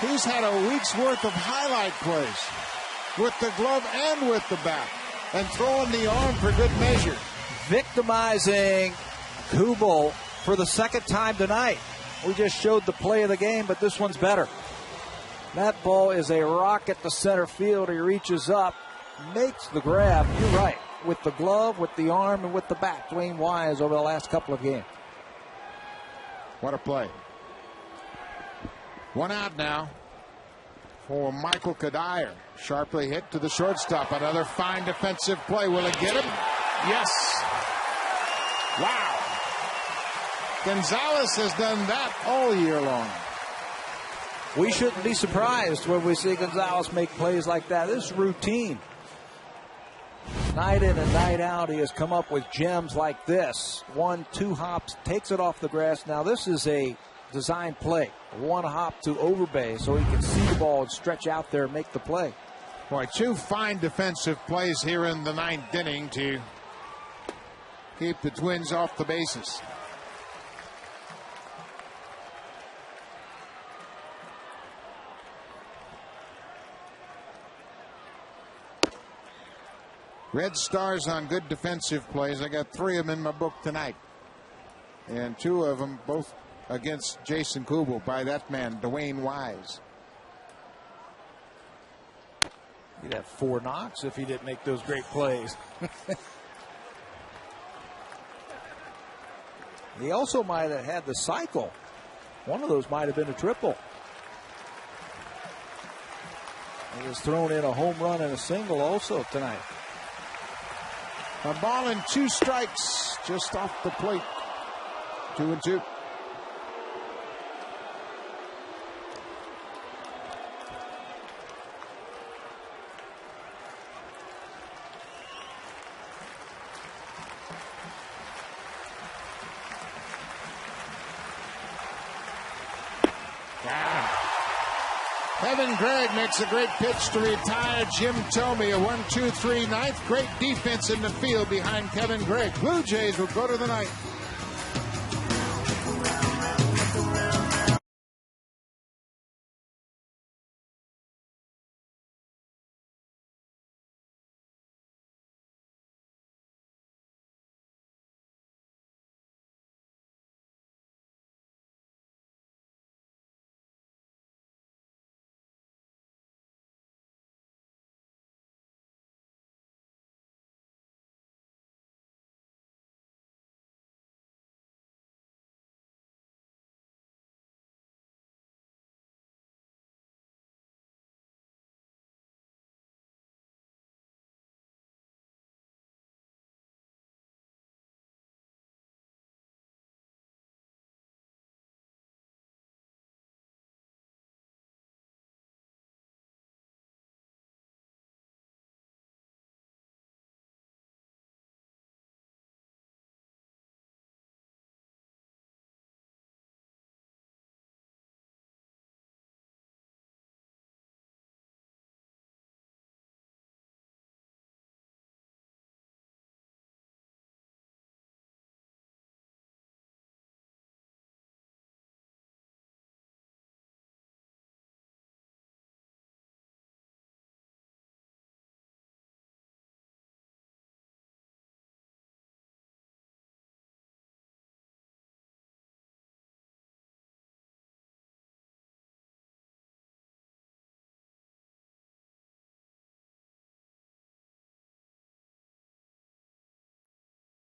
He's had a week's worth of highlight plays with the glove and with the bat, and throwing the arm for good measure. Victimizing Kubel for the second time tonight. We just showed the play of the game, but this one's better. That ball is a rocket to center field. He reaches up, makes the grab. You're right. With the glove, with the arm, and with the bat. Dwayne Wise over the last couple of games. What a play. One out now for Michael Kadire. Sharply hit to the shortstop. Another fine defensive play. Will it get him? Yes. Wow. Gonzalez has done that all year long. We shouldn't be surprised when we see Gonzalez make plays like that. This is routine. Night in and night out, he has come up with gems like this. 1-2 hops, takes it off the grass. Now this is a design play. 1 hop to overbase so he can see the ball and stretch out there and make the play. Boy, 2 fine defensive plays here in the 9th inning to keep the Twins off the bases. Red Stars on good defensive plays. I got 3 of them in my book tonight. And 2 of them both against Jason Kubel by that man, Dwayne Wise. He'd have 4 knocks if he didn't make those great plays. He also might have had the cycle One of those might have been a triple. He has thrown in a home run and a single also tonight. A ball and 2 strikes just off the plate. 2-2. Kevin Gregg makes a great pitch to retire Jim Thome. A 1-2-3 ninth. Great defense in the field behind Kevin Gregg. Blue Jays will go to the ninth.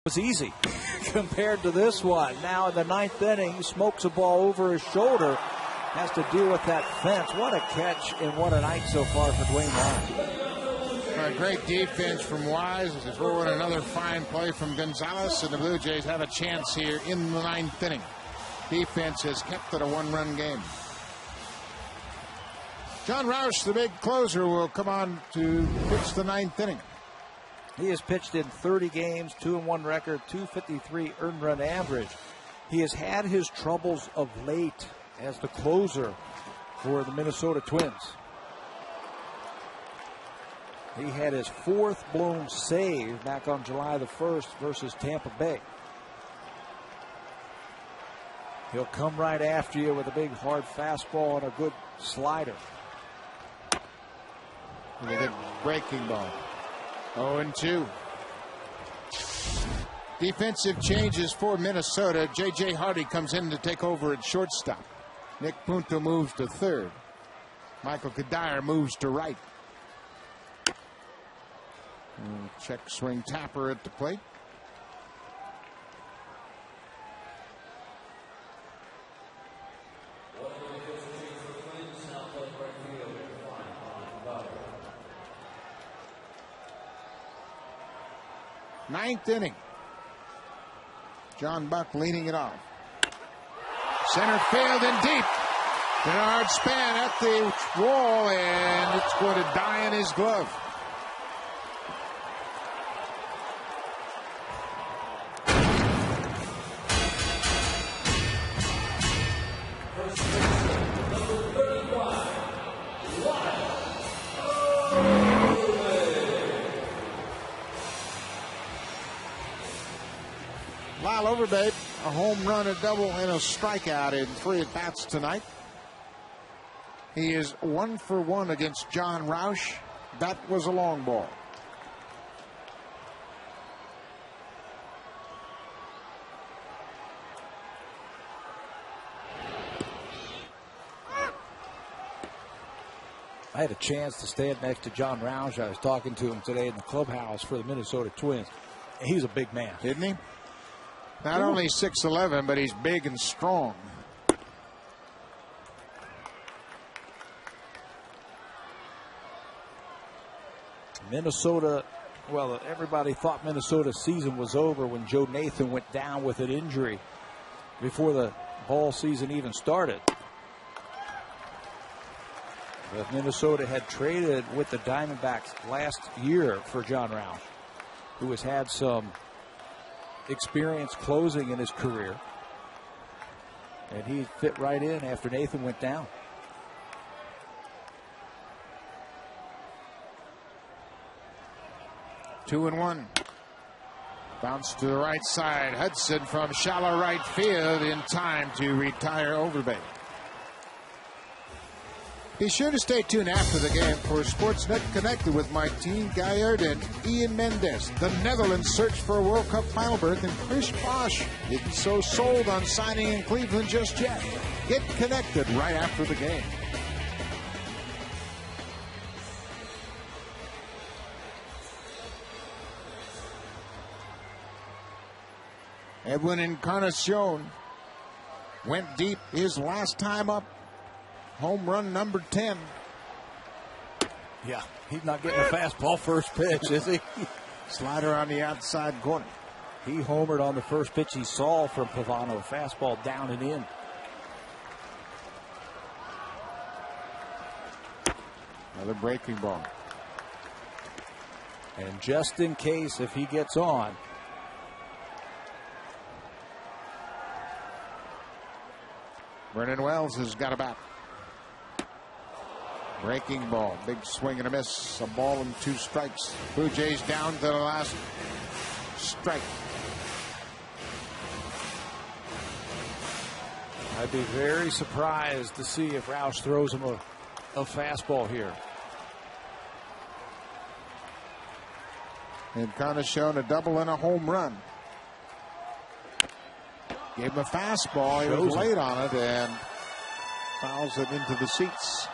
Was easy compared to this one. Now in the 9th inning, he smokes a ball over his shoulder. Has to deal with that fence. What a catch and what a night so far for Dwayne Wise. Great defense from Wise. As throw in another fine play from Gonzalez, and the Blue Jays have a chance here in the 9th inning. Defense has kept it a 1-run game. John Roush, the big closer, will come on to pitch the 9th inning. He has pitched in 30 games, 2-1 record, 253 earned run average. He has had his troubles of late as the closer for the Minnesota Twins. He had his 4th blown save back on July the 1st versus Tampa Bay. He'll come right after you with a big hard fastball and a good slider. And a good breaking ball. 0-2. Defensive changes for Minnesota. J.J. Hardy comes in to take over at shortstop. Nick Punto moves to third. Michael Kadire moves to right. Check swing Tapper at the plate. Ninth inning. John Buck leading it off. Center field and deep. Bernard Span at the wall, and it's going to die in his glove. Lyle Overbay, a home run, a double, and a strikeout in 3 at-bats tonight. He is 1 for 1 against John Roush. That was a long ball. I had a chance to stand next to John Roush. I was talking to him today in the clubhouse for the Minnesota Twins. He's a big man. Isn't he? Not only 6'11", but he's big and strong. Minnesota, well, everybody thought Minnesota's season was over when Joe Nathan went down with an injury before the ball season even started. But Minnesota had traded with the Diamondbacks last year for John Roush, who has had some experience closing in his career. And he fit right in after Nathan went down. Two and one. Bounce to the right side. Hudson from shallow right field in time to retire Overbay. Be sure to stay tuned after the game for Sportsnet Connected with Martine Gaillard and Ian Mendes. The Netherlands search for a World Cup final berth, and Chris Bosch isn't so sold on signing in Cleveland just yet. Get connected right after the game. Edwin Encarnacion went deep his last time up. Home run number 10. Yeah, he's not getting a fastball first pitch, is he? Slider on the outside corner. He homered on the first pitch he saw from Pavano. Fastball down and in. Another breaking ball. And just in case, if he gets on, Vernon Wells has got a bat. Breaking ball. Big swing and a miss. A ball and 2 strikes. Blue Jays down to the last strike. I'd be very surprised to see if Roush throws him a fastball here. Encarnacion a double and a home run. Gave him a fastball. He was late on it and fouls it into the seats.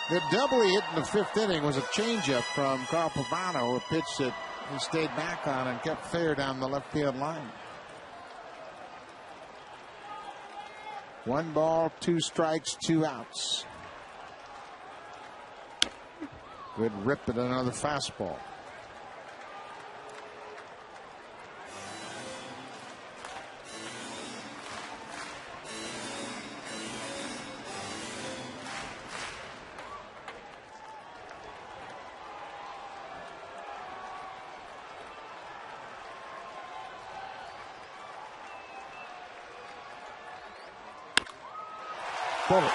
The double he hit in the 5th inning was a changeup from Carl Pavano, a pitch that he stayed back on and kept fair down the left field line. 1 ball, 2 strikes, 2 outs. Good rip at another fastball. Bullet.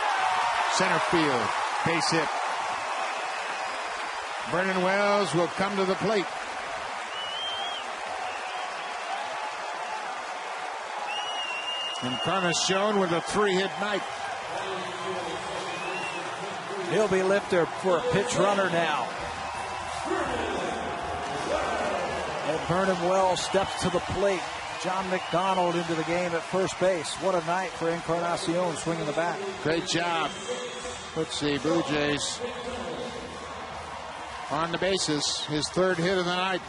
Center field. Base hit. Vernon Wells will come to the plate. Encarnacion with a 3-hit night. He'll be lifted for a pitch runner now. And Vernon Wells steps to the plate. John McDonald into the game at first base. What a night for Encarnacion swinging the bat. Great job. Let's see, Blue Jays on the bases. His 3rd hit of the night.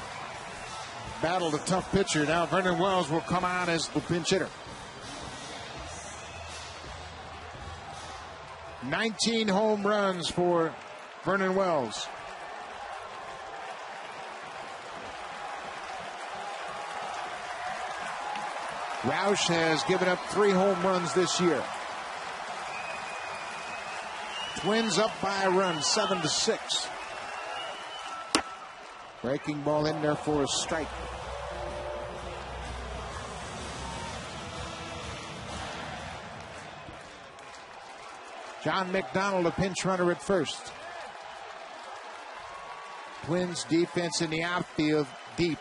Battled a tough pitcher. Now Vernon Wells will come on as the pinch hitter. 19 home runs for Vernon Wells. Roush has given up 3 home runs this year. Twins up by a run, 7-6. Breaking ball in there for a strike. John McDonald, a pinch runner at first. Twins defense in the outfield deep.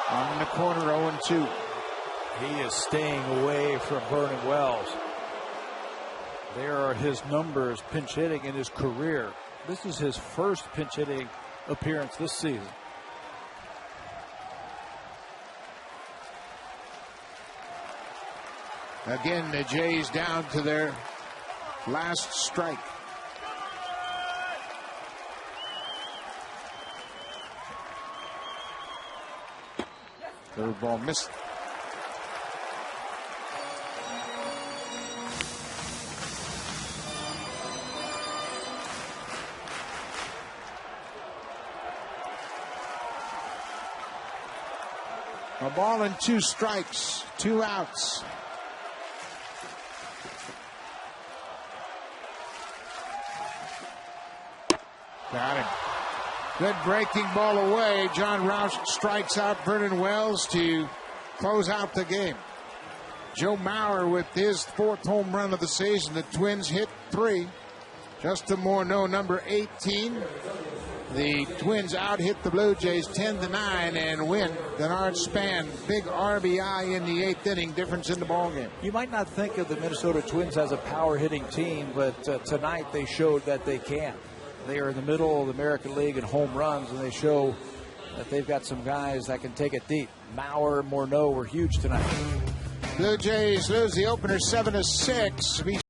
On the corner, 0-2. He is staying away from Vernon Wells. There are his numbers pinch hitting in his career. This is his first pinch hitting appearance this season. Again, the Jays down to their last strike. Third ball missed. A ball and 2 strikes, 2 outs. Got him. Good breaking ball away. John Roush strikes out Vernon Wells to close out the game. Joe Mauer with his 4th home run of the season. The Twins hit 3. Justin Morneau, number 18. The Twins out-hit the Blue Jays 10-9 and win. Denard Span, big RBI in the 8th inning, difference in the ballgame. You might not think of the Minnesota Twins as a power-hitting team, but tonight they showed that they can. They are in the middle of the American League in home runs, and they show that they've got some guys that can take it deep. Mauer and Morneau were huge tonight. Blue Jays lose the opener 7-6.